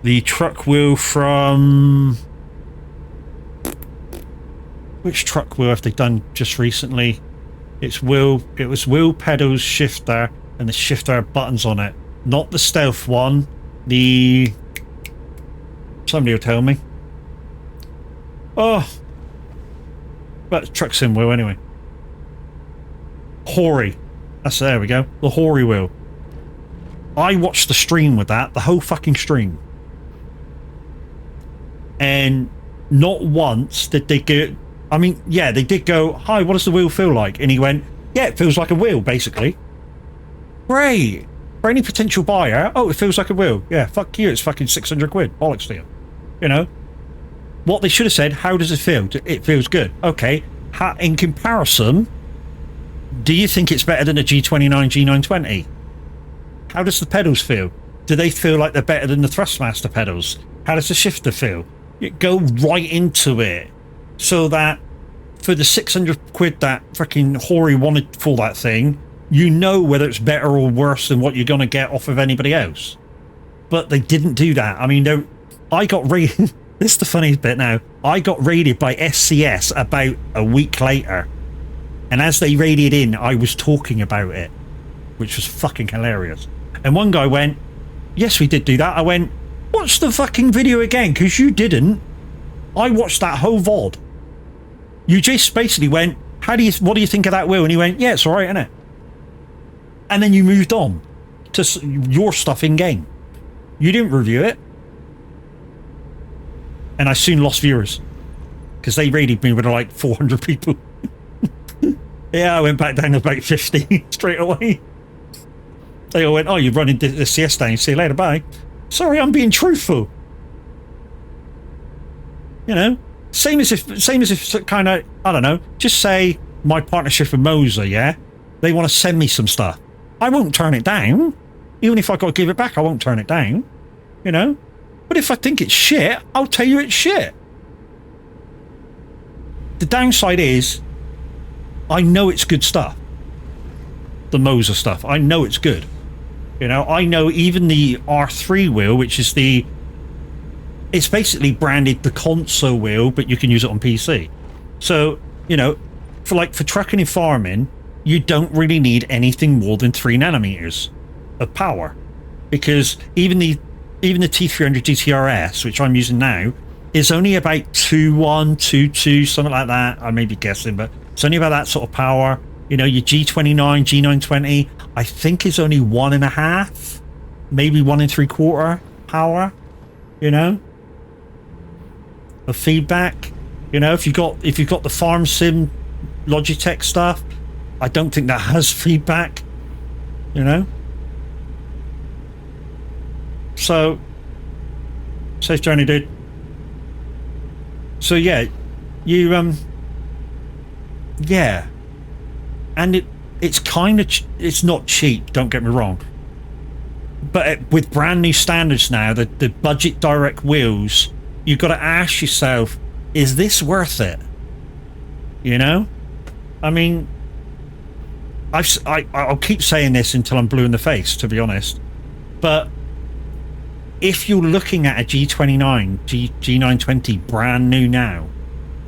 S1: The truck wheel from... Which truck wheel have they done just recently? It was wheel, pedals, shifter, and the shifter had buttons on it. Not the stealth one. The... Somebody will tell me. Oh. But truck sim wheel anyway. Hori. There we go. The Hori wheel. I watched the stream with that. The whole fucking stream. And not once did they go... I mean, yeah, they did go, hi, what does the wheel feel like? And he went, yeah, it feels like a wheel, basically. Great. For any potential buyer, oh, it feels like a wheel. Yeah, fuck you, it's fucking 600 quid. Bollocks to you. You know? What they should have said, how does it feel? It feels good. Okay. In comparison, do you think it's better than a G29, G920? How does the pedals feel? Do they feel like they're better than the Thrustmaster pedals? How does the shifter feel? You go right into it. So that for the 600 quid that freaking Hori wanted for that thing, you know whether it's better or worse than what you're going to get off of anybody else. But they didn't do that. I mean, I got raided. This is the funniest bit now. I got raided by SCS about a week later. And as they raided in, I was talking about it, which was fucking hilarious. And one guy went, yes, we did do that. I went, watch the fucking video again, because you didn't. I watched that whole VOD. You just basically went, what do you think of that wheel? And he went, yeah, it's alright, isn't it? And then you moved on to your stuff in game. You didn't review it. And I soon lost viewers. Because they raided me with like 400 people. Yeah, I went back down to about 50 straight away. They all went, oh, you're running the CS down. See you later, bye. Sorry, I'm being truthful. You know? Same as if kind of, I don't know, just say my partnership with Moser, yeah? They want to send me some stuff. I won't turn it down. Even if I got to give it back, I won't turn it down. You know? But if I think it's shit, I'll tell you it's shit. The downside is, I know it's good stuff. The Moser stuff. I know it's good. You know, I know even the R3 wheel, which is it's basically branded the console wheel, but you can use it on PC. So, you know, for trucking and farming, you don't really need anything more than 3 nanometers of power. Because even the T300 GTRS, which I'm using now, is only about 2.1, 2.2, something like that. I may be guessing, but it's only about that sort of power. You know, your G29, G920, I think is only 1.5, maybe 1 3/4 power, you know, of feedback. You know, if you've got the Farm Sim Logitech stuff, I don't think that has feedback, you know. So, safe journey, dude. So yeah, you yeah, and it's kind of it's not cheap. Don't get me wrong, but with brand new standards now, the budget direct wheels, you've got to ask yourself, is this worth it? You know, I mean, I'll keep saying this until I'm blue in the face, to be honest, but if you're looking at a G29, G920 brand new now,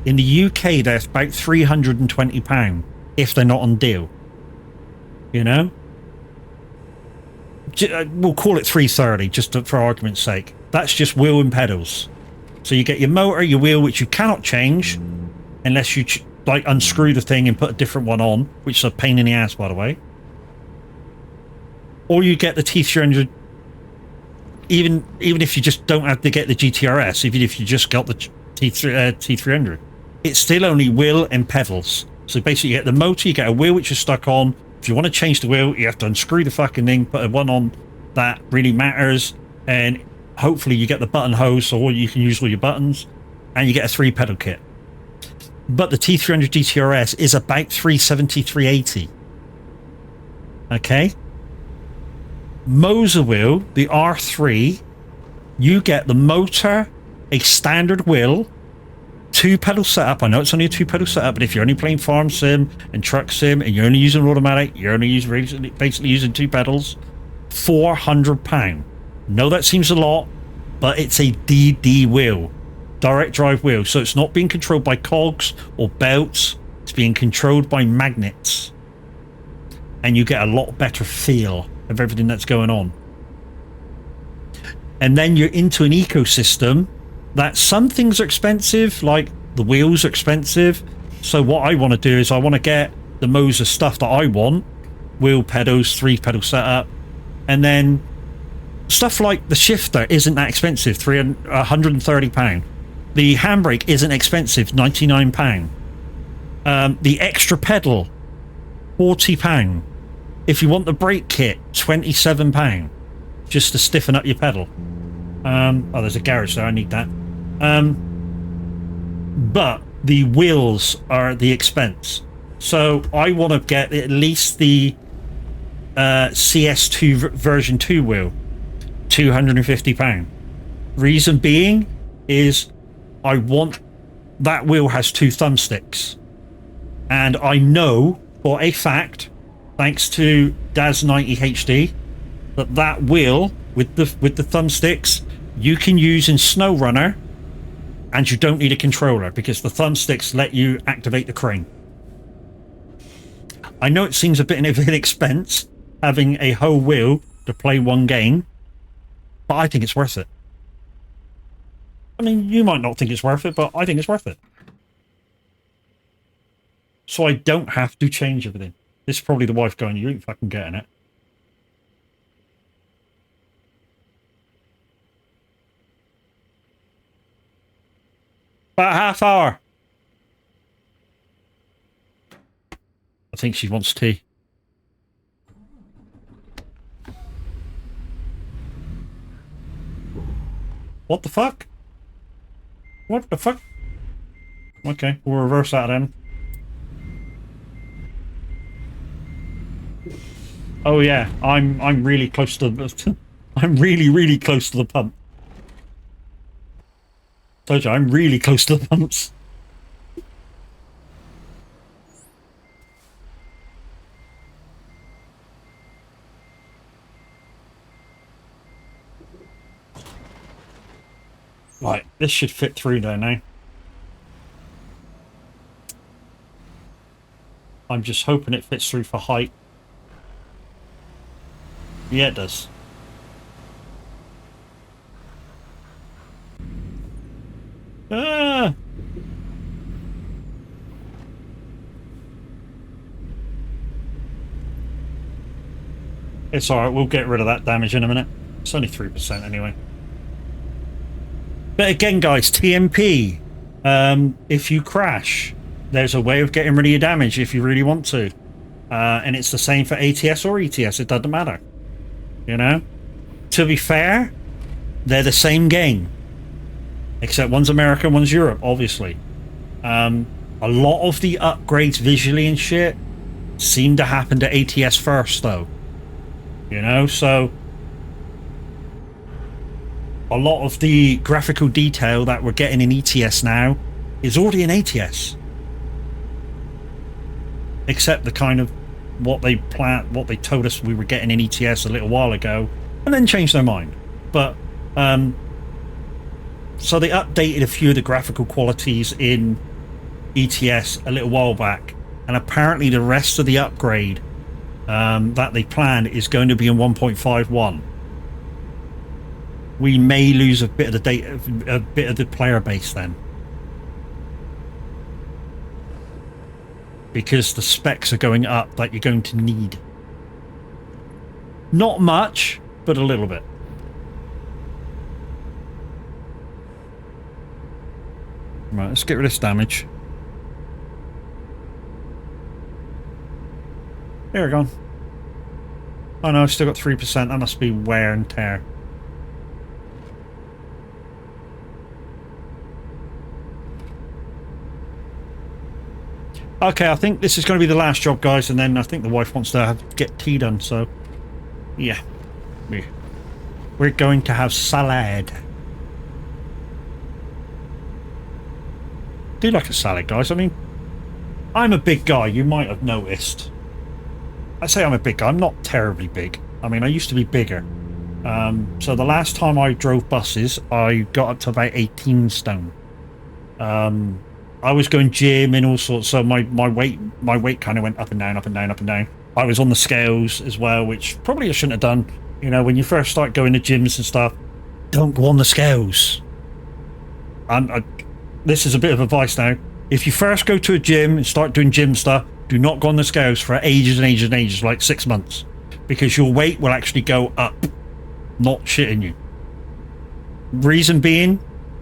S1: in the UK they're about £320 if they're not on deal. You know? we'll call it 330 just for argument's sake. That's just wheel and pedals. So you get your motor, your wheel, which you cannot change unless you like unscrew the thing and put a different one on, which is a pain in the ass, by the way. Or you get the T300. Even if you just don't have to get the GTRS, even if you just got the T300, it's still only wheel and pedals. So basically, you get the motor, you get a wheel which is stuck on. If you want to change the wheel, you have to unscrew the fucking thing, put a one on that really matters, and hopefully you get the button hose, so you can use all your buttons, and you get a 3-pedal kit. But the T300 GTRS is about 370, 380. Okay? Moser wheel, the R3, you get the motor, a standard wheel, 2-pedal setup. I know it's only a 2-pedal setup, but if you're only playing farm sim and truck sim and you're only using automatic, you're only basically using 2 pedals, £400. No, that seems a lot, but it's a DD wheel, direct drive wheel, so it's not being controlled by cogs or belts. It's being controlled by magnets, and you get a lot better feel of everything that's going on. And then you're into an ecosystem that some things are expensive, like the wheels are expensive. So what I want to do is I want to get the Moser stuff that I want, wheel, pedals, 3-pedal setup, and then stuff like the shifter isn't that expensive, £130. The handbrake isn't expensive, £99. The extra pedal, £40. If you want the brake kit, £27, just to stiffen up your pedal. Oh, there's a garage there, I need that. But the wheels are the expense. So I want to get at least the CS2 version 2 wheel, £250. Reason being is I want that wheel has 2 thumbsticks. And I know for a fact, thanks to DAS90 HD, that wheel with the thumbsticks you can use in SnowRunner, and you don't need a controller because the thumbsticks let you activate the crane. I know it seems a bit of an expense having a whole wheel to play one game, but I think it's worth it. I mean, you might not think it's worth it, but I think it's worth it. So I don't have to change everything. This is probably the wife going, you ain't fucking getting it. About a half hour. I think she wants tea. What the fuck? What the fuck? Okay, we'll reverse that then. Oh yeah, I'm really close to the I'm really close to the pump. Told you, I'm really close to the pumps. Right, this should fit through there now. I'm just hoping it fits through for height. Yeah, it does. Ah! It's alright, we'll get rid of that damage in a minute. It's only 3% anyway. But again, guys, TMP. If you crash, there's a way of getting rid of your damage if you really want to. And it's the same for ATS or ETS, it doesn't matter. You know? To be fair, they're the same game. Except one's America, one's Europe, obviously. A lot of the upgrades visually and shit seem to happen to ATS first, though. You know, so a lot of the graphical detail that we're getting in ETS now is already in ATS. Except the kind of what they told us we were getting in ETS a little while ago, and then changed their mind. But so they updated a few of the graphical qualities in ETS a little while back, and apparently the rest of the upgrade that they plan is going to be in 1.51. We may lose a bit of the data, a bit of the player base then, because the specs are going up that you're going to need. Not much, but a little bit. Right, let's get rid of this damage. There we go. Oh no, I've still got 3%. That must be wear and tear. Okay, I think this is going to be the last job, guys, and then I think the wife wants to get tea done, so yeah. We're going to have salad. I do like a salad, guys. I mean, I'm a big guy, you might have noticed. I say I'm a big guy, I'm not terribly big. I mean, I used to be bigger. So the last time I drove buses, I got up to about 18 stone. I was going gym and all sorts, so my weight kind of went up and down, up and down, up and down. I was on the scales as well, which probably I shouldn't have done. You know, when you first start going to gyms and stuff, don't go on the scales. This is a bit of advice now. If you first go to a gym and start doing gym stuff, do not go on the scales for ages and ages and ages, like 6 months, because your weight will actually go up, not shitting you. Reason being,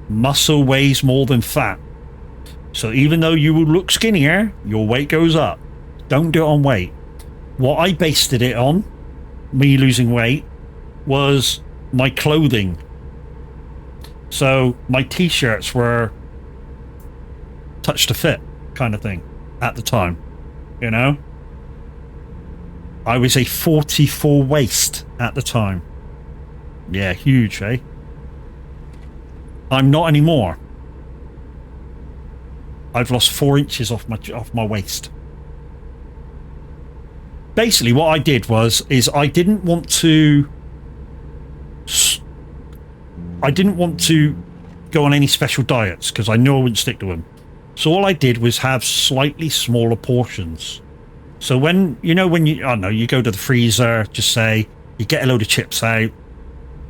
S1: muscle weighs more than fat. So even though you will look skinnier, your weight goes up. Don't do it on weight. What I based it on, me losing weight, was my clothing. So my t-shirts were touch to fit kind of thing at the time, you know? I was a 44 waist at the time. Yeah, huge, eh? I'm not anymore. I've lost 4 inches off my waist. Basically, what I did is I didn't want to go on any special diets because I knew I wouldn't stick to them. So all I did was have slightly smaller portions. So when you I don't know, you go to the freezer, just say you get a load of chips out.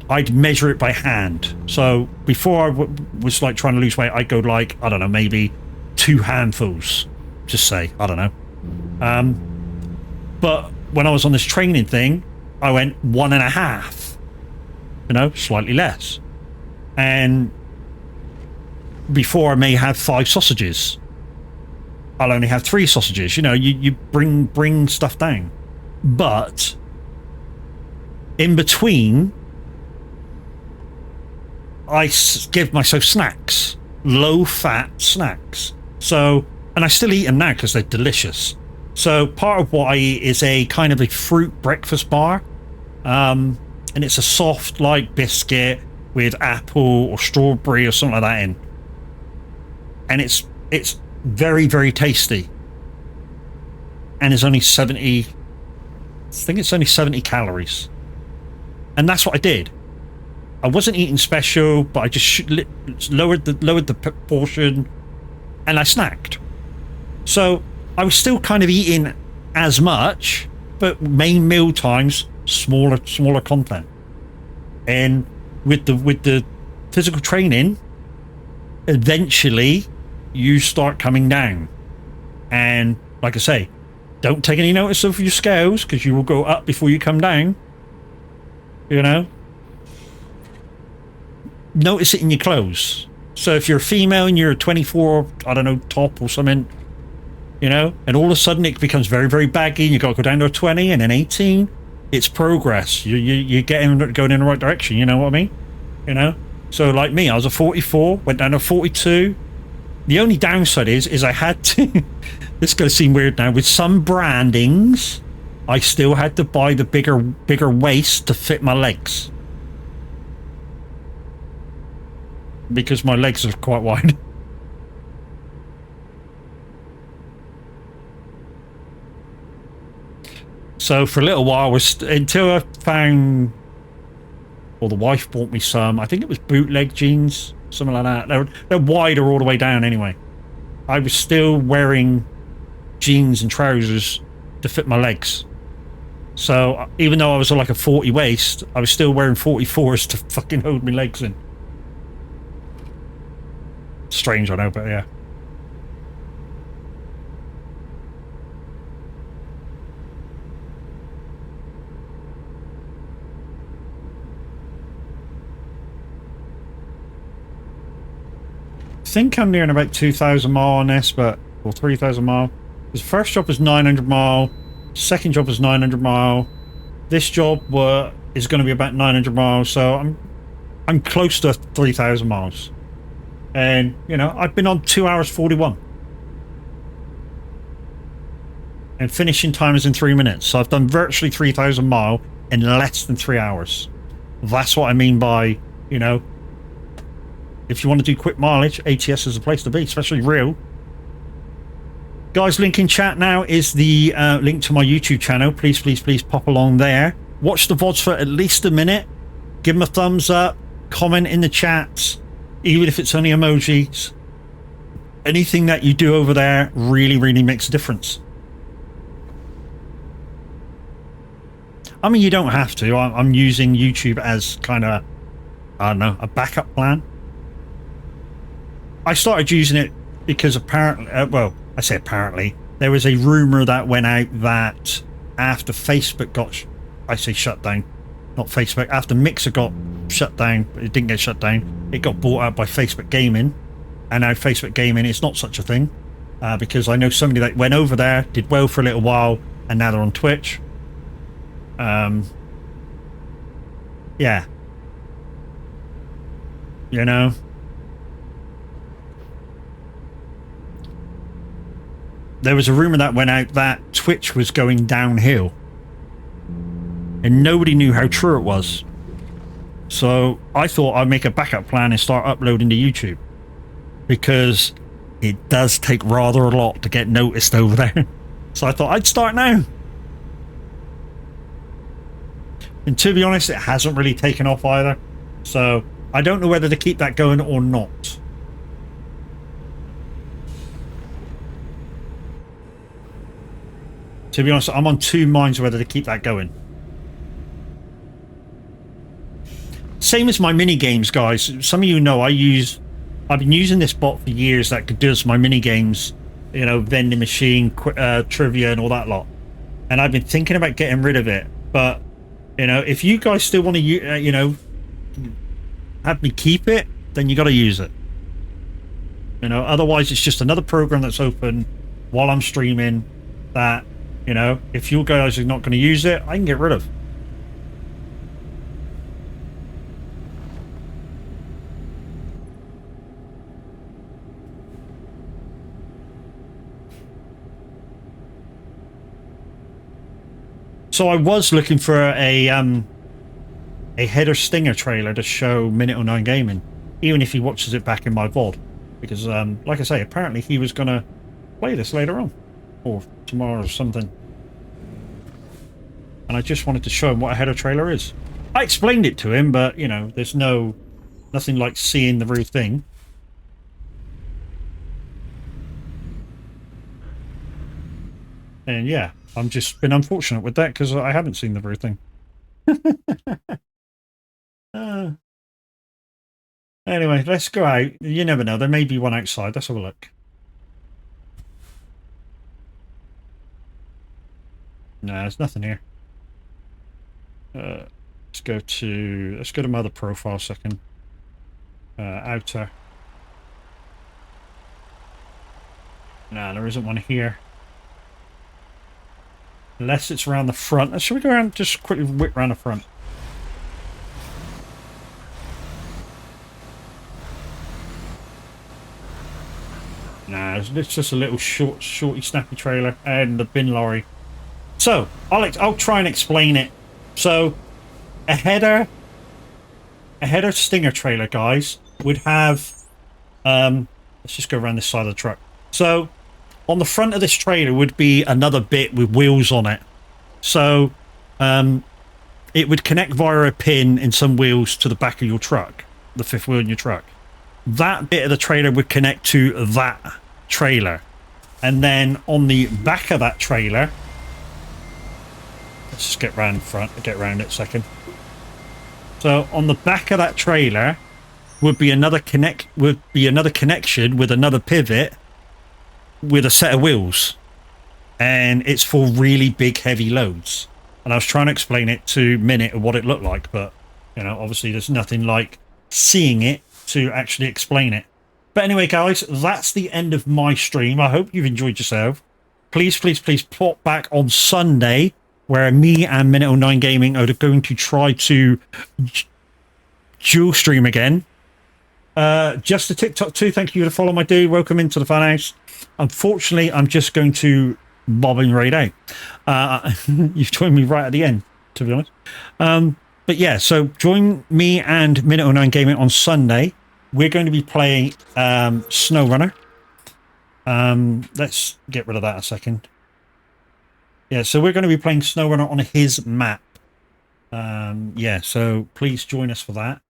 S1: I'd measure it by hand. So before I was like trying to lose weight, I'd go like, I don't know, maybe 2 handfuls, just say, I don't know. But when I was on this training thing, I went 1.5, you know, slightly less. And before I may have 5 sausages, I'll only have 3 sausages. You know, you bring stuff down. But in between, I give myself snacks, low-fat snacks. So, and I still eat them now because they're delicious. So part of what I eat is a kind of a fruit breakfast bar. And it's a soft, like, biscuit with apple or strawberry or something like that in. And it's very, very tasty. And it's only 70... I think it's only 70 calories. And that's what I did. I wasn't eating special, but I just lowered the portion, and I snacked. So I was still kind of eating as much, but main meal times smaller content. And with the physical training, eventually you start coming down. And like I say, don't take any notice of your scales because you will go up before you come down. You know? Notice it in your clothes. So if you're a female and you're a 24, I don't know, top or something, you know, and all of a sudden it becomes very, very baggy and you got to go down to a 20 and an 18, it's progress. You're going in the right direction, you know what I mean? You know? So like me, I was a 44, went down to 42. The only downside is I had to, this is going to seem weird now, with some brandings, I still had to buy the bigger waist to fit my legs. Because my legs are quite wide. So for a little while, until I found, or the wife bought me some, I think it was bootleg jeans, something like that. They're wider all the way down anyway. I was still wearing jeans and trousers to fit my legs. So even though I was like a 40 waist, I was still wearing 44s to fucking hold my legs in. Strange, I know, but yeah. I think I'm nearing about 2,000 mile on this, but or 3,000 mile. His first job was 900 mile. Second job was 900 mile. This job is going to be about 900 miles, so I'm close to 3,000 miles. And you know, I've been on 2 hours 41, and finishing time is in 3 minutes. So I've done virtually 3,000 mile in less than 3 hours. That's what I mean by, you know, if you want to do quick mileage, ATS is the place to be, especially real. Guys, link in chat now is the link to my YouTube channel. Please, please, please pop along there. Watch the VODs for at least a minute. Give them a thumbs up. Comment in the chats, even if it's only emojis. Anything that you do over there really, really makes a difference. I mean, you don't have to. I'm using YouTube as kind of, I don't know, a backup plan. I started using it because apparently, well, I say apparently, there was a rumor that went out that after Facebook got, I say shut down, not Facebook, after Mixer got shut down, it didn't get shut down, it got bought out by Facebook Gaming, and now Facebook Gaming is not such a thing, because I know somebody that went over there, did well for a little while, and now they're on Twitch. Yeah. You know? There was a rumor that went out that Twitch was going downhill, and nobody knew how true it was. So I thought I'd make a backup plan and start uploading to YouTube, because it does take rather a lot to get noticed over there. So I thought I'd start now. And to be honest, it hasn't really taken off either. So I don't know whether to keep that going or not. To be honest, I'm on two minds whether to keep that going. Same as my mini games, guys. Some of you know I've been using this bot for years that does my mini games, you know, vending machine, trivia, and all that lot. And I've been thinking about getting rid of it. But you know, if you guys still want to, you know, have me keep it, then you got to use it. You know, otherwise it's just another program that's open while I'm streaming that, you know, if you guys are not going to use it, I can get rid of. So I was looking for a header stinger trailer to show Minute 09 Gaming, even if he watches it back in my VOD, because like I say, apparently he was going to play this later on, or tomorrow or something. And I just wanted to show him what a header trailer is. I explained it to him, but you know, there's nothing like seeing the real thing. And yeah, I'm just been unfortunate with that because I haven't seen the real thing. Anyway, let's go out. You never know, there may be one outside. Let's have a look. No, there's nothing here. Let's go to my other profile second. Outer. No, there isn't one here. Unless it's around the front. Should we go around, just quickly whip around the front? Nah, it's just a little shorty snappy trailer and the bin lorry. So I'll try and explain it. So a header stinger trailer, guys, would have let's just go around this side of the truck. So on the front of this trailer would be another bit with wheels on it. So it would connect via a pin in some wheels to the back of your truck, the fifth wheel in your truck. That bit of the trailer would connect to that trailer. And then on the back of that trailer Let's just get round front, get round it a second. So on the back of that trailer would be another connection with another pivot with a set of wheels, and it's for really big heavy loads. And I was trying to explain it to Minute of what it looked like, but you know, obviously there's nothing like seeing it to actually explain it. But anyway, guys, that's the end of my stream. I hope you've enjoyed yourself. Please, please, please pop back on Sunday, where me and Minute09 Gaming are going to try to dual stream again. Just a TikTok too. Thank you for the follow, my dude. Welcome into the fun house. Unfortunately, I'm just going to bob and raid out. You've joined me right at the end, to be honest. But yeah, so join me and Minute09 Gaming on Sunday. We're going to be playing SnowRunner. Let's get rid of that a second. Yeah, so we're going to be playing SnowRunner on his map. Yeah, so please join us for that.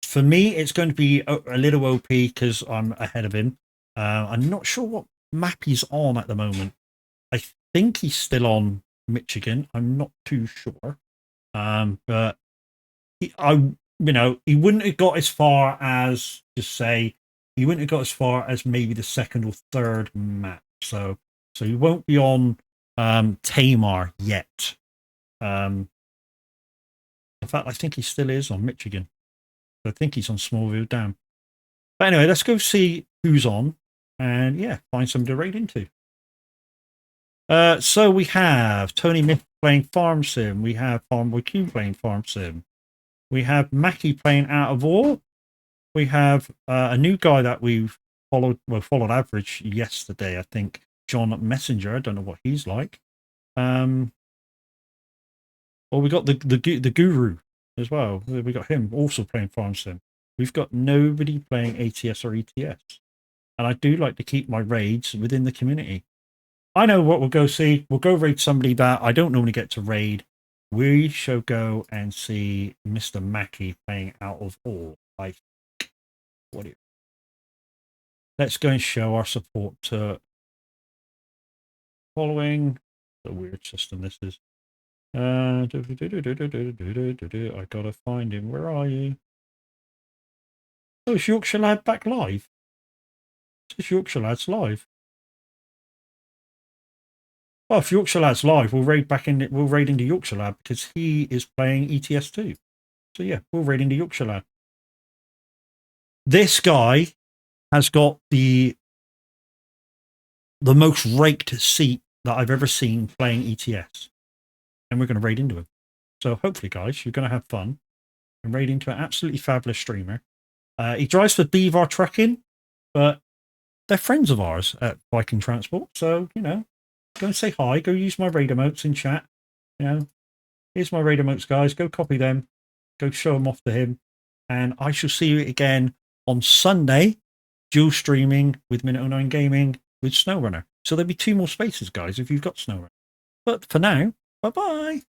S1: For me, it's going to be a little OP because I'm ahead of him. I'm not sure what map he's on at the moment. I think he's still on Michigan. I'm not too sure. But he wouldn't have got as far as, just say, he wouldn't have got as far as maybe the second or third map. So he won't be on Tamar yet. In fact, I think he still is on Michigan. I think he's on Smallville Dam. But anyway, let's go see who's on and yeah, find somebody to raid into. So we have Tony Myth playing Farm Sim. We have Farmboy Q playing Farm Sim. We have Mackie playing Out of War. We have a new guy that we've followed average yesterday, I think, John Messenger. I don't know what he's like. Well, we got the Guru as well. We got him also playing Farm Sim. We've got nobody playing ATS or ETS. And I do like to keep my raids within the community. I know what we'll go see. We'll go raid somebody that I don't normally get to raid. We shall go and see Mr. Mackie playing Out of All. Let's go and show our support to following. The weird system this is. I gotta find him. Where are you? Oh, is Yorkshire Lad back live? Is Yorkshire Lad's live? Oh, if Yorkshire Lad's live, we'll raid into Yorkshire Lad because he is playing ETS too. So yeah, we'll raid into Yorkshire Lad. This guy has got the most raked seat that I've ever seen playing ETS. And we're going to raid into him. So hopefully, guys, you're going to have fun and raid into an absolutely fabulous streamer. He drives for Beaver Trucking, but they're friends of ours at Viking Transport. So, you know, go and say hi. Go use my raid emotes in chat. You know, here's my raid emotes, guys. Go copy them. Go show them off to him. And I shall see you again on Sunday, dual streaming with Minute09 Gaming with SnowRunner. So there'll be 2 more spaces, guys, if you've got SnowRunner. But for now, bye-bye.